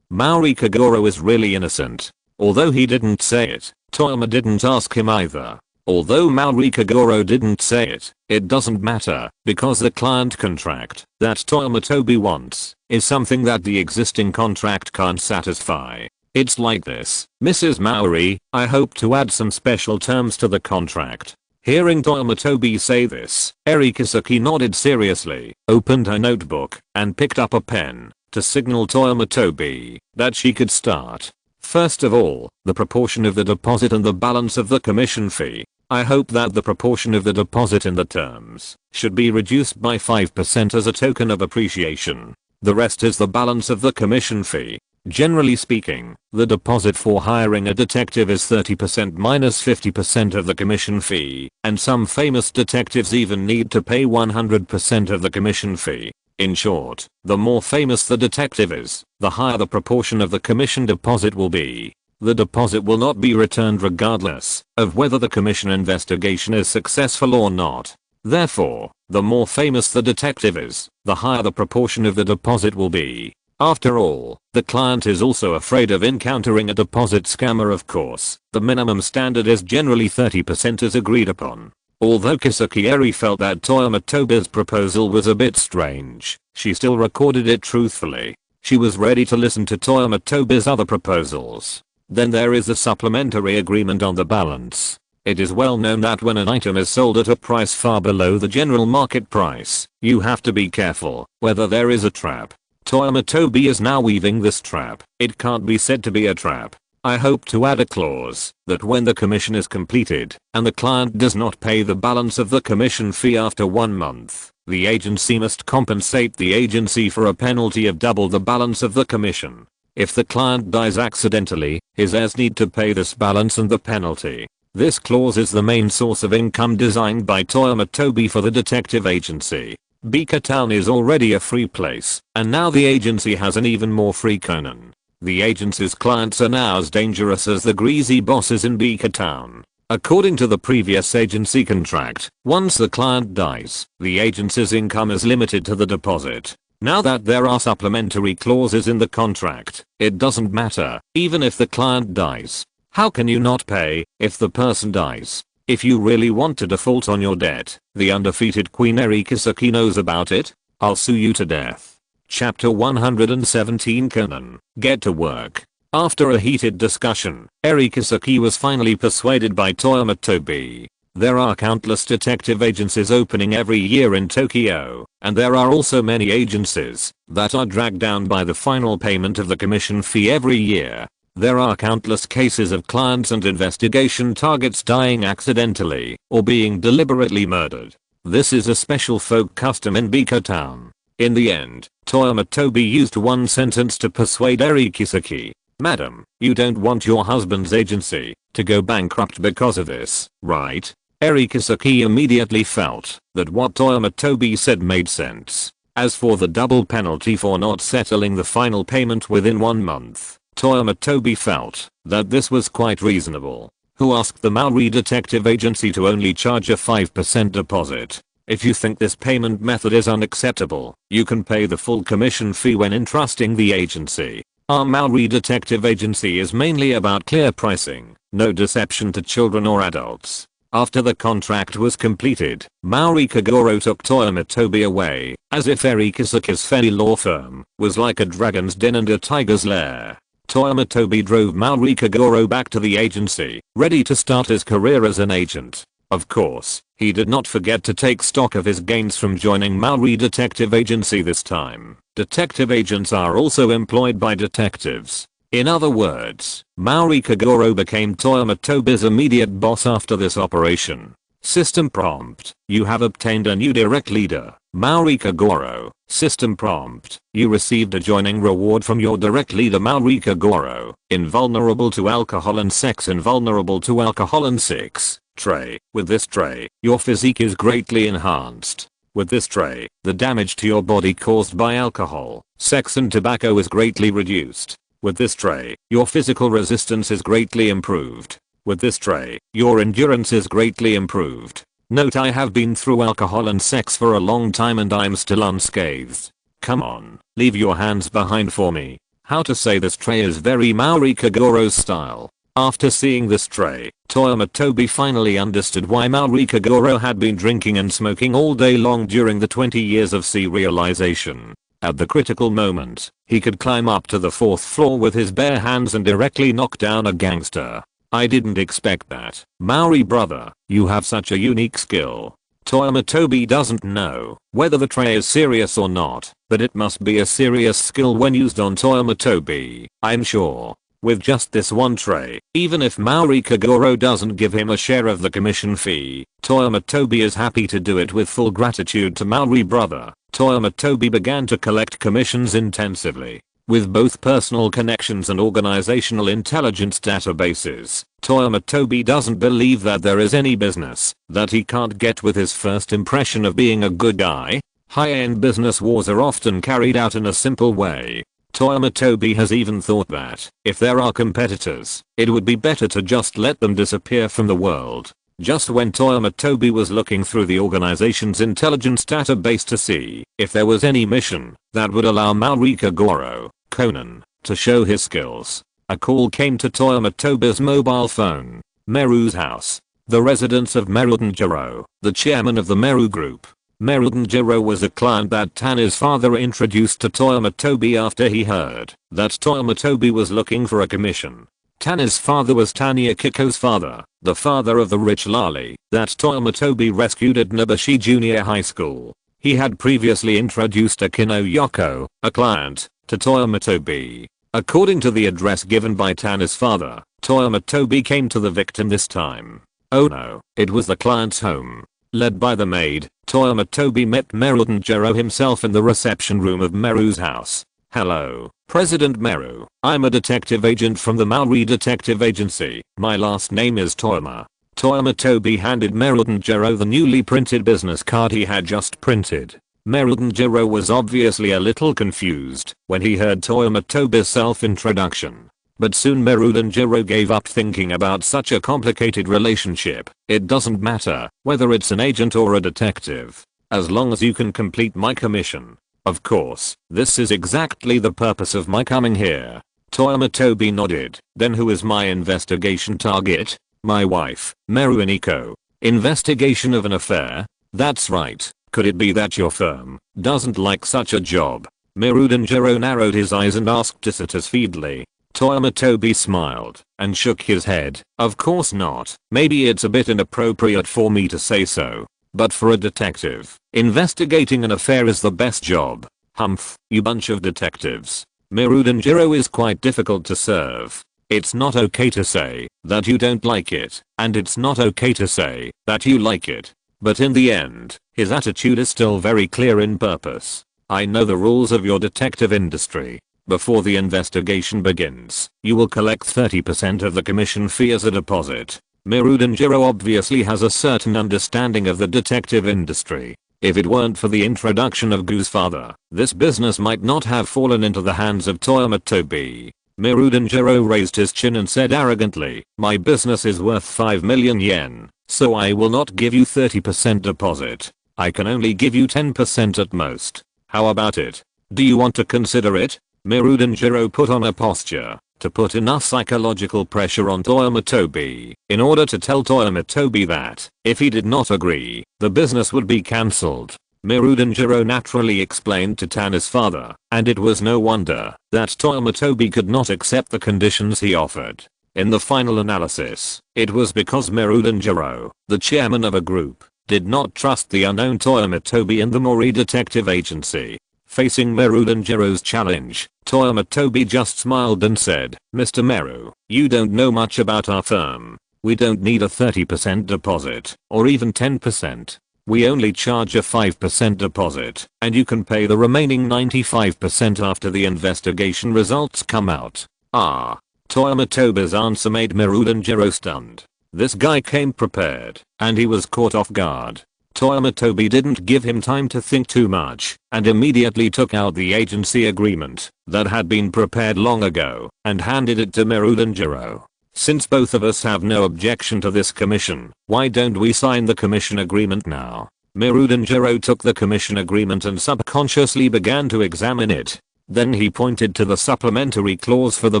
Maori Kagoro is really innocent. Although he didn't say it, Toyama didn't ask him either. Although Maori Kagoro didn't say it, it doesn't matter, because the client contract that Toyama Tobi wants is something that the existing contract can't satisfy. It's like this, Mrs. Maori, I hope to add some special terms to the contract. Hearing Toyama Tobi say this, Eri Kisaki nodded seriously, opened her notebook, and picked up a pen to signal Toyama Tobi that she could start. First of all, the proportion of the deposit and the balance of the commission fee. I hope that the proportion of the deposit in the terms should be reduced by 5% as a token of appreciation. The rest is the balance of the commission fee. Generally speaking, the deposit for hiring a detective is 30% minus 50% of the commission fee, and some famous detectives even need to pay 100% of the commission fee. In short, the more famous the detective is, the higher the proportion of the commission deposit will be. The deposit will not be returned regardless of whether the commission investigation is successful or not. Therefore, the more famous the detective is, the higher the proportion of the deposit will be. After all, the client is also afraid of encountering a deposit scammer. Of course, the minimum standard is generally 30% as agreed upon. Although Kisaki Eri felt that Toyama Tobi's proposal was a bit strange, she still recorded it truthfully. She was ready to listen to Toyama Tobi's other proposals. Then there is a supplementary agreement on the balance. It is well known that when an item is sold at a price far below the general market price, you have to be careful whether there is a trap. Toyama Tobi is now weaving this trap. It can't be said to be a trap. I hope to add a clause that when the commission is completed and the client does not pay the balance of the commission fee after 1 month, the agency must compensate the agency for a penalty of double the balance of the commission. If the client dies accidentally, his heirs need to pay this balance and the penalty. This clause is the main source of income designed by Toyama Tobi for the detective agency. Beaker Town is already a free place, and now the agency has an even more free Conan. The agency's clients are now as dangerous as the greasy bosses in Beaker Town. According to the previous agency contract, once the client dies, the agency's income is limited to the deposit. Now that there are supplementary clauses in the contract, it doesn't matter, even if the client dies. How can you not pay if the person dies? If you really want to default on your debt, the undefeated Queen Erikisaki knows about it. I'll sue you to death. Chapter 117 Conan, get to work. After a heated discussion, Erikisaki was finally persuaded by Toyama Tobi. There are countless detective agencies opening every year in Tokyo, and there are also many agencies that are dragged down by the final payment of the commission fee every year. There are countless cases of clients and investigation targets dying accidentally or being deliberately murdered. This is a special folk custom in Beaker Town. In the end, Toyama Tobi used one sentence to persuade Erikisaki. Madam, you don't want your husband's agency to go bankrupt because of this, right? Erikisaki immediately felt that what Toyama Tobi said made sense. As for the double penalty for not settling the final payment within 1 month, Toyama Tobi felt that this was quite reasonable. Who asked the Maori detective agency to only charge a 5% deposit? If you think this payment method is unacceptable, you can pay the full commission fee when entrusting the agency. Our Maori detective agency is mainly about clear pricing, no deception to children or adults. After the contract was completed, Maori Kagoro took Toyama Tobi away, as if Erikisaki's Feni law firm was like a dragon's den and a tiger's lair. Toyama Tobi drove Maori Kagoro back to the agency, ready to start his career as an agent. Of course, he did not forget to take stock of his gains from joining Maori Detective Agency this time. Detective agents are also employed by detectives. In other words, Maori Kagoro became Toyama Tobi's immediate boss after this operation. System prompt. You have obtained a new direct leader, Maori Kagoro. System prompt. You received a joining reward from your direct leader Maori Kagoro. Invulnerable to alcohol and sex. Invulnerable to alcohol and sex. Tray. With this tray, your physique is greatly enhanced. With this tray, the damage to your body caused by alcohol, sex and tobacco is greatly reduced. With this tray, your physical resistance is greatly improved. With this tray, your endurance is greatly improved. Note, I have been through alcohol and sex for a long time and I'm still unscathed. Come on, leave your hands behind for me. How to say this tray is very Maori Kagoro style. After seeing this tray, Toyama Tobi finally understood why Maori Kagoro had been drinking and smoking all day long during the 20 years of serialization. At the critical moment, he could climb up to the 4th floor with his bare hands and directly knock down a gangster. I didn't expect that. Maori brother, you have such a unique skill. Toyama Tobi doesn't know whether the tray is serious or not, but it must be a serious skill when used on Toyama Tobi, I'm sure. With just this one tray, even if Maori Kagoro doesn't give him a share of the commission fee, Toyama Tobi is happy to do it with full gratitude to Maori brother. Toyama Tobi began to collect commissions intensively. With both personal connections and organizational intelligence databases, Toyama Tobi doesn't believe that there is any business that he can't get with his first impression of being a good guy. High-end business wars are often carried out in a simple way. Toyama Tobi has even thought that, if there are competitors, it would be better to just let them disappear from the world. Just when Toyama Tobi was looking through the organization's intelligence database to see if there was any mission that would allow Maori Kagoro, Conan, to show his skills, a call came to Toyama Tobi's mobile phone. Meru's house. The residence of Merutanjiro, the chairman of the Meru Group. Merutanjiro was a client that Tana's father introduced to Toyama Tobi after he heard that Toyama Tobi was looking for a commission. Tana's father was Tanya Kiko's father, the father of the rich loli that Toyama Tobi rescued at Nabashi Junior High School. He had previously introduced Akino Yoko, a client, to Toyama Tobi. According to the address given by Tana's father, Toyama Tobi came to the victim this time. Oh no, it was the client's home. Led by the maid, Toyama Tobi met Meru Tanjiro himself in the reception room of Meru's house. Hello, President Meru. I'm a detective agent from the Maori Detective Agency. My last name is Toyama. Toyama Tobi handed Meru Tanjiro the newly printed business card he had just printed. Meru Tanjiro was obviously a little confused when he heard Toyama Tobi's self-introduction. But soon Meru Tanjiro gave up thinking about such a complicated relationship. It doesn't matter whether it's an agent or a detective, as long as you can complete my commission. Of course, this is exactly the purpose of my coming here. Toyama Tobi nodded. Then who is my investigation target? My wife, Meru Iniko. Investigation of an affair? That's right. Could it be that your firm doesn't like such a job? Meru Tanjiro narrowed his eyes and asked dissatisfiedly. Toyama Tobi smiled and shook his head. Of course not. Maybe it's a bit inappropriate for me to say so, but for a detective, investigating an affair is the best job. Humph, you bunch of detectives. Meru Tanjiro is quite difficult to serve. It's not okay to say that you don't like it, and it's not okay to say that you like it. But in the end, his attitude is still very clear in purpose. I know the rules of your detective industry. Before the investigation begins, you will collect 30% of the commission fee as a deposit. Meru Tanjiro obviously has a certain understanding of the detective industry. If it weren't for the introduction of Gu's father, this business might not have fallen into the hands of Toyama Tobi. Meru Tanjiro raised his chin and said arrogantly, my business is worth 5 million yen, so I will not give you 30% deposit. I can only give you 10% at most. How about it? Do you want to consider it? Meru Tanjiro put on a posture to put enough psychological pressure on Toyama Tobi in order to tell Toyama Tobi that if he did not agree, the business would be cancelled. Meru Tanjiro naturally explained to Tana's father, and it was no wonder that Toyama Tobi could not accept the conditions he offered. In the final analysis, it was because Meru Tanjiro, the chairman of a group, did not trust the unknown Toyama Tobi in the Maori Detective Agency. Facing Meru Tanjiro's challenge, Toyama Tobi just smiled and said, Mr. Meru, you don't know much about our firm. We don't need a 30% deposit, or even 10%. We only charge a 5% deposit, and you can pay the remaining 95% after the investigation results come out. Ah. Toyama Tobi's answer made Meru Tanjiro stunned. This guy came prepared, and he was caught off guard. Toyama Tobi didn't give him time to think too much, and immediately took out the agency agreement that had been prepared long ago, and handed it to Meru Tanjiro. Since both of us have no objection to this commission, why don't we sign the commission agreement now? Meru Tanjiro took the commission agreement and subconsciously began to examine it. Then he pointed to the supplementary clause for the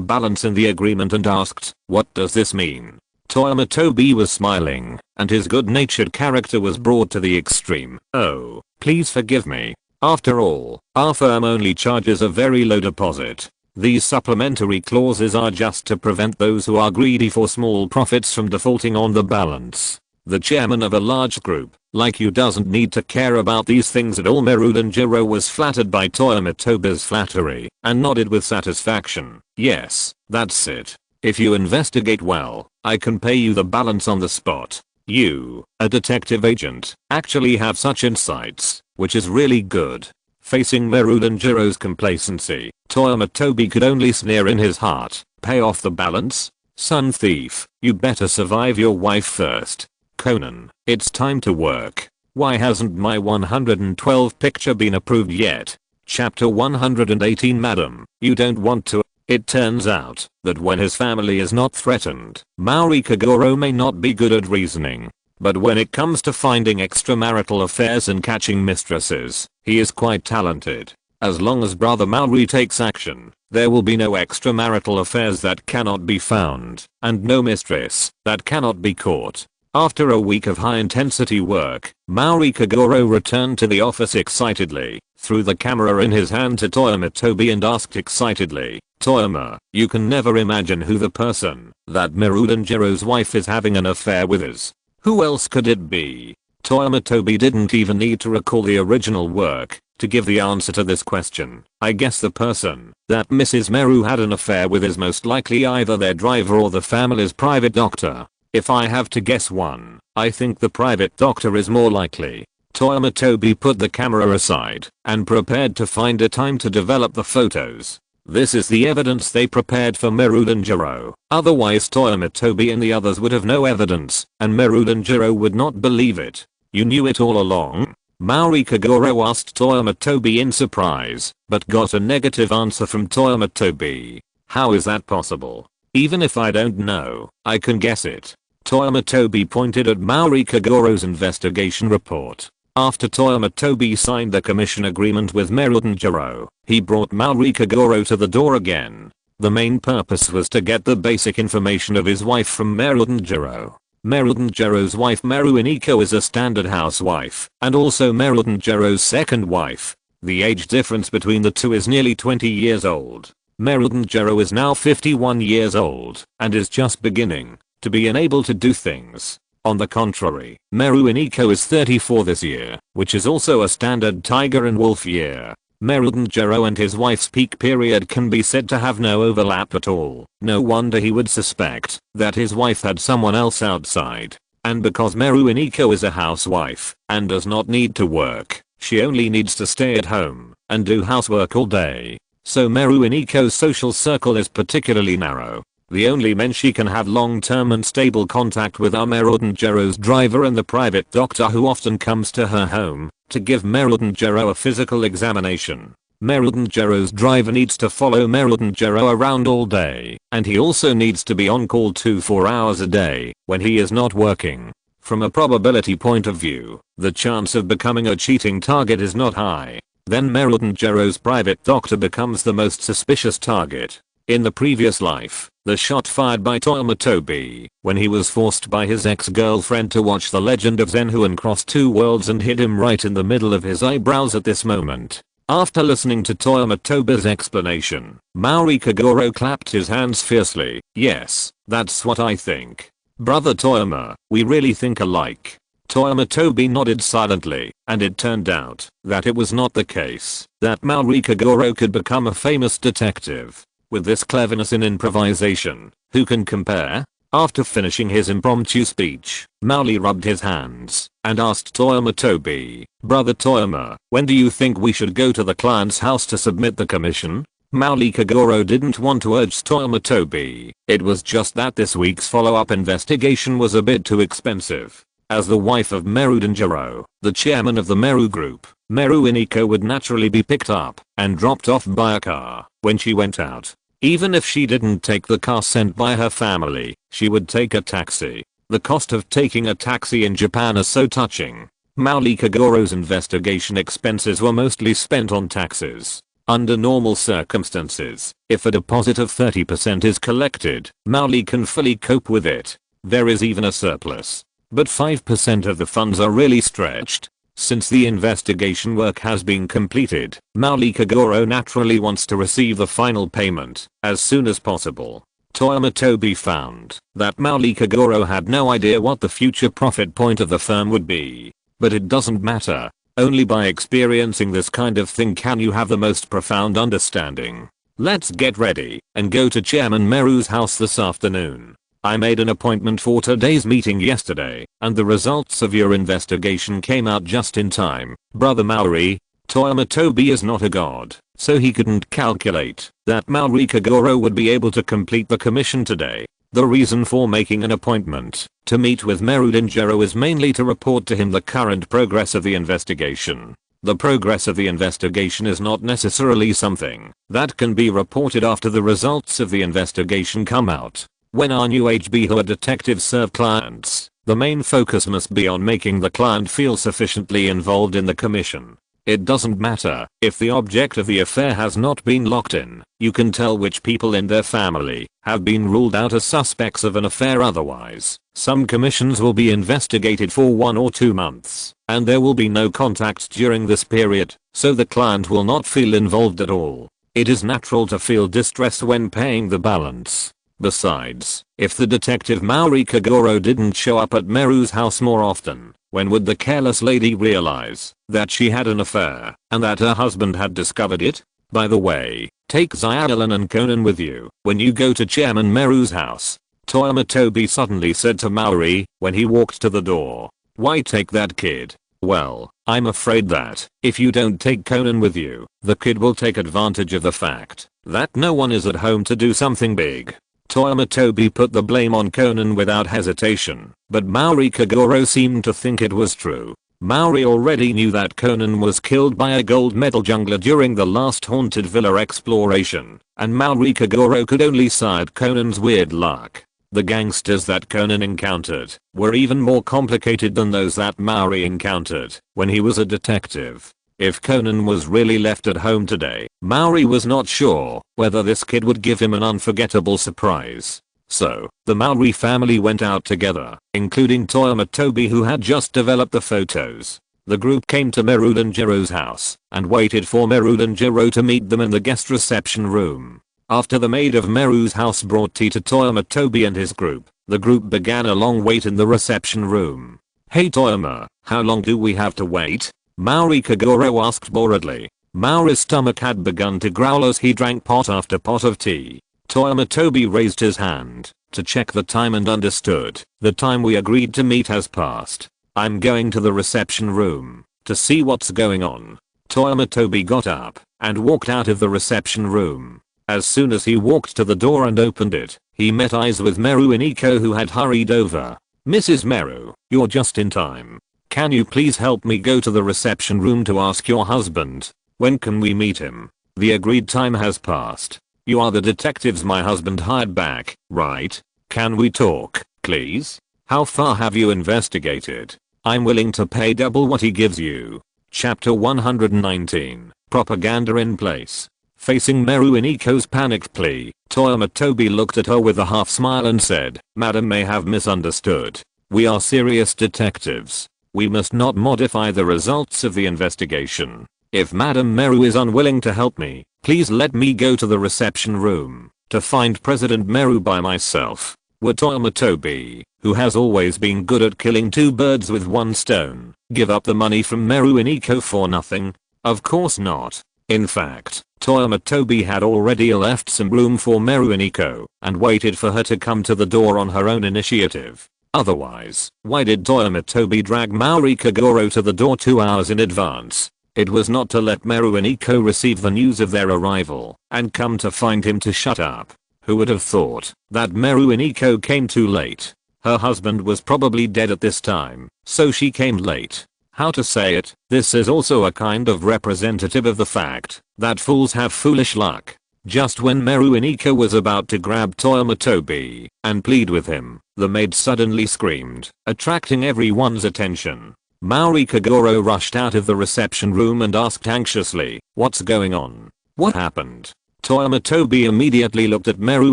balance in the agreement and asked, what does this mean? Toyama Tobi was smiling, and his good-natured character was brought to the extreme. Oh, please forgive me. After all, our firm only charges a very low deposit. These supplementary clauses are just to prevent those who are greedy for small profits from defaulting on the balance. The chairman of a large group, like you, doesn't need to care about these things at all. Meru Tanjiro was flattered by Toyama Tobi's flattery, and nodded with satisfaction. Yes, that's it. If you investigate well, I can pay you the balance on the spot. You, a detective agent, actually have such insights, which is really good. Facing Meru Tanjiro's complacency, Toyama Tobi could only sneer in his heart. Pay off the balance? Son thief, you better survive your wife first. Conan, it's time to work. Why hasn't my 112 picture been approved yet? Chapter 118. Madam, you don't want to. It turns out that when his family is not threatened, Maori Kagoro may not be good at reasoning. But when it comes to finding extramarital affairs and catching mistresses, he is quite talented. As long as Brother Maori takes action, there will be no extramarital affairs that cannot be found, and no mistress that cannot be caught. After a week of high-intensity work, Maori Kagoro returned to the office excitedly, threw the camera in his hand to Toyama Tobi and asked excitedly, Toyama, you can never imagine who the person that Meru Tanjiro's wife is having an affair with is. Who else could it be? Toyama Tobi didn't even need to recall the original work to give the answer to this question. I guess the person that Mrs. Meru had an affair with is most likely either their driver or the family's private doctor. If I have to guess one, I think the private doctor is more likely. Toyama Tobi put the camera aside and prepared to find a time to develop the photos. This is the evidence they prepared for Meru and Jiro. Otherwise Toyama Tobi and the others would have no evidence, and Meru and Jiro would not believe it. You knew it all along? Maori Kagoro asked Toyama Tobi in surprise, but got a negative answer from Toyama Tobi. How is that possible? Even if I don't know, I can guess it. Toyama Tobi pointed at Maori Kagoro's investigation report. After Toyama Tobi signed the commission agreement with Meru and Jiro, he brought Maori Kagoro to the door again. The main purpose was to get the basic information of his wife from Meru and Jiro. Meru and Jiro's wife Meru Iniko is a standard housewife, and also Meru and Jiro's second wife. The age difference between the two is nearly 20 years old. Meru and Jiro is now 51 years old, and is just beginning to be able to do things. On the contrary, Meru Iniko is 34 this year, which is also a standard tiger and wolf year. Meru and Jiro and his wife's peak period can be said to have no overlap at all. No wonder he would suspect that his wife had someone else outside. And because Meru Iniko is a housewife and does not need to work, she only needs to stay at home and do housework all day. So Meru Iniko's social circle is particularly narrow. The only men she can have long-term and stable contact with are Meru and Jiro's driver and the private doctor who often comes to her home to give Meru and Jiro a physical examination. Meru and Jiro's driver needs to follow Meru and Jiro around all day, and he also needs to be on call 4 hours a day when he is not working. From a probability point of view, the chance of becoming a cheating target is not high. Then Meru and Jiro's private doctor becomes the most suspicious target. In the previous life, the shot fired by Toyama Tobi when he was forced by his ex-girlfriend to watch The Legend of Zenhuan Cross Two Worlds and hit him right in the middle of his eyebrows at this moment. After listening to Toyama Tobi's explanation, Maori Kagoro clapped his hands fiercely. Yes, that's what I think. Brother Toyama, we really think alike. Toyama Tobi nodded silently, and it turned out that it was not the case that Maori Kagoro could become a famous detective. With this cleverness in improvisation, who can compare? After finishing his impromptu speech, Maori rubbed his hands and asked Toyama Tobi, Brother Toyama, when do you think we should go to the client's house to submit the commission? Maori Kagoro didn't want to urge Toyama Tobi. It was just that this week's follow-up investigation was a bit too expensive. As the wife of Meru and Jiro, the chairman of the Meru group, Meru Iniko would naturally be picked up and dropped off by a car when she went out. Even if she didn't take the car sent by her family, she would take a taxi. The cost of taking a taxi in Japan is so touching. Maori Kagoro's investigation expenses were mostly spent on taxes. Under normal circumstances, if a deposit of 30% is collected, Maori can fully cope with it. There is even a surplus. But 5% of the funds are really stretched. Since the investigation work has been completed, Maori Kagoro naturally wants to receive the final payment as soon as possible. Toyama Tobi found that Maori Kagoro had no idea what the future profit point of the firm would be. But it doesn't matter. Only by experiencing this kind of thing can you have the most profound understanding. Let's get ready and go to Chairman Meru's house this afternoon. I made an appointment for today's meeting yesterday, and the results of your investigation came out just in time. Brother Maori, Toyama Tobi is not a god, so he couldn't calculate that Maori Kagoro would be able to complete the commission today. The reason for making an appointment to meet with Meru and Jiro is mainly to report to him the current progress of the investigation. The progress of the investigation is not necessarily something that can be reported after the results of the investigation come out. When our new HBHOA detectives serve clients, the main focus must be on making the client feel sufficiently involved in the commission. It doesn't matter if the object of the affair has not been locked in. You can tell which people in their family have been ruled out as suspects of an affair otherwise. Some commissions will be investigated for 1 or 2 months, and there will be no contact during this period, so the client will not feel involved at all. It is natural to feel distressed when paying the balance. Besides, if the detective Maori Kagoro didn't show up at Meru's house more often, when would the careless lady realize that she had an affair and that her husband had discovered it? By the way, take Xiaolan and Conan with you when you go to Chairman Meru's house, Toyama Tobi suddenly said to Maori when he walked to the door. Why take that kid? Well, I'm afraid that if you don't take Conan with you, the kid will take advantage of the fact that no one is at home to do something big. Toyama Tobi put the blame on Conan without hesitation, but Maori Kagoro seemed to think it was true. Maori already knew that Conan was killed by a gold medal jungler during the last haunted villa exploration, and Maori Kagoro could only sigh at Conan's weird luck. The gangsters that Conan encountered were even more complicated than those that Maori encountered when he was a detective. If Conan was really left at home today, Maori was not sure whether this kid would give him an unforgettable surprise. So, the Maori family went out together, including Toyama Tobi who had just developed the photos. The group came to Meru Danjiro's house and waited for Meru Danjiro to meet them in the guest reception room. After the maid of Meru's house brought tea to Toyama Tobi and his group, the group began a long wait in the reception room. Hey Toyama, how long do we have to wait? Maori Kagoro asked boredly. Maori's stomach had begun to growl as he drank pot after pot of tea. Toyama Tobi raised his hand to check the time and understood. The time we agreed to meet has passed. I'm going to the reception room to see what's going on. Toyama Tobi got up and walked out of the reception room. As soon as he walked to the door and opened it, he met eyes with Meru Iniko who had hurried over. Mrs. Meru, you're just in time. Can you please help me go to the reception room to ask your husband? When can we meet him? The agreed time has passed. You are the detectives my husband hired back, right? Can we talk, please? How far have you investigated? I'm willing to pay double what he gives you. Chapter 119. Propaganda in place. Facing Meru Iniko's panicked plea, Toyama Tobi looked at her with a half smile and said, Madam may have misunderstood. We are serious detectives. We must not modify the results of the investigation. If Madam Meru is unwilling to help me, please let me go to the reception room to find President Meru by myself. Would Toyama Tobi, who has always been good at killing two birds with one stone, give up the money from Meru Iniko for nothing? Of course not. In fact, Toyama Tobi had already left some room for Meru Iniko and waited for her to come to the door on her own initiative. Otherwise, why did Toyama Tobi drag Maori Kagoro to the door 2 hours in advance? It was not to let Meru Iniko receive the news of their arrival and come to find him to shut up. Who would have thought that Meru Iniko came too late? Her husband was probably dead at this time, so she came late. How to say it, this is also a kind of representative of the fact that fools have foolish luck. Just when Meru Iniko was about to grab Toyama Tobi and plead with him, the maid suddenly screamed, attracting everyone's attention. Maori Kagoro rushed out of the reception room and asked anxiously, what's going on? What happened? Toyama Tobi immediately looked at Meru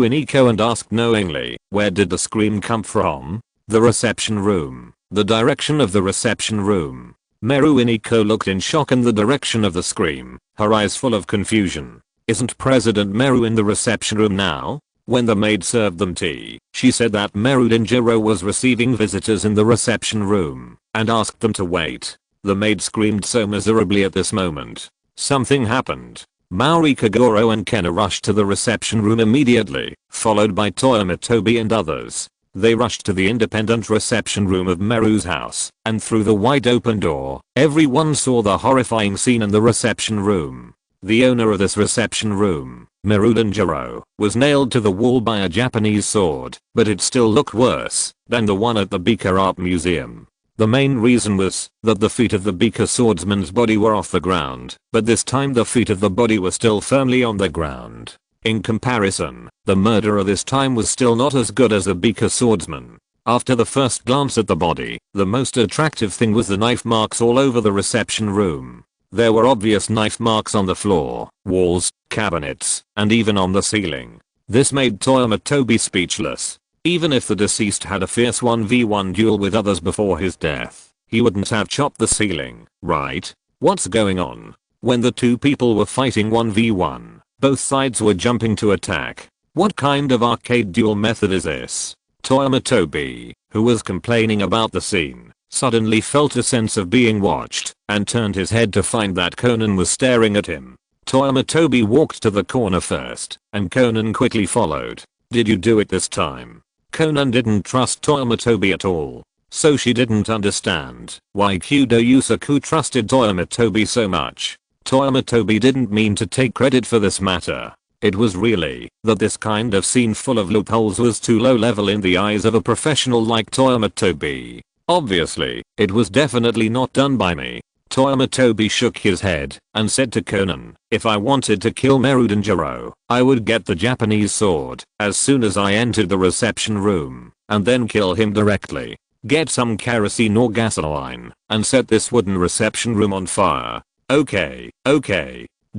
Iniko and asked knowingly, where did the scream come from? The reception room. The direction of the reception room. Meru Iniko looked in shock in the direction of the scream, her eyes full of confusion. Isn't President Meru in the reception room now? When the maid served them tea, she said that Meru Danjiro was receiving visitors in the reception room and asked them to wait. The maid screamed so miserably at this moment. Something happened. Maori Kagoro and Kenna rushed to the reception room immediately, followed by Toyama Tobi and others. They rushed to the independent reception room of Meru's house, and through the wide open door, everyone saw the horrifying scene in the reception room. The owner of this reception room, Meru Danjiro, was nailed to the wall by a Japanese sword, but it still looked worse than the one at the Beaker Art Museum. The main reason was that the feet of the Beaker swordsman's body were off the ground, but this time the feet of the body were still firmly on the ground. In comparison, the murderer this time was still not as good as the Beaker swordsman. After the first glance at the body, the most attractive thing was the knife marks all over the reception room. There were obvious knife marks on the floor, walls, cabinets, and even on the ceiling. This made Toyama Tobi speechless. Even if the deceased had a fierce 1v1 duel with others before his death, he wouldn't have chopped the ceiling, right? What's going on? When the two people were fighting 1v1, both sides were jumping to attack. What kind of arcade duel method is this? Toyama Tobi, who was complaining about the scene, suddenly felt a sense of being watched and turned his head to find that Conan was staring at him. Toyama Tobi walked to the corner first, and Conan quickly followed. Did you do it this time? Conan didn't trust Toyama Tobi at all, so she didn't understand why Kudo Yusaku trusted Toyama Tobi so much. Toyama Tobi didn't mean to take credit for this matter. It was really that this kind of scene full of loopholes was too low level in the eyes of a professional like Toyama Tobi. Obviously, it was definitely not done by me. Toyama Tobi shook his head and said to Conan, if I wanted to kill Meru Danjiro, I would get the Japanese sword as soon as I entered the reception room, and then kill him directly. Get some kerosene or gasoline, and set this wooden reception room on fire. Okay,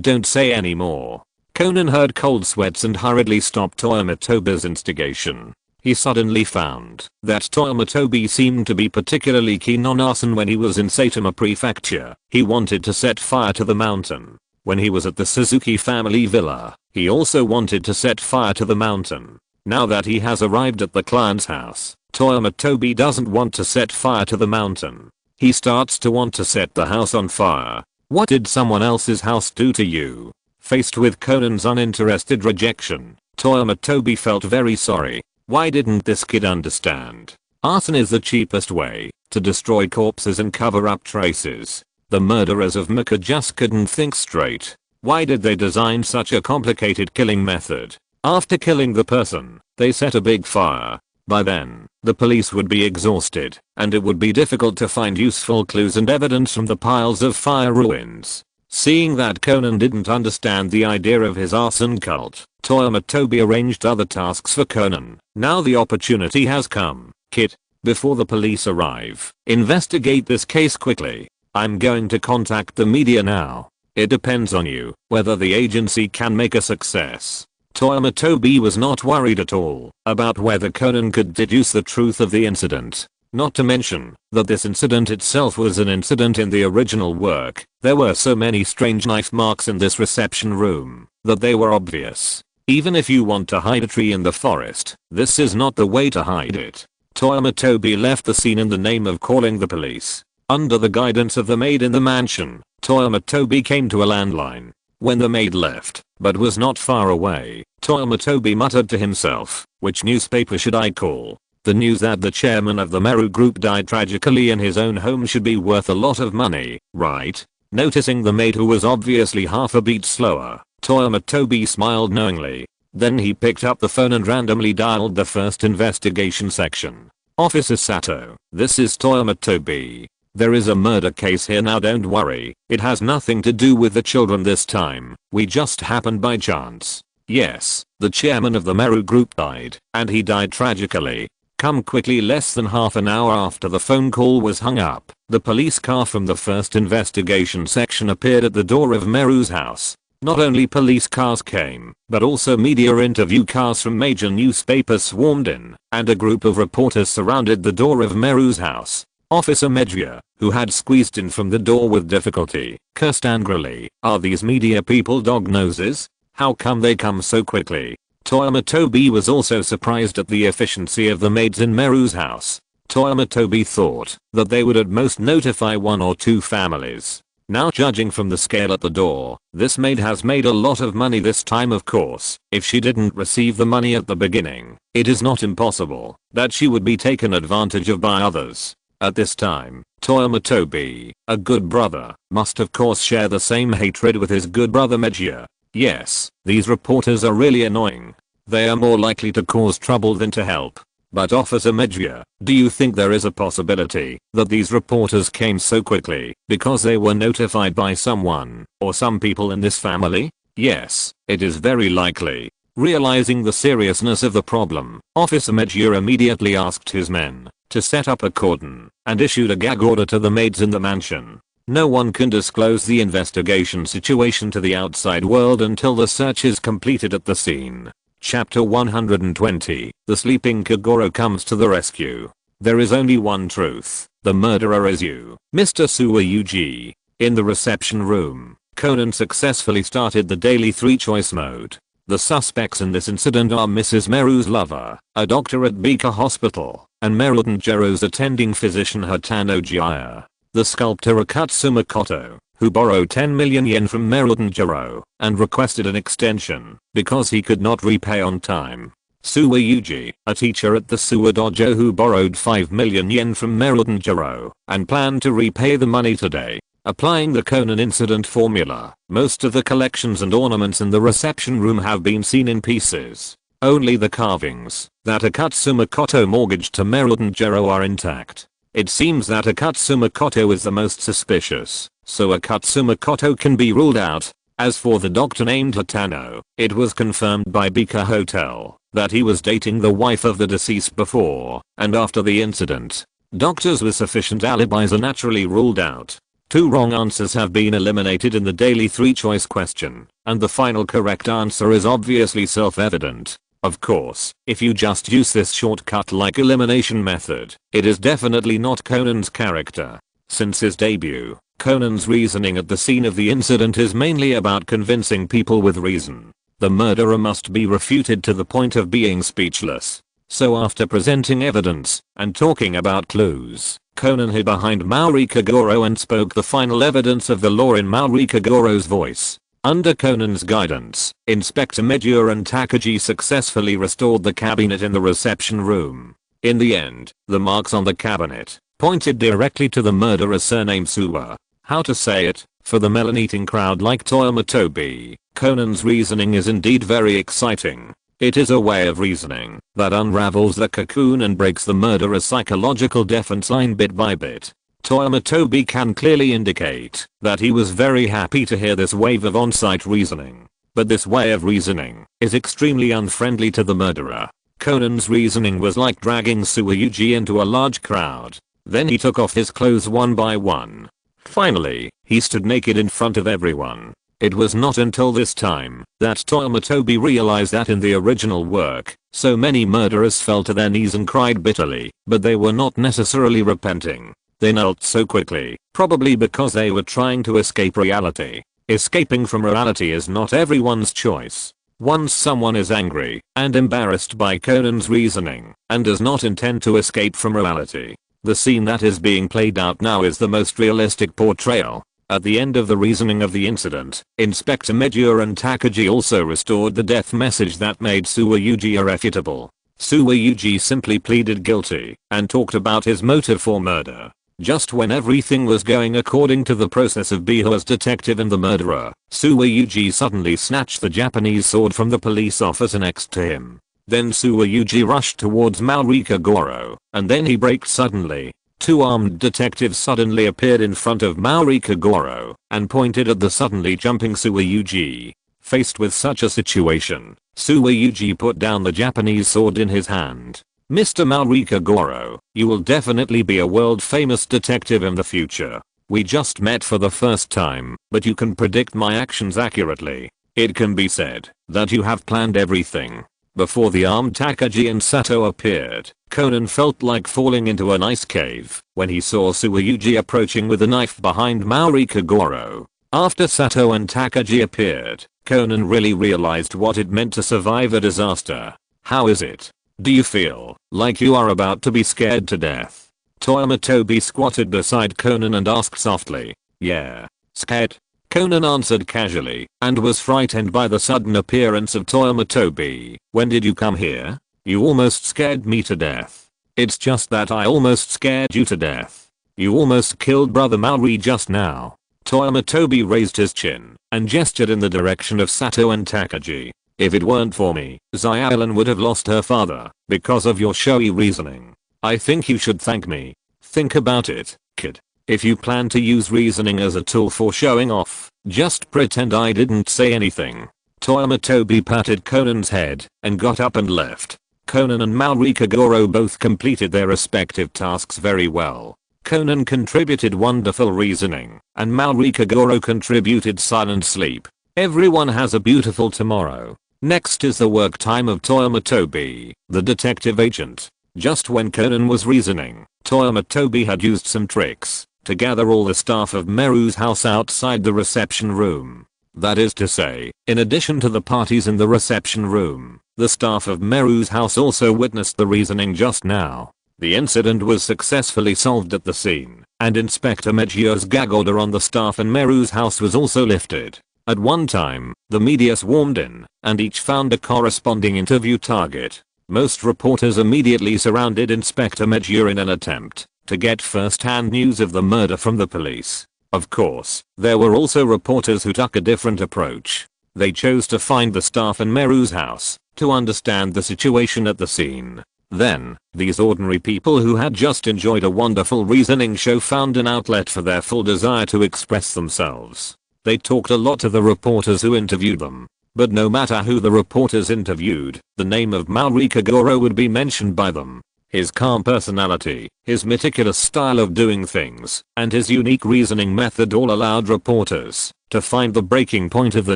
don't say any more. Conan heard cold sweats and hurriedly stopped Toyama Tobi's instigation. He suddenly found that Toyama Tobi seemed to be particularly keen on arson when he was in Saitama Prefecture. He wanted to set fire to the mountain. When he was at the Suzuki family villa, he also wanted to set fire to the mountain. Now that he has arrived at the client's house, Toyama Tobi doesn't want to set fire to the mountain. He starts to want to set the house on fire. What did someone else's house do to you? Faced with Conan's uninterested rejection, Toyama Tobi felt very sorry. Why didn't this kid understand? Arson is the cheapest way to destroy corpses and cover up traces. The murderers of Mika just couldn't think straight. Why did they design such a complicated killing method? After killing the person, they set a big fire. By then, the police would be exhausted, and it would be difficult to find useful clues and evidence from the piles of fire ruins. Seeing that Conan didn't understand the idea of his arson cult, Toyama Tobi arranged other tasks for Conan. Now the opportunity has come. Kid, before the police arrive, investigate this case quickly. I'm going to contact the media now. It depends on you whether the agency can make a success. Toyama Tobi was not worried at all about whether Conan could deduce the truth of the incident. Not to mention that this incident itself was an incident in the original work. There were so many strange knife marks in this reception room that they were obvious. Even if you want to hide a tree in the forest, this is not the way to hide it. Toyama Tobi left the scene in the name of calling the police. Under the guidance of the maid in the mansion, Toyama Tobi came to a landline. When the maid left, but was not far away, Toyama Tobi muttered to himself, which newspaper should I call? The news that the chairman of the Meru group died tragically in his own home should be worth a lot of money, right? Noticing the maid who was obviously half a beat slower, Toyama Tobi smiled knowingly. Then he picked up the phone and randomly dialed the first investigation section. Officer Sato, this is Toyama Tobi. There is a murder case here now, don't worry. It has nothing to do with the children this time. We just happened by chance. Yes, the chairman of the Meru group died, and he died tragically. Come quickly. Less than half an hour after the phone call was hung up, the police car from the first investigation section appeared at the door of Meru's house. Not only police cars came, but also media interview cars from major newspapers swarmed in, and a group of reporters surrounded the door of Meru's house. Officer Medjia, who had squeezed in from the door with difficulty, cursed angrily. Are these media people dog noses? How come they come so quickly? Toyama Tobi was also surprised at the efficiency of the maids in Meru's house. Toyama Tobi thought that they would at most notify 1 or 2 families. Now judging from the scale at the door, this maid has made a lot of money this time. Of course, if she didn't receive the money at the beginning, it is not impossible that she would be taken advantage of by others. At this time, Toyama Tobi, a good brother, must of course share the same hatred with his good brother Medjia. Yes, these reporters are really annoying. They are more likely to cause trouble than to help. But Officer Medjia, do you think there is a possibility that these reporters came so quickly because they were notified by someone or some people in this family? Yes, it is very likely. Realizing the seriousness of the problem, Officer Medjia immediately asked his men to set up a cordon and issued a gag order to the maids in the mansion. No one can disclose the investigation situation to the outside world until the search is completed at the scene. Chapter 120. The sleeping Kagoro comes to the rescue. There is only one truth. The murderer is you, Mr. Suwa Yuji. In the reception room, Conan successfully started the daily 3-choice mode. The suspects in this incident are Mrs. Meru's lover, a doctor at Bika Hospital, and Meru Tanjiro's attending physician Hatano Jaya. The sculptor Akatsuma Koto, who borrowed 10 million yen from Meru Tanjiro and requested an extension because he could not repay on time. Suwa Yuji, a teacher at the Suwa Dojo who borrowed 5 million yen from Meru Tanjiro and planned to repay the money today. Applying the Conan incident formula, most of the collections and ornaments in the reception room have been seen in pieces. Only the carvings that Akatsuma Koto mortgaged to Meru Tanjiro are intact. It seems that Akatsuma Koto is the most suspicious, so Akatsuma Koto can be ruled out. As for the doctor named Hatano, it was confirmed by Bika Hotel that he was dating the wife of the deceased before and after the incident. Doctors with sufficient alibis are naturally ruled out. 2 wrong answers have been eliminated in the daily 3-choice question, and the final correct answer is obviously self-evident. Of course, if you just use this shortcut-like elimination method, it is definitely not Conan's character. Since his debut, Conan's reasoning at the scene of the incident is mainly about convincing people with reason. The murderer must be refuted to the point of being speechless. So after presenting evidence and talking about clues, Conan hid behind Mauri Kagoro and spoke the final evidence of the law in Mauri Kagoro's voice. Under Conan's guidance, Inspector Medura and Takagi successfully restored the cabinet in the reception room. In the end, the marks on the cabinet pointed directly to the murderer's surname Suwa. How to say it? For the melon-eating crowd like Toyama Tobi, Conan's reasoning is indeed very exciting. It is a way of reasoning that unravels the cocoon and breaks the murderer's psychological defense line bit by bit. Toyama Tobi can clearly indicate that he was very happy to hear this wave of on-site reasoning. But this way of reasoning is extremely unfriendly to the murderer. Conan's reasoning was like dragging Suwa Yuji into a large crowd. Then he took off his clothes one by one. Finally, he stood naked in front of everyone. It was not until this time that Toyama Tobi realized that in the original work, so many murderers fell to their knees and cried bitterly, but they were not necessarily repenting. They knelt so quickly, probably because they were trying to escape reality. Escaping from reality is not everyone's choice. Once someone is angry and embarrassed by Conan's reasoning and does not intend to escape from reality, the scene that is being played out now is the most realistic portrayal. At the end of the reasoning of the incident, Inspector Medura and Takagi also restored the death message that made Suwa Yuji irrefutable. Suwa Yuji simply pleaded guilty and talked about his motive for murder. Just when everything was going according to the process of Biho as detective and the murderer, Suwa Yuji suddenly snatched the Japanese sword from the police officer next to him. Then Suwa Yuji rushed towards Mauri Kagoro, and then he braked suddenly. 2 armed detectives suddenly appeared in front of Mauri Kagoro and pointed at the suddenly jumping Suwa Yuji. Faced with such a situation, Suwa Yuji put down the Japanese sword in his hand. Mr. Mauri Kagoro, you will definitely be a world-famous detective in the future. We just met for the first time, but you can predict my actions accurately. It can be said that you have planned everything. Before the armed Takagi and Sato appeared, Conan felt like falling into an ice cave when he saw Suwa Yuji approaching with a knife behind Mauri Kagoro. After Sato and Takagi appeared, Conan really realized what it meant to survive a disaster. How is it? Do you feel like you are about to be scared to death? Toyama Tobi squatted beside Conan and asked softly. Yeah. Scared? Conan answered casually and was frightened by the sudden appearance of Toyama Tobi. When did you come here? You almost scared me to death. It's just that I almost scared you to death. You almost killed brother Mauri just now. Toyama Tobi raised his chin and gestured in the direction of Sato and Takagi. If it weren't for me, Xiaolan would have lost her father because of your showy reasoning. I think you should thank me. Think about it, kid. If you plan to use reasoning as a tool for showing off, just pretend I didn't say anything. Toyama Tobi patted Conan's head and got up and left. Conan and Mauri Kagoro both completed their respective tasks very well. Conan contributed wonderful reasoning, and Mauri Kagoro contributed silent sleep. Everyone has a beautiful tomorrow. Next is the work time of Toyama Tobi, the detective agent. Just when Conan was reasoning, Toyama Tobi had used some tricks to gather all the staff of Meru's house outside the reception room. That is to say, in addition to the parties in the reception room, the staff of Meru's house also witnessed the reasoning just now. The incident was successfully solved at the scene, and Inspector Meggio's gag order on the staff in Meru's house was also lifted. At one time, the media swarmed in, and each found a corresponding interview target. Most reporters immediately surrounded Inspector Meggio in an attempt to get first-hand news of the murder from the police. Of course, there were also reporters who took a different approach. They chose to find the staff in Meru's house to understand the situation at the scene. Then, these ordinary people who had just enjoyed a wonderful reasoning show found an outlet for their full desire to express themselves. They talked a lot to the reporters who interviewed them. But no matter who the reporters interviewed, the name of Mauri Kagoro would be mentioned by them. His calm personality, his meticulous style of doing things, and his unique reasoning method all allowed reporters to find the breaking point of the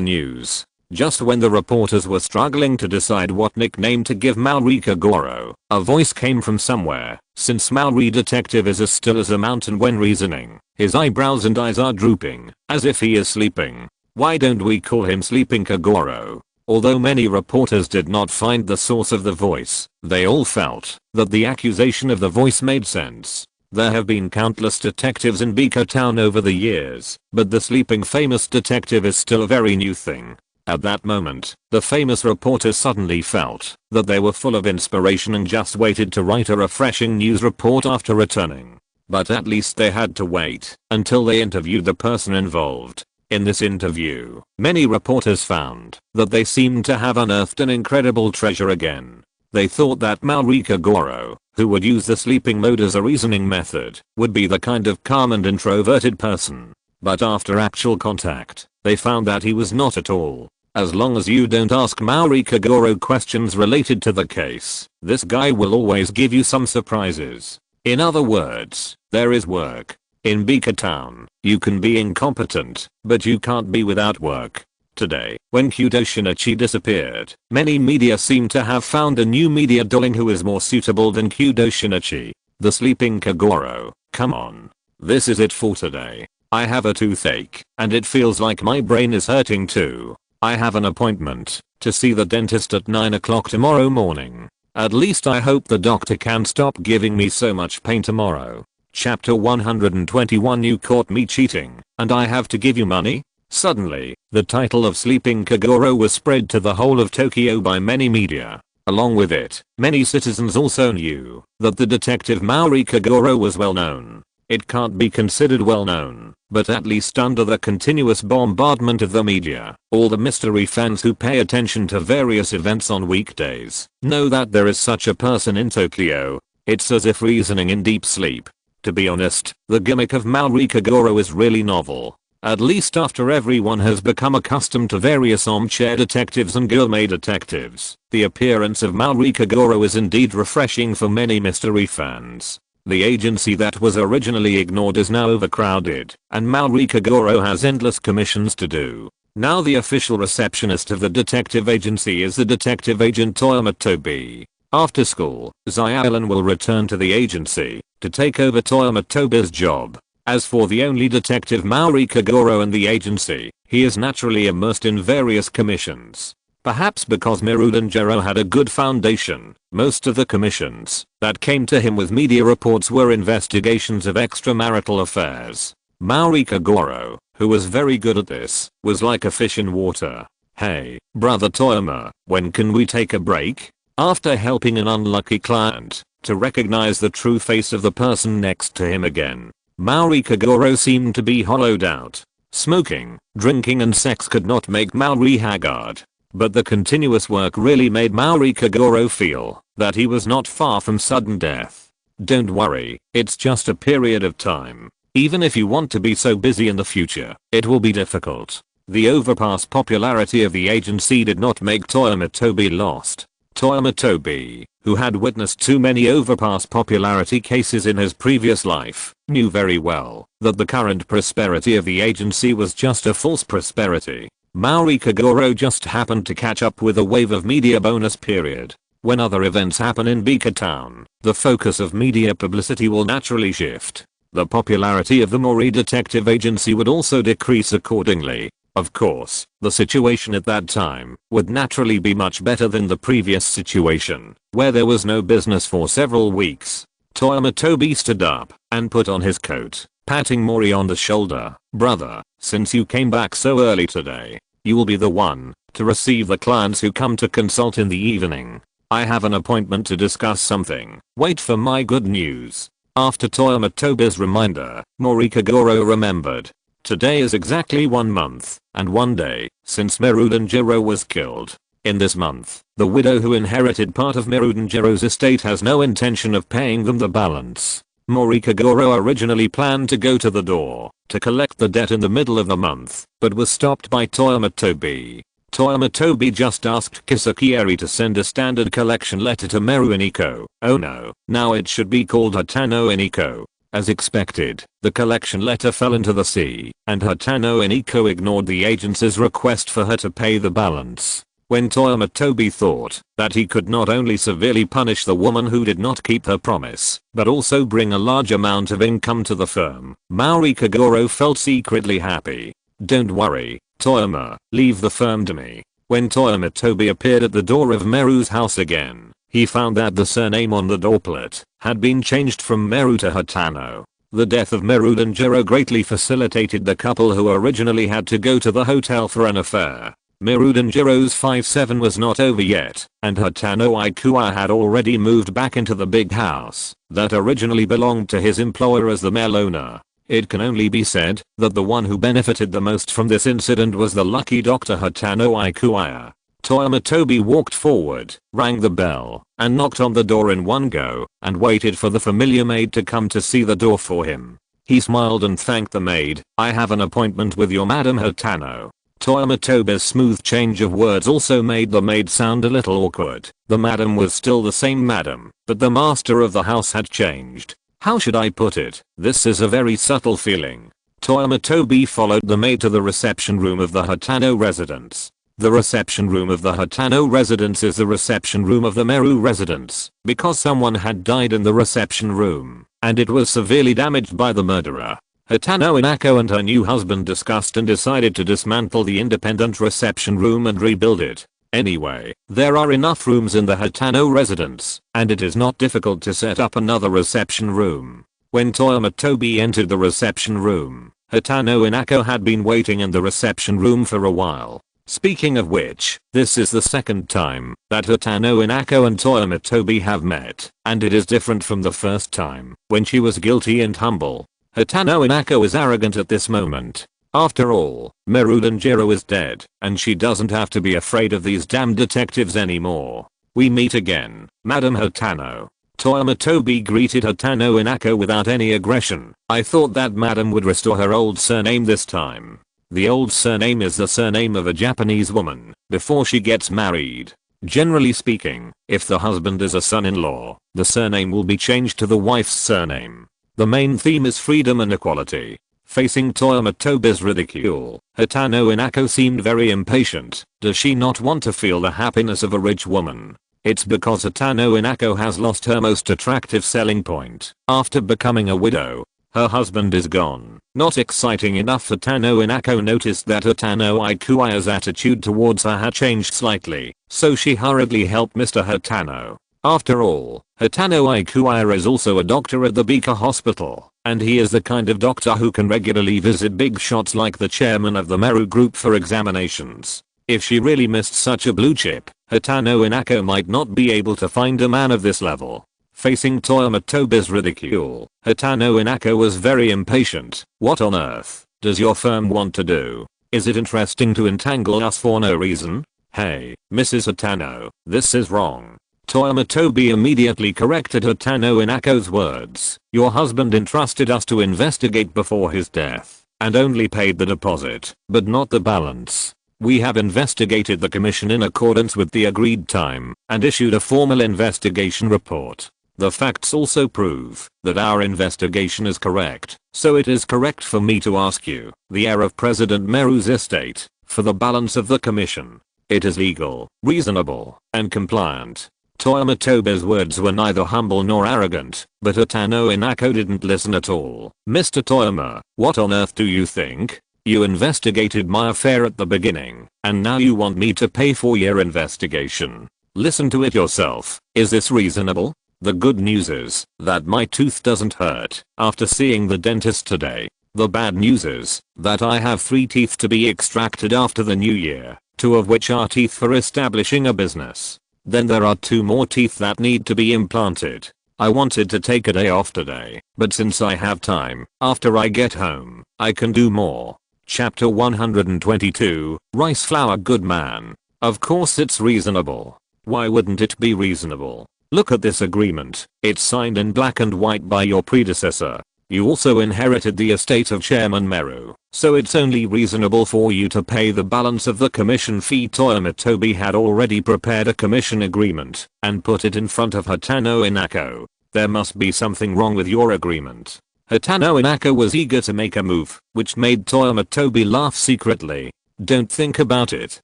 news. Just when the reporters were struggling to decide what nickname to give Mauri Kagoro, a voice came from somewhere. Since Mauri detective is as still as a mountain when reasoning, his eyebrows and eyes are drooping, as if he is sleeping. Why don't we call him Sleeping Kagoro? Although many reporters did not find the source of the voice, they all felt that the accusation of the voice made sense. There have been countless detectives in Bika Town over the years, but the sleeping famous detective is still a very new thing. At that moment, the famous reporters suddenly felt that they were full of inspiration and just waited to write a refreshing news report after returning. But at least they had to wait until they interviewed the person involved. In this interview, many reporters found that they seemed to have unearthed an incredible treasure again. They thought that Mauri Kagoro, who would use the sleeping mode as a reasoning method, would be the kind of calm and introverted person. But after actual contact, they found that he was not at all. As long as you don't ask Mauri Kagoro questions related to the case, this guy will always give you some surprises. In other words, there is work. In Bika Town, you can be incompetent, but you can't be without work. Today, when Kudo Shinichi disappeared, many media seem to have found a new media darling who is more suitable than Kudo Shinichi. The Sleeping Kagoro. Come on. This is it for today. I have a toothache, and it feels like my brain is hurting too. I have an appointment to see the dentist at 9 o'clock tomorrow morning. At least I hope the doctor can stop giving me so much pain tomorrow. Chapter 121 You caught me cheating, and I have to give you money? Suddenly, the title of Sleeping Kagoro was spread to the whole of Tokyo by many media. Along with it, many citizens also knew that the detective Mauri Kagoro was well known. It can't be considered well known, but at least under the continuous bombardment of the media, all the mystery fans who pay attention to various events on weekdays know that there is such a person in Tokyo. It's as if reasoning in deep sleep. To be honest, the gimmick of Mauri Kagoro is really novel. At least after everyone has become accustomed to various armchair detectives and gourmet detectives, the appearance of Mauri Kagoro is indeed refreshing for many mystery fans. The agency that was originally ignored is now overcrowded, and Mauri Kagoro has endless commissions to do. Now the official receptionist of the detective agency is the detective agent Toyama Tobi. After school, Zyalin will return to the agency to take over Toyama Tobi's job. As for the only detective Mauri Kagoro in the agency, he is naturally immersed in various commissions. Perhaps because Miru Danjiro had a good foundation, most of the commissions that came to him with media reports were investigations of extramarital affairs. Mauri Kagoro, who was very good at this, was like a fish in water. Hey, brother Toyama, when can we take a break? After helping an unlucky client to recognize the true face of the person next to him again, Mauri Kagoro seemed to be hollowed out. Smoking, drinking and sex could not make Mauri haggard. But the continuous work really made Mauri Kagoro feel that he was not far from sudden death. Don't worry, it's just a period of time. Even if you want to be so busy in the future, it will be difficult. The overpass popularity of the agency did not make Toyama Tobi lost. Toyama Tobi, who had witnessed too many overpass popularity cases in his previous life, knew very well that the current prosperity of the agency was just a false prosperity. Mauri Kagoro just happened to catch up with a wave of media bonus period. When other events happen in Bika Town, the focus of media publicity will naturally shift. The popularity of the Mori detective agency would also decrease accordingly. Of course, the situation at that time would naturally be much better than the previous situation, where there was no business for several weeks. Toyama Tobi stood up and put on his coat, patting Mori on the shoulder. Brother, since you came back so early today, you will be the one to receive the clients who come to consult in the evening. I have an appointment to discuss something. Wait for my good news. After Toyama Tobi's reminder, Mori Kagoro remembered. Today is exactly 1 month and 1 day since Merudanjiro was killed. In this month, the widow who inherited part of Merudanjiro's estate has no intention of paying them the balance. Mori Kagoro originally planned to go to the door to collect the debt in the middle of the month, but was stopped by Toyama Tobi. Toyama Tobi just asked Kisakieri to send a standard collection letter to Meru Iniko. Oh no, now it should be called Hatano Iniko. As expected, the collection letter fell into the sea, and Hatano Iniko ignored the agency's request for her to pay the balance. When Toyama Tobi thought that he could not only severely punish the woman who did not keep her promise, but also bring a large amount of income to the firm, Mori Kagoro felt secretly happy. Don't worry, Toyama, leave the firm to me. When Toyama Tobi appeared at the door of Meru's house again, he found that the surname on the doorplate had been changed from Meru to Hatano. The death of Merudanjiro greatly facilitated the couple who originally had to go to the hotel for an affair. Merudanjiro's 5-7 was not over yet, and Hatano Ikuya had already moved back into the big house that originally belonged to his employer as the male owner. It can only be said that the one who benefited the most from this incident was the lucky Dr. Hatano Ikuya. Toyama Tobi walked forward, rang the bell, and knocked on the door in one go, and waited for the familiar maid to come to see the door for him. He smiled and thanked the maid. I have an appointment with your Madam Hatano. Toyama Tobi's smooth change of words also made the maid sound a little awkward. The madam was still the same madam, but the master of the house had changed. How should I put it? This is a very subtle feeling. Toyama Tobi followed the maid to the reception room of the Hatano residence. The reception room of the Hatano residence is the reception room of the Meru residence, because someone had died in the reception room, and it was severely damaged by the murderer. Hatano Inako and her new husband discussed and decided to dismantle the independent reception room and rebuild it. Anyway, there are enough rooms in the Hatano residence, and it is not difficult to set up another reception room. When Toyama Tobi entered the reception room, Hatano Inako had been waiting in the reception room for a while. Speaking of which, this is the second time that Hatano Inako and Toyama Tobi have met, and it is different from the first time, when she was guilty and humble. Hatano Inako is arrogant at this moment. After all, Merudanjiro is dead, and she doesn't have to be afraid of these damn detectives anymore. We meet again, Madam Hatano. Toyama Tobi greeted Hatano Inako without any aggression. I thought that Madam would restore her old surname this time. The old surname is the surname of a Japanese woman before she gets married. Generally speaking, if the husband is a son-in-law, the surname will be changed to the wife's surname. The main theme is freedom and equality. Facing Toyama Tobi's ridicule, Hatano Inako seemed very impatient. Does she not want to feel the happiness of a rich woman? It's because Hatano Inako has lost her most attractive selling point. After becoming a widow, her husband is gone. Not exciting enough. Hatano Inako noticed that Hatano Ikuya's attitude towards her had changed slightly, so she hurriedly helped Mr. Hatano. After all, Hatano Ikuya is also a doctor at the Bika Hospital, and he is the kind of doctor who can regularly visit big shots like the chairman of the Meru group for examinations. If she really missed such a blue chip, Hatano Inako might not be able to find a man of this level. Facing Toyama Tobi's ridicule, Hatano Inako was very impatient. What on earth does your firm want to do? Is it interesting to entangle us for no reason? Hey, Mrs. Hatano, this is wrong. Toyama Tobi immediately corrected Hatano Inako's words. Your husband entrusted us to investigate before his death, and only paid the deposit, but not the balance. We have investigated the commission in accordance with the agreed time, and issued a formal investigation report. The facts also prove that our investigation is correct, so it is correct for me to ask you, the heir of President Meru's estate, for the balance of the commission. It is legal, reasonable, and compliant. Toyama Tobi's words were neither humble nor arrogant, but Hatano Inako didn't listen at all. Mr. Toyama, what on earth do you think? You investigated my affair at the beginning, and now you want me to pay for your investigation. Listen to it yourself. Is this reasonable? The good news is that my tooth doesn't hurt after seeing the dentist today. The bad news is that I have 3 teeth to be extracted after the new year, 2 of which are teeth for establishing a business. Then there are 2 more teeth that need to be implanted. I wanted to take a day off today, but since I have time, after I get home, I can do more. Chapter 122, Rice Flour Good Man. Of course it's reasonable. Why wouldn't it be reasonable? Look at this agreement. It's signed in black and white by your predecessor. You also inherited the estate of Chairman Meru, so it's only reasonable for you to pay the balance of the commission fee. Toyama Tobi had already prepared a commission agreement and put it in front of Hatano Inako. There must be something wrong with your agreement. Hatano Inako was eager to make a move, which made Toyama Tobi laugh secretly. Don't think about it,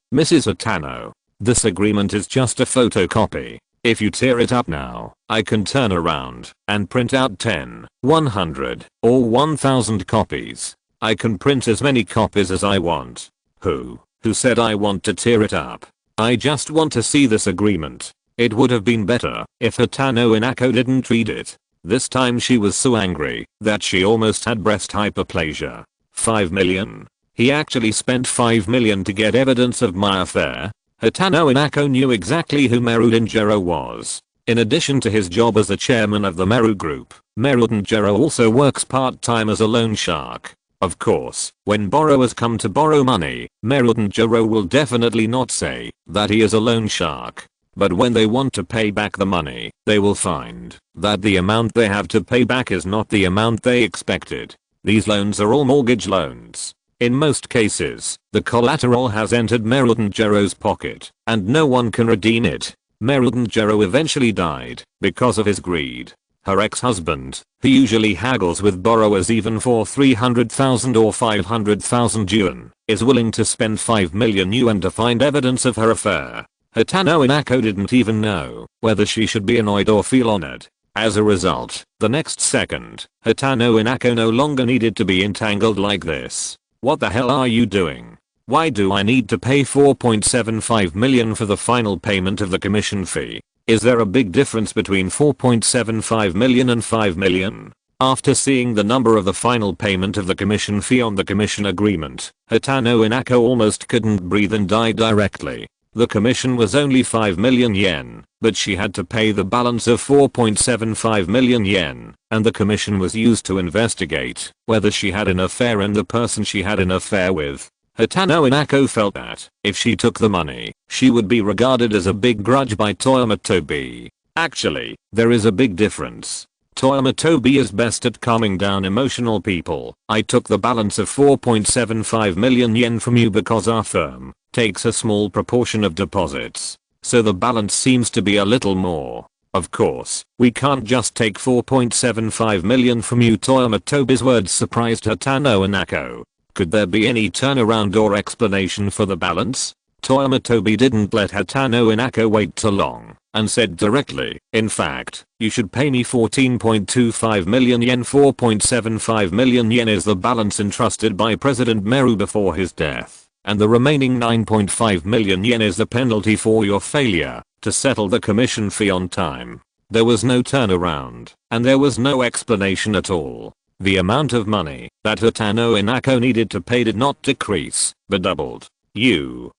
Mrs. Hatano. This agreement is just a photocopy. If you tear it up now, I can turn around and print out 10, 100, or 1000 copies. I can print as many copies as I want. Who said I want to tear it up? I just want to see this agreement. It would have been better if Hatano Inako didn't read it. This time she was so angry that she almost had breast hyperplasia. 5 million? He actually spent 5 million to get evidence of my affair? Hatano Inako knew exactly who Meru Denjiro was. In addition to his job as the chairman of the Meru Group, Meru Denjiro also works part-time as a loan shark. Of course, when borrowers come to borrow money, Meru Denjiro will definitely not say that he is a loan shark. But when they want to pay back the money, they will find that the amount they have to pay back is not the amount they expected. These loans are all mortgage loans. In most cases, the collateral has entered Meru Denjiro's pocket, and no one can redeem it. Meru Denjiro eventually died because of his greed. Her ex-husband, who usually haggles with borrowers even for 300,000 or 500,000 yuan, is willing to spend 5 million yuan to find evidence of her affair. Hatano Inako didn't even know whether she should be annoyed or feel honored. As a result, the next second, Hatano Inako no longer needed to be entangled like this. What the hell are you doing? Why do I need to pay 4.75 million for the final payment of the commission fee? Is there a big difference between 4.75 million and 5 million? After seeing the number of the final payment of the commission fee on the commission agreement, Hatano Inako almost couldn't breathe and died directly. The commission was only 5 million yen, but she had to pay the balance of 4.75 million yen, and the commission was used to investigate whether she had an affair and the person she had an affair with. Hatano Inako felt that if she took the money, she would be regarded as a big grudge by Toyama Tobi. Actually, there is a big difference. Toyama Tobi is best at calming down emotional people. I took the balance of 4.75 million yen from you because our firm takes a small proportion of deposits, so the balance seems to be a little more. Of course, we can't just take 4.75 million from you. Toyama Tobi's words surprised Hatano Inako. Could there be any turnaround or explanation for the balance? Toyama Tobi didn't let Hatano Inako wait too long and said directly, in fact, you should pay me 14.25 million yen. 4.75 million yen is the balance entrusted by President Meru before his death, and the remaining 9.5 million yen is the penalty for your failure to settle the commission fee on time. There was no turnaround, and there was no explanation at all. The amount of money that Hatano Inako needed to pay did not decrease, but doubled.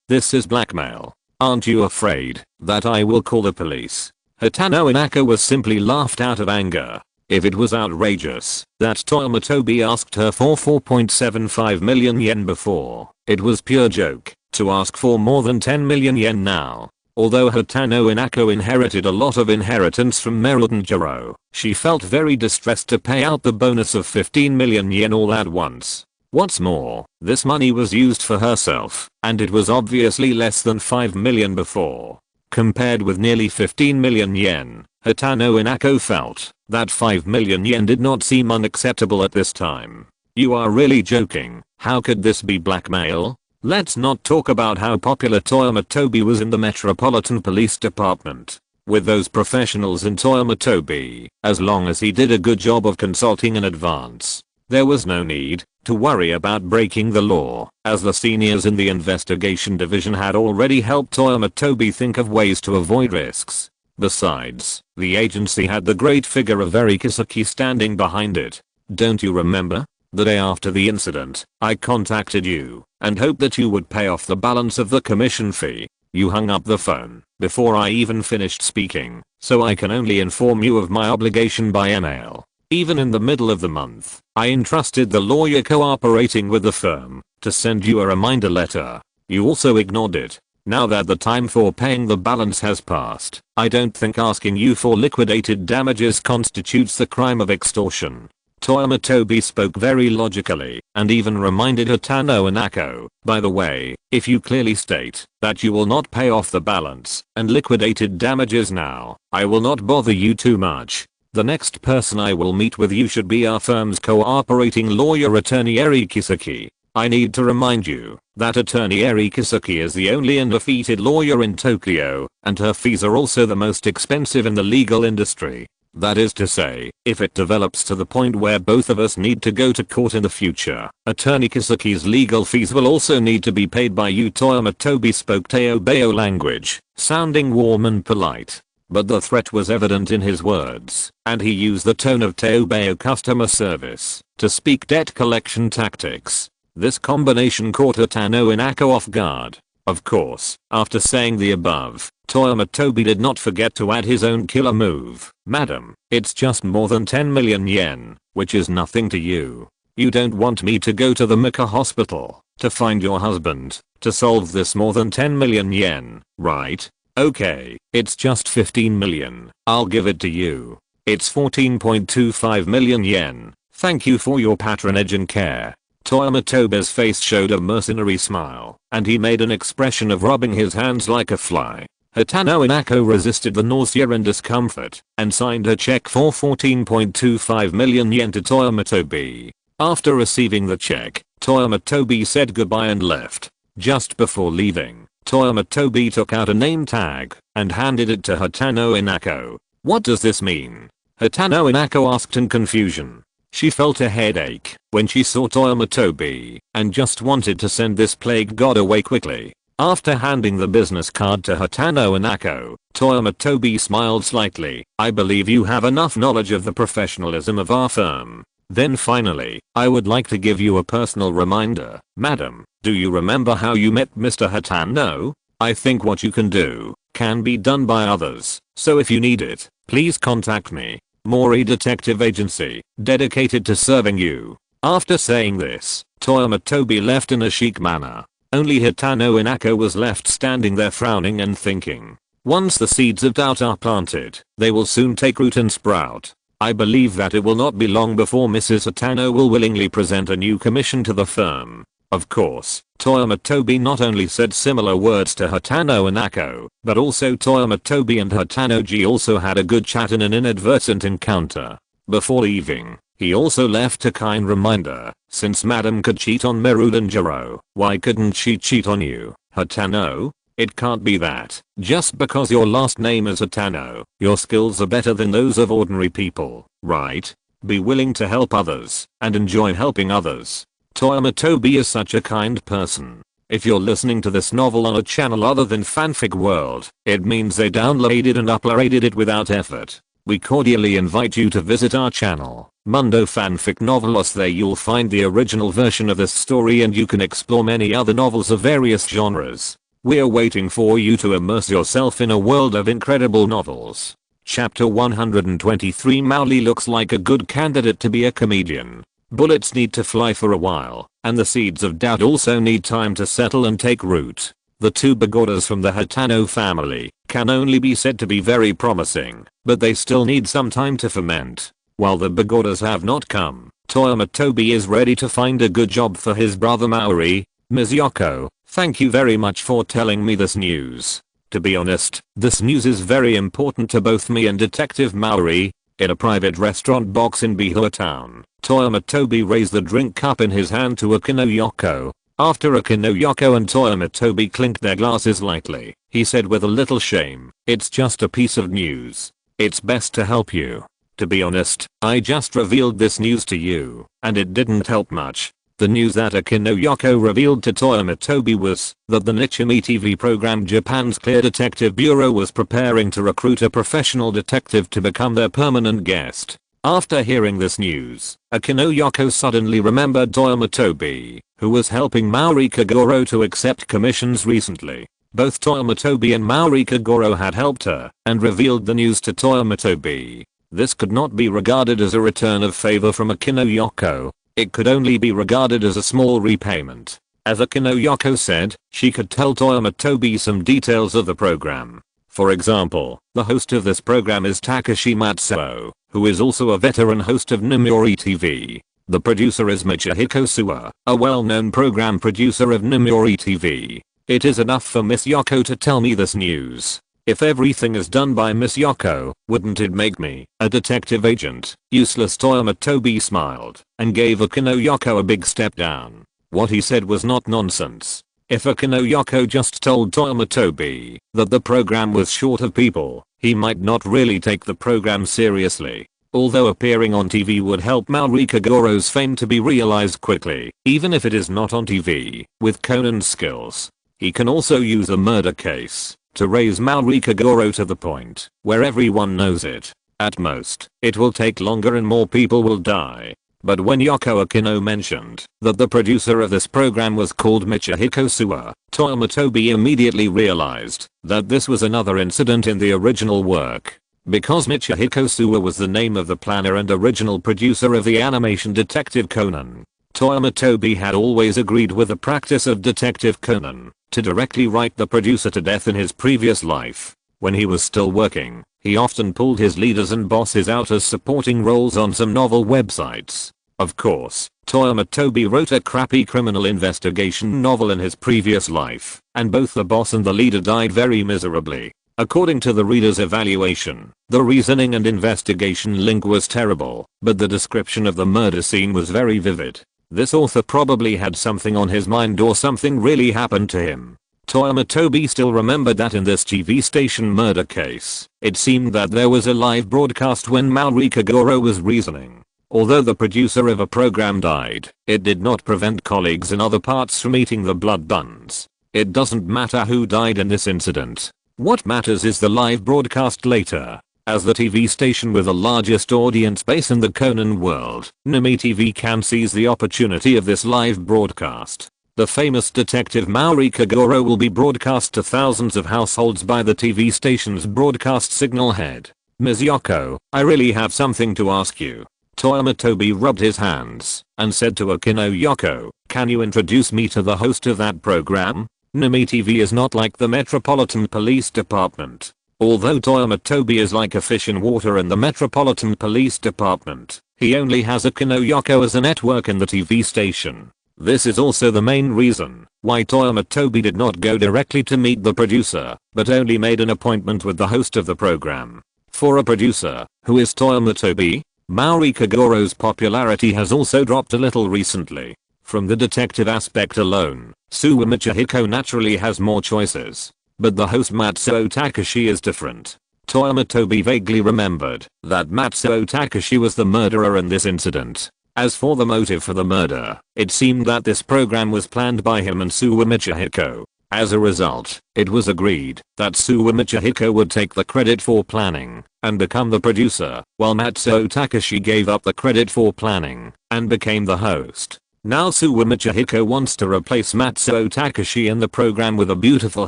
This is blackmail. Aren't you afraid that I will call the police? Hatano Inako was simply laughed out of anger. If it was outrageous that Toyama Tobi asked her for 4.75 million yen before, it was pure joke to ask for more than 10 million yen now. Although Hatano Inako inherited a lot of inheritance from Meru Denjiro, she felt very distressed to pay out the bonus of 15 million yen all at once. What's more, this money was used for herself, and it was obviously less than 5 million before. Compared with nearly 15 million yen, Hatano Inako felt that 5 million yen did not seem unacceptable at this time. You are really joking. How could this be blackmail? Let's not talk about how popular Toyama Tobi was in the Metropolitan Police Department. With those professionals in Toyama Tobi, as long as he did a good job of consulting in advance, There was no need to worry about breaking the law, as the seniors in the investigation division had already helped Toyama Tobi think of ways to avoid risks. Besides, the agency had the great figure of Eri Kisaki standing behind it. Don't you remember? The day after the incident, I contacted you and hoped that you would pay off the balance of the commission fee. You hung up the phone before I even finished speaking, so I can only inform you of my obligation by email. Even in the middle of the month, I entrusted the lawyer cooperating with the firm to send you a reminder letter. You also ignored it. Now that the time for paying the balance has passed, I don't think asking you for liquidated damages constitutes the crime of extortion. Toyama Tobi spoke very logically and even reminded Hatano and Ako, by the way, if you clearly state that you will not pay off the balance and liquidated damages now, I will not bother you too much. The next person I will meet with you should be our firm's cooperating lawyer attorney Eri Kisaki. I need to remind you that attorney Eri Kisaki is the only undefeated lawyer in Tokyo, and her fees are also the most expensive in the legal industry. That is to say, if it develops to the point where both of us need to go to court in the future, attorney Kisaki's legal fees will also need to be paid by you. Toyama Tobi spoke Teobeo language, sounding warm and polite. But the threat was evident in his words, and he used the tone of Teobeo customer service to speak debt collection tactics. This combination caught Hatano and Ako off guard. Of course, after saying the above, Toyama Tobi did not forget to add his own killer move. Madam, it's just more than 10 million yen, which is nothing to you. You don't want me to go to the Mika hospital to find your husband to solve this more than 10 million yen, right? Okay, it's just 15 million. I'll give it to you. It's 14.25 million yen. Thank you for your patronage and care. Toyama Tobi's face showed a mercenary smile, and he made an expression of rubbing his hands like a fly. Hatano and Ako resisted the nausea and discomfort, and signed a check for 14.25 million yen to Toyama Tobi. After receiving the check, Toyama Tobi said goodbye and left. Just before leaving, Toyama Tobi took out a name tag and handed it to Hatano and Ako. What does this mean? Hatano and Ako asked in confusion. She felt a headache when she saw Toyama Tobi and just wanted to send this plague god away quickly. After handing the business card to Hatano and Ako, Toyama Tobi smiled slightly. I believe you have enough knowledge of the professionalism of our firm. Then finally, I would like to give you a personal reminder. Madam, do you remember how you met Mr. Hatano? I think what you can do can be done by others, so if you need it, please contact me. Mori Detective Agency, dedicated to serving you. After saying this, Toyama Tobi left in a chic manner. Only Hatano and Ako was left standing there frowning and thinking. Once the seeds of doubt are planted, they will soon take root and sprout. I believe that it will not be long before Mrs. Hatano will willingly present a new commission to the firm. Of course, Toyama Tobi not only said similar words to Hatano and Ako, but also Toyama Tobi and Hatano-ji also had a good chat in an inadvertent encounter. Before leaving, he also left a kind reminder. Since Madam could cheat on Meru Danjiro, why couldn't she cheat on you, Hatano? It can't be that just because your last name is Hatano, your skills are better than those of ordinary people, right? Be willing to help others and enjoy helping others. Toyama Tobi is such a kind person. If you're listening to this novel on a channel other than Fanfic World, it means they downloaded and uploaded it without effort. We cordially invite you to visit our channel, Mundo Fanfic Novelos. There you'll find the original version of this story and you can explore many other novels of various genres. We're waiting for you to immerse yourself in a world of incredible novels. Chapter 123. Mauli looks like a good candidate to be a comedian. Bullets need to fly for a while, and the seeds of doubt also need time to settle and take root. The two pagodas from the Hatano family can only be said to be very promising, but they still need some time to ferment. While the pagodas have not come, Toyama Tobi is ready to find a good job for his brother Maori. Ms. Yoko, thank you very much for telling me this news. To be honest, this news is very important to both me and Detective Maori. In a private restaurant box in Bihua Town, Toyama Tobi raised the drink cup in his hand to Akino Yoko. After Akino Yoko and Toyama Tobi clinked their glasses lightly, he said with a little shame, "It's just a piece of news. It's best to help you. To be honest, I just revealed this news to you, and it didn't help much. The news that Akino Yoko revealed to Toyama Tobi was that the Nichimi TV program Japan's Clear Detective Bureau was preparing to recruit a professional detective to become their permanent guest. After hearing this news, Akino Yoko suddenly remembered Toyama Tobi, who was helping Maori Kagoro to accept commissions recently. Both Toyama Tobi and Maori Kagoro had helped her and revealed the news to Toyama Tobi. This could not be regarded as a return of favor from Akino Yoko. It could only be regarded as a small repayment. As Akino Yoko said, she could tell Toyama Tobi some details of the program. For example, the host of this program is Takashi Matsuo, who is also a veteran host of Nimori TV. The producer is Michihiko Suwa, a well-known program producer of Nimori TV. It is enough for Miss Yoko to tell me this news. If everything is done by Miss Yoko, wouldn't it make me a detective agent? Useless. Toyama Tobi smiled and gave Akino Yoko a big step down. What he said was not nonsense. If Akino Yoko just told Toyama Tobi that the program was short of people, he might not really take the program seriously. Although appearing on TV would help Maori Kagoro's fame to be realized quickly, even if it is not on TV, with Conan's skills, he can also use a murder case to raise Maori Kagoro to the point where everyone knows it. At most, it will take longer and more people will die. But when Yoko Akino mentioned that the producer of this program was called Michihiko Suwa, Toyama Tobi immediately realized that this was another incident in the original work. Because Michihiko Suwa was the name of the planner and original producer of the animation Detective Conan, Toyama Tobi had always agreed with the practice of Detective Conan to directly write the producer to death in his previous life. When he was still working, he often pulled his leaders and bosses out as supporting roles on some novel websites. Of course, Toyama Tobi wrote a crappy criminal investigation novel in his previous life, and both the boss and the leader died very miserably. According to the reader's evaluation, the reasoning and investigation link was terrible, but the description of the murder scene was very vivid. This author probably had something on his mind or something really happened to him. Toyama Tobi still remembered that in this TV station murder case, it seemed that there was a live broadcast when Maori Kagoro was reasoning. Although the producer of a program died, it did not prevent colleagues in other parts from eating the blood buns. It doesn't matter who died in this incident. What matters is the live broadcast later. As the TV station with the largest audience base in the Conan world, Nimimi TV can seize the opportunity of this live broadcast. The famous detective Maori Kagoro will be broadcast to thousands of households by the TV station's broadcast signal head. Ms. Yoko, I really have something to ask you. Toyama Tobi rubbed his hands and said to Akino Yoko, can you introduce me to the host of that program? Nimimi TV is not like the Metropolitan Police Department. Although Toyama Tobi is like a fish in water in the Metropolitan Police Department, he only has Akino Yoko as a network in the TV station. This is also the main reason why Toyama Tobi did not go directly to meet the producer, but only made an appointment with the host of the program. For a producer, who is Toyama Tobi, Maori Kagoro's popularity has also dropped a little recently. From the detective aspect alone, Suwa Michihiko naturally has more choices. But the host Matsuo Takashi is different. Toyama Tobi vaguely remembered that Matsuo Takashi was the murderer in this incident. As for the motive for the murder, it seemed that this program was planned by him and Suwa Michihiko. As a result, it was agreed that Suwa Michihiko would take the credit for planning and become the producer, while Matsuo Takashi gave up the credit for planning and became the host. Now Suwa Michihiko wants to replace Matsuo Takashi in the program with a beautiful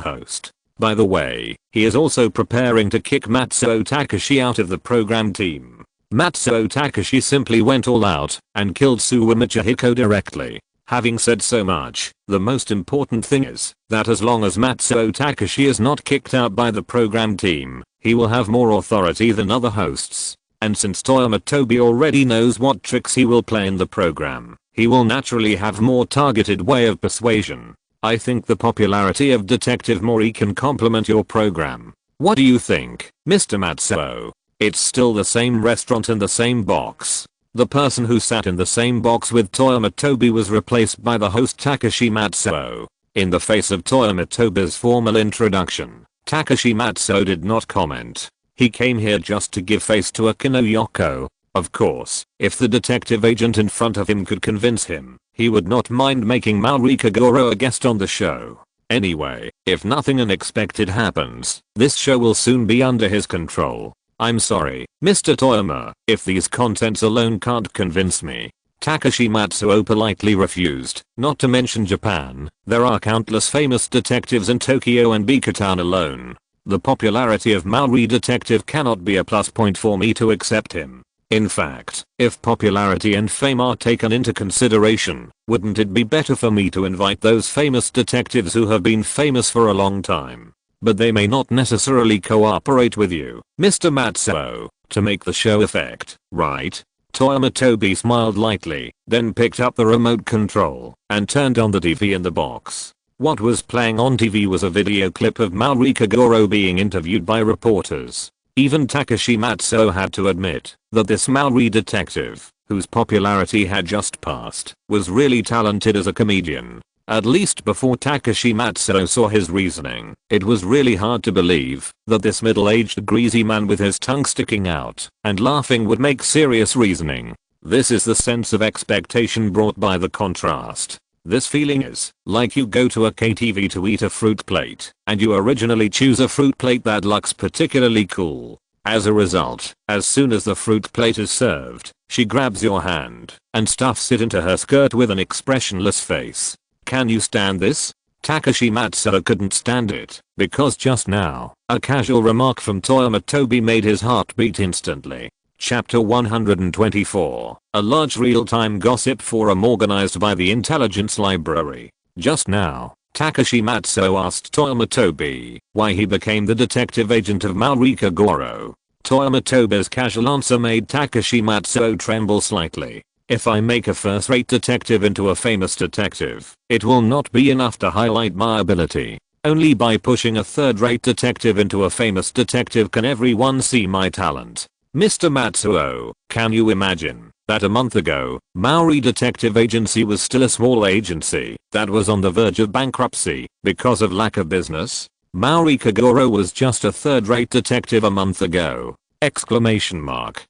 host. By the way, he is also preparing to kick Matsuo Takashi out of the program team. Matsuo Takashi simply went all out and killed Suwa Michihiko directly. Having said so much, the most important thing is that as long as Matsuo Takashi is not kicked out by the program team, he will have more authority than other hosts. And since Toyama Tobi already knows what tricks he will play in the program, he will naturally have more targeted way of persuasion. I think the popularity of Detective Mori can complement your program. What do you think, Mr. Matsuo? It's still the same restaurant and the same box. The person who sat in the same box with Toyama Tobi was replaced by the host Takashi Matsuo. In the face of Toyama Tobi's formal introduction, Takashi Matsuo did not comment. He came here just to give face to Akino Yoko. Of course, if the detective agent in front of him could convince him, he would not mind making Maori Kagoro a guest on the show. Anyway, if nothing unexpected happens, this show will soon be under his control. I'm sorry, Mr. Toyama, if these contents alone can't convince me. Takashi Matsuo politely refused. Not to mention Japan, there are countless famous detectives in Tokyo and Bikatown alone. The popularity of Maori detective cannot be a plus point for me to accept him. In fact, if popularity and fame are taken into consideration, wouldn't it be better for me to invite those famous detectives who have been famous for a long time? But they may not necessarily cooperate with you, Mr. Matsuo, to make the show effect, right? Toyama Tobi smiled lightly, then picked up the remote control and turned on the TV in the box. What was playing on TV was a video clip of Maori Kagoro being interviewed by reporters. Even Takashi Matsuo had to admit that this Maori detective, whose popularity had just passed, was really talented as a comedian. At least before Takashi Matsuo saw his reasoning, it was really hard to believe that this middle-aged greasy man with his tongue sticking out and laughing would make serious reasoning. This is the sense of expectation brought by the contrast. This feeling is like you go to a KTV to eat a fruit plate, and you originally choose a fruit plate that looks particularly cool. As a result, as soon as the fruit plate is served, she grabs your hand and stuffs it into her skirt with an expressionless face. Can you stand this? Takashi Matsuo couldn't stand it, because just now, a casual remark from Toyama Tobi made his heart beat instantly. Chapter 124, a large real-time gossip forum organized by the Intelligence Library. Just now, Takashi Matsuo asked Toyama Tobi why he became the detective agent of Maori Kagoro. Toyama Tobi's casual answer made Takashi Matsuo tremble slightly. If I make a first-rate detective into a famous detective, it will not be enough to highlight my ability. Only by pushing a third-rate detective into a famous detective can everyone see my talent. Mr. Matsuo, can you imagine that a month ago, Maori Detective Agency was still a small agency that was on the verge of bankruptcy because of lack of business? Maori Kagoro was just a third-rate detective a month ago! Exclamation mark.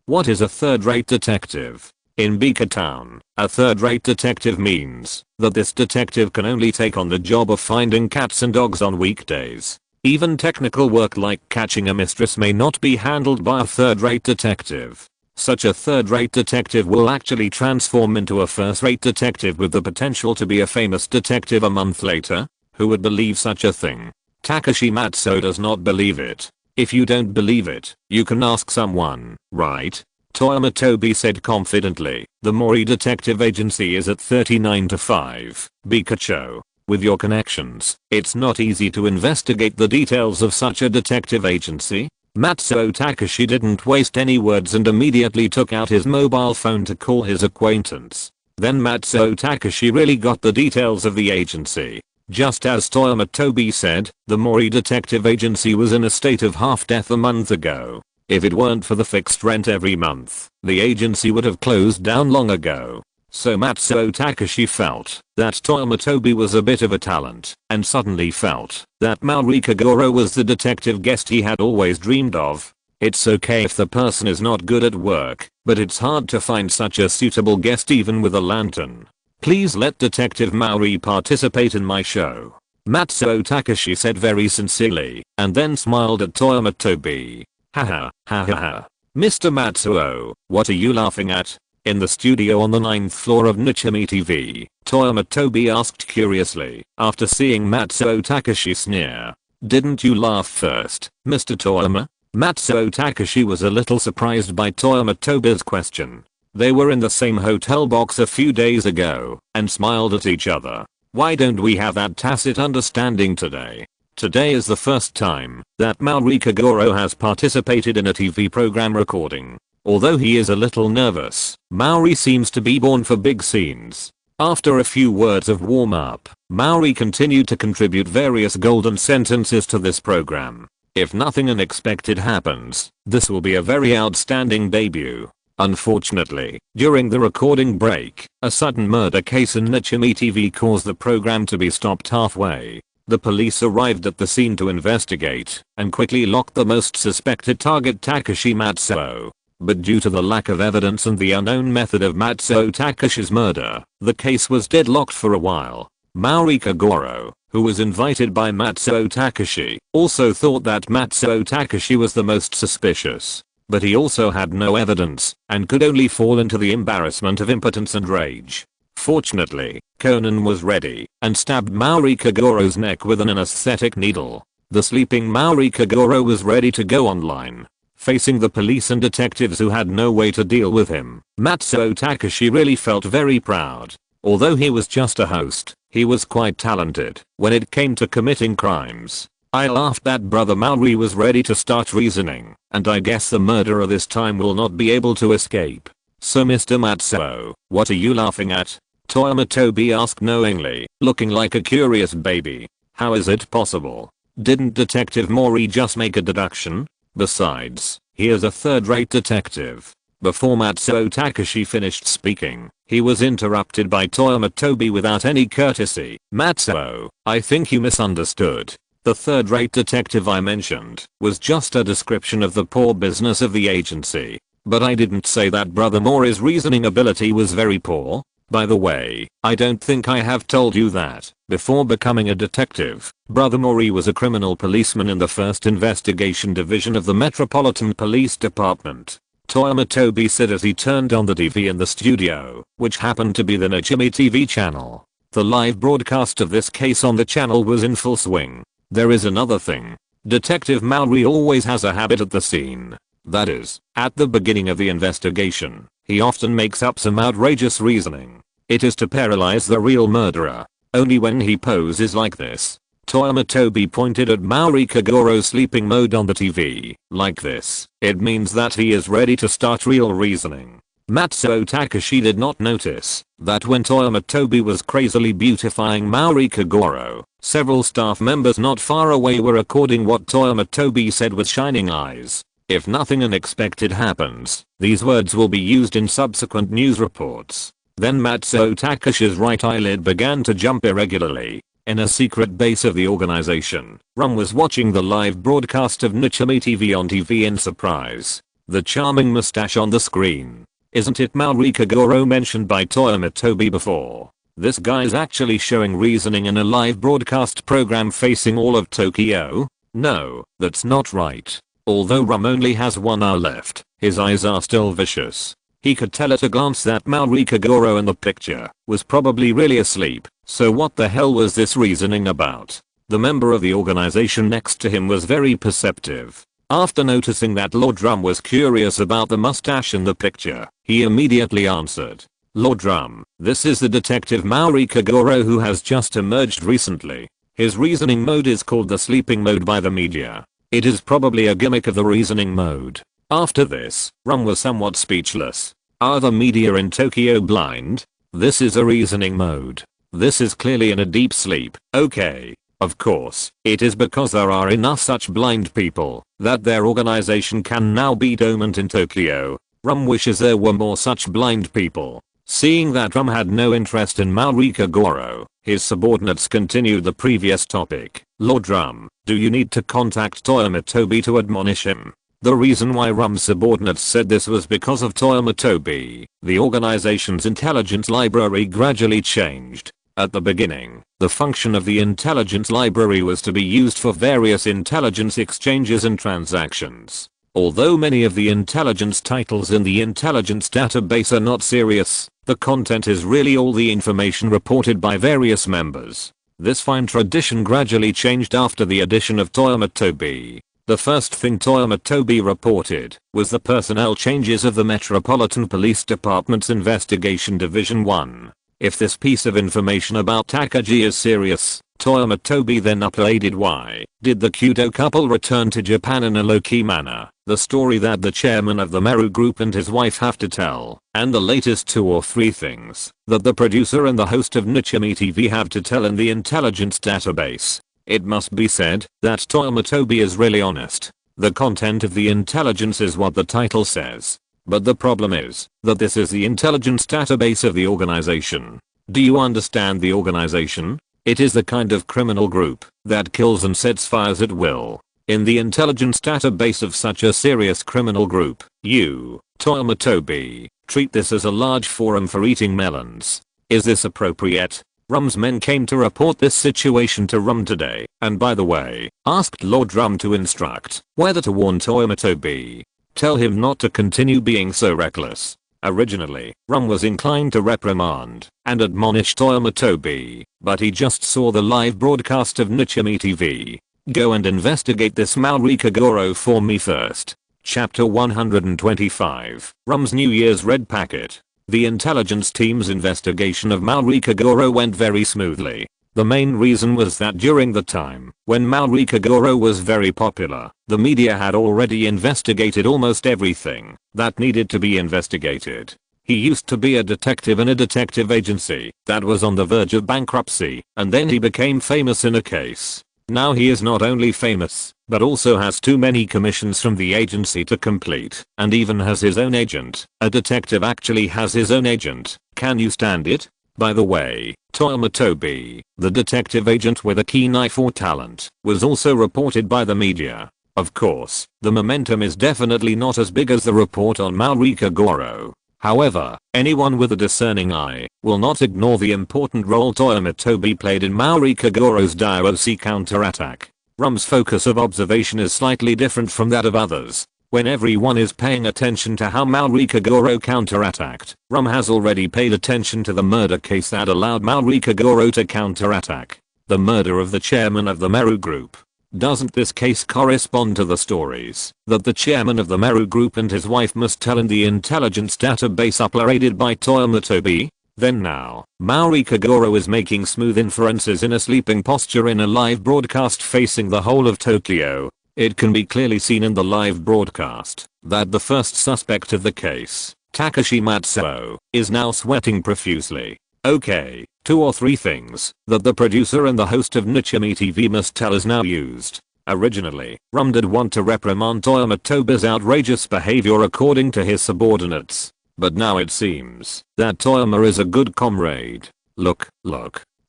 What is a third-rate detective? In Bikatown, a third-rate detective means that this detective can only take on the job of finding cats and dogs on weekdays. Even technical work like catching a mistress may not be handled by a third-rate detective. Such a third-rate detective will actually transform into a first-rate detective with the potential to be a famous detective a month later? Who would believe such a thing? Takashi Matsuo does not believe it. If you don't believe it, you can ask someone, right? Toyama Tobi said confidently. The Maori Detective Agency is at 39 to 5, Bikacho. With your connections, it's not easy to investigate the details of such a detective agency. Matsuo Takashi didn't waste any words and immediately took out his mobile phone to call his acquaintance. Then Matsuo Takashi really got the details of the agency. Just as Toyama Tobi said, the Maori Detective Agency was in a state of half-death a month ago. If it weren't for the fixed rent every month, the agency would have closed down long ago. So Matsuo Takashi felt that Toyama Tobi was a bit of a talent, and suddenly felt that Maori Kagoro was the detective guest he had always dreamed of. It's okay if the person is not good at work, but it's hard to find such a suitable guest even with a lantern. Please let Detective Maori participate in my show. Matsuo Takashi said very sincerely, and then smiled at Toyama Tobi. Haha, ha ha ha. Mr. Matsuo, what are you laughing at? In the studio on the 9th floor of Nichimi TV, Toyama Tobi asked curiously, after seeing Matsuo Takashi sneer. Didn't you laugh first, Mr. Toyama? Matsuo Takashi was a little surprised by Toyama Tobi's question. They were in the same hotel box a few days ago, and smiled at each other. Why don't we have that tacit understanding today? Today is the first time that Maori Kagoro has participated in a TV program recording. Although he is a little nervous, Maori seems to be born for big scenes. After a few words of warm-up, Maori continued to contribute various golden sentences to this program. If nothing unexpected happens, this will be a very outstanding debut. Unfortunately, during the recording break, a sudden murder case in Nichimi TV caused the program to be stopped halfway. The police arrived at the scene to investigate and quickly locked the most suspected target, Takashi Matsuo. But due to the lack of evidence and the unknown method of Matsuo Takashi's murder, the case was deadlocked for a while. Mauri Kagoro, who was invited by Matsuo Takashi, also thought that Matsuo Takashi was the most suspicious. But he also had no evidence and could only fall into the embarrassment of impotence and rage. Fortunately, Conan was ready and stabbed Mauri Kagoro's neck with an anesthetic needle. The sleeping Mauri Kagoro was ready to go online, facing the police and detectives who had no way to deal with him. Matsuo Takashi really felt very proud. Although he was just a host, he was quite talented when it came to committing crimes. I laughed that brother Mauri was ready to start reasoning, and I guess the murderer this time will not be able to escape. So Mr. Matsuo, what are you laughing at? Toyama Tobi asked knowingly, looking like a curious baby. How is it possible? Didn't Detective Mori just make a deduction? Besides, he is a third-rate detective. Before Matsuo Takashi finished speaking, he was interrupted by Toyama Tobi without any courtesy. Matsuo, I think you misunderstood. The third-rate detective I mentioned was just a description of the poor business of the agency. But I didn't say that Brother Mori's reasoning ability was very poor. By the way, I don't think I have told you that, before becoming a detective, Brother Mori was a criminal policeman in the 1st Investigation Division of the Metropolitan Police Department. Toyama Tobi said as he turned on the TV in the studio, which happened to be the Nichimi TV channel. The live broadcast of this case on the channel was in full swing. There is another thing. Detective Mauri always has a habit at the scene. That is, at the beginning of the investigation, he often makes up some outrageous reasoning. It is to paralyze the real murderer. Only when he poses like this. Toyama Tobi pointed at Mauri Kagoro's sleeping mode on the TV. Like this, it means that he is ready to start real reasoning. Matsuo Takashi did not notice that when Toyama Tobi was crazily beautifying Mauri Kagoro, several staff members not far away were recording what Toyama Tobi said with shining eyes. If nothing unexpected happens, these words will be used in subsequent news reports. Then Matsuo Takashi's right eyelid began to jump irregularly. In a secret base of the organization, Rum was watching the live broadcast of Nichimi TV on TV in surprise. The charming mustache on the screen. Isn't it Mauri Kagoro mentioned by Toyama Tobi before? This guy's actually showing reasoning in a live broadcast program facing all of Tokyo? No, that's not right. Although Rum only has 1 hour left, his eyes are still vicious. He could tell at a glance that Mauri Kagoro in the picture was probably really asleep, so what the hell was this reasoning about? The member of the organization next to him was very perceptive. After noticing that Lord Rum was curious about the mustache in the picture, he immediately answered, Lord Rum, this is the detective Mauri Kagoro who has just emerged recently. His reasoning mode is called the sleeping mode by the media. It is probably a gimmick of the reasoning mode. After this, Rum was somewhat speechless. Are the media in Tokyo blind? This is a reasoning mode. This is clearly in a deep sleep. Okay. Of course, it is because there are enough such blind people that their organization can now be dominant in Tokyo. Rum wishes there were more such blind people. Seeing that Rum had no interest in Mauri Kagoro, his subordinates continued the previous topic. Lord Rum, do you need to contact Toyama Tobi to admonish him? The reason why Rum's subordinates said this was because of Toyama Tobi. The organization's intelligence library gradually changed. At the beginning, the function of the intelligence library was to be used for various intelligence exchanges and transactions. Although many of the intelligence titles in the intelligence database are not serious, the content is really all the information reported by various members. This fine tradition gradually changed after the addition of Toyama Tobi. The first thing Toyama Tobi reported was the personnel changes of the Metropolitan Police Department's Investigation Division 1. If this piece of information about Takagi is serious, Toyama Tobi then uploaded why did the Kudo couple return to Japan in a low-key manner, the story that the chairman of the Meru group and his wife have to tell, and the latest 2 or 3 things that the producer and the host of Nichimi TV have to tell in the intelligence database. It must be said that Toyama Tobi is really honest. The content of the intelligence is what the title says. But the problem is that this is the intelligence database of the organization. Do you understand the organization? It is the kind of criminal group that kills and sets fires at will. In the intelligence database of such a serious criminal group, you, Toyama Tobi, treat this as a large forum for eating melons. Is this appropriate? Rum's men came to report this situation to Rum today, and by the way, asked Lord Rum to instruct whether to warn Toyama Tobi. Tell him not to continue being so reckless. Originally, Rum was inclined to reprimand and admonish Toyama Tobi, but he just saw the live broadcast of Nichimi TV. Go and investigate this Maori Kagoro for me first. Chapter 125. Rum's New Year's Red Packet. The intelligence team's investigation of Maori Kagoro went very smoothly. The main reason was that during the time when Maori Kagoro was very popular, the media had already investigated almost everything that needed to be investigated. He used to be a detective in a detective agency that was on the verge of bankruptcy, and then he became famous in a case. Now he is not only famous, but also has too many commissions from the agency to complete, and even has his own agent. A detective actually has his own agent. Can you stand it? By the way, Toyama Tobi, the detective agent with a keen eye for talent, was also reported by the media. Of course, the momentum is definitely not as big as the report on Maori Kagoro. However, anyone with a discerning eye will not ignore the important role Toyama Tobi played in Maori Kagoro's DOC counterattack. Rum's focus of observation is slightly different from that of others. When everyone is paying attention to how Maori Kagoro counterattacked, Rum has already paid attention to the murder case that allowed Maori Kagoro to counterattack. The murder of the chairman of the Meru Group. Doesn't this case correspond to the stories that the chairman of the Meru Group and his wife must tell in the intelligence database uploaded by Toyama Tobi? Then now, Maori Kagoro is making smooth inferences in a sleeping posture in a live broadcast facing the whole of Tokyo. It can be clearly seen in the live broadcast that the first suspect of the case, Takashi Matsuo, is now sweating profusely. Okay, 2 or 3 things that the producer and the host of Nichimi TV must tell is now used. Originally, Rum did want to reprimand Toyama Tobi's outrageous behavior according to his subordinates. But now it seems that Toyama is a good comrade. Look.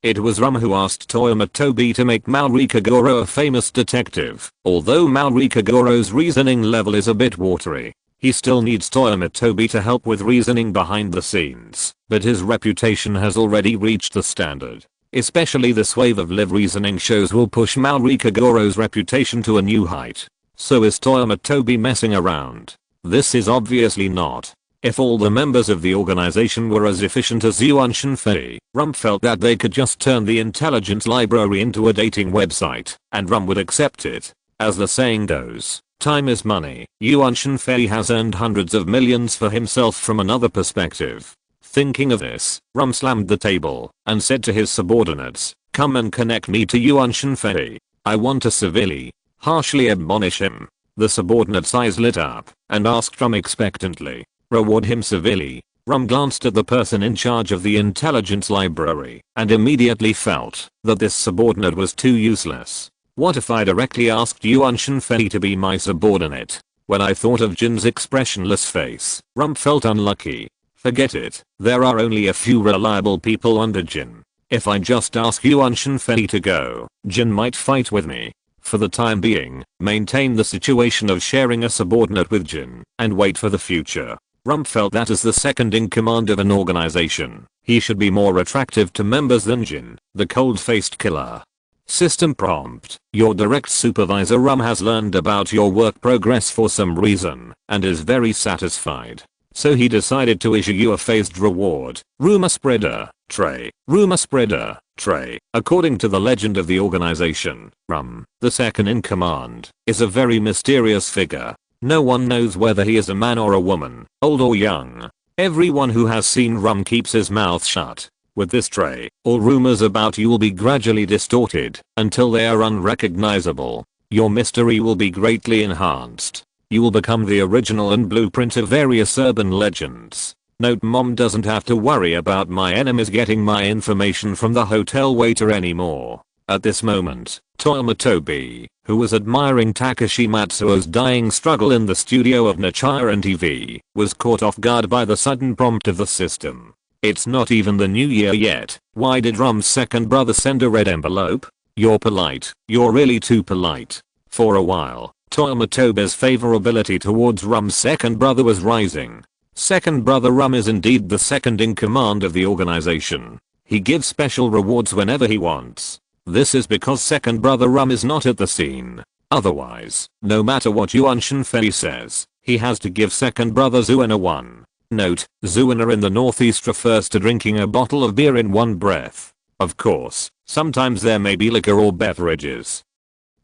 It was Rum who asked Toyama Tobi to make Maori Kagoro a famous detective. Although Maori Kagoro's reasoning level is a bit watery, he still needs Toyama Tobi to help with reasoning behind the scenes, but his reputation has already reached the standard. Especially this wave of live reasoning shows will push Maori Kagoro's reputation to a new height. So is Toyama Tobi messing around? This is obviously not. If all the members of the organization were as efficient as Yuan Shinfei, Rum felt that they could just turn the intelligence library into a dating website, and Rum would accept it. As the saying goes, time is money. Yuan Shinfei has earned hundreds of millions for himself from another perspective. Thinking of this, Rum slammed the table and said to his subordinates, "Come and connect me to Yuan Shinfei. I want to severely, harshly admonish him." The subordinate's eyes lit up and asked Rum expectantly, "Reward him severely?" Rum glanced at the person in charge of the intelligence library and immediately felt that this subordinate was too useless. What if I directly asked Yuan Shinfei to be my subordinate? When I thought of Jin's expressionless face, Rum felt unlucky. Forget it, there are only a few reliable people under Jin. If I just ask Yuan Shinfei to go, Jin might fight with me. For the time being, maintain the situation of sharing a subordinate with Jin and wait for the future. Rum felt that as the second in command of an organization, he should be more attractive to members than Jin, the cold-faced killer. System prompt. Your direct supervisor Rum has learned about your work progress for some reason and is very satisfied. So he decided to issue you a phased reward. Rumor spreader, tray. Rumor spreader, tray. According to the legend of the organization, Rum, the second in command, is a very mysterious figure. No one knows whether he is a man or a woman, old or young. Everyone who has seen Rum keeps his mouth shut. With this tray, all rumors about you will be gradually distorted until they are unrecognizable. Your mystery will be greatly enhanced. You will become the original and blueprint of various urban legends. Note: Mom doesn't have to worry about my enemies getting my information from the hotel waiter anymore. At this moment, Toyama Tobi, who was admiring Takashi Matsuo's dying struggle in the studio of Nichiren TV, was caught off guard by the sudden prompt of the system. It's not even the new year yet. Why did Rum's second brother send a red envelope? You're polite. You're really too polite. For a while, Toyama Tobi's favorability towards Rum's second brother was rising. Second brother Rum is indeed the second in command of the organization. He gives special rewards whenever he wants. This is because second brother Rum is not at the scene. Otherwise, no matter what Yuan Shenfei says, he has to give second brother Zuina one. Note, Zuina in the Northeast refers to drinking a bottle of beer in one breath. Of course, sometimes there may be liquor or beverages.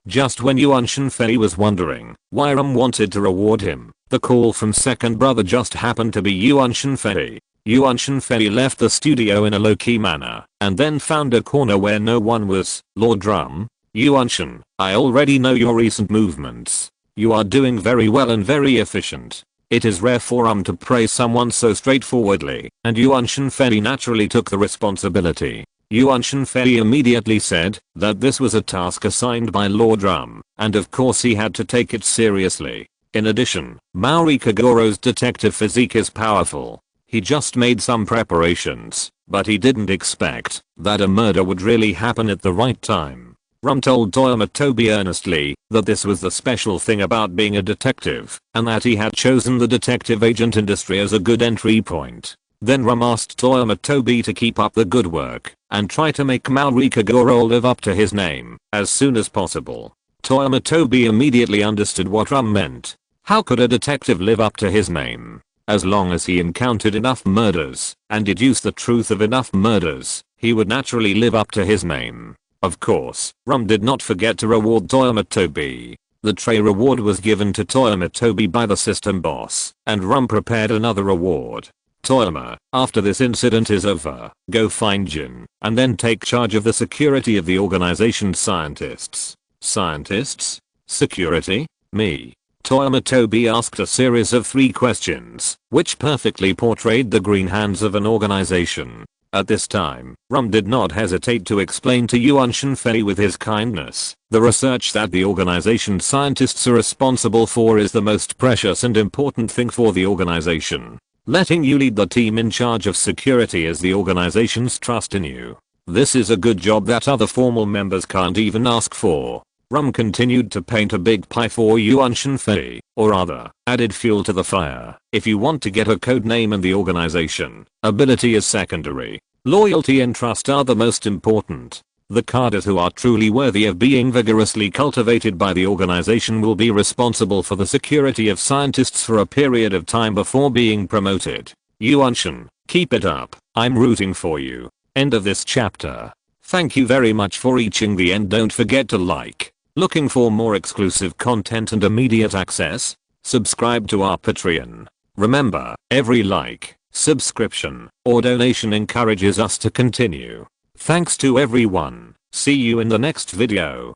Just when Yuan Shenfei was wondering why Rum wanted to reward him, the call from second brother just happened to be Yuan Shenfei. Yuan Shenfei left the studio in a low-key manner, and then found a corner where no one was. Lord Rum? Yuan Shen, I already know your recent movements. You are doing very well and very efficient. It is rare for Rum to praise someone so straightforwardly, and Yuan Shenfei naturally took the responsibility. Yuan Shenfei immediately said that this was a task assigned by Lord Rum, and of course he had to take it seriously. In addition, Maori Kagoro's detective physique is powerful. He just made some preparations, but he didn't expect that a murder would really happen at the right time. Rum told Toyama Tobi earnestly that this was the special thing about being a detective, and that he had chosen the detective agent industry as a good entry point. Then Rum asked Toyama Tobi to keep up the good work and try to make Maori Kagoro live up to his name as soon as possible. Toyama Tobi immediately understood what Rum meant. How could a detective live up to his name? As long as he encountered enough murders and deduced the truth of enough murders, he would naturally live up to his name. Of course, Rum did not forget to reward Toyama Tobi. The tray reward was given to Toyama Tobi by the system boss, and Rum prepared another reward. Toyama, after this incident is over, go find Jin, and then take charge of the security of the organization's scientists. Scientists? Security? Me? Toyama Tobi asked a series of 3 questions, which perfectly portrayed the green hands of an organization. At this time, Rum did not hesitate to explain to Yuan Shenfei with his kindness, the research that the organization's scientists are responsible for is the most precious and important thing for the organization. Letting you lead the team in charge of security is the organization's trust in you. This is a good job that other formal members can't even ask for. Rum continued to paint a big pie for Yuan Shenfei, or rather, added fuel to the fire. If you want to get a code name in the organization, ability is secondary. Loyalty and trust are the most important. The cadres who are truly worthy of being vigorously cultivated by the organization will be responsible for the security of scientists for a period of time before being promoted. Yuan Shen, keep it up. I'm rooting for you. End of this chapter. Thank you very much for reaching the end. Don't forget to like. Looking for more exclusive content and immediate access? Subscribe to our Patreon. Remember, every like, subscription, or donation encourages us to continue. Thanks to everyone. See you in the next video.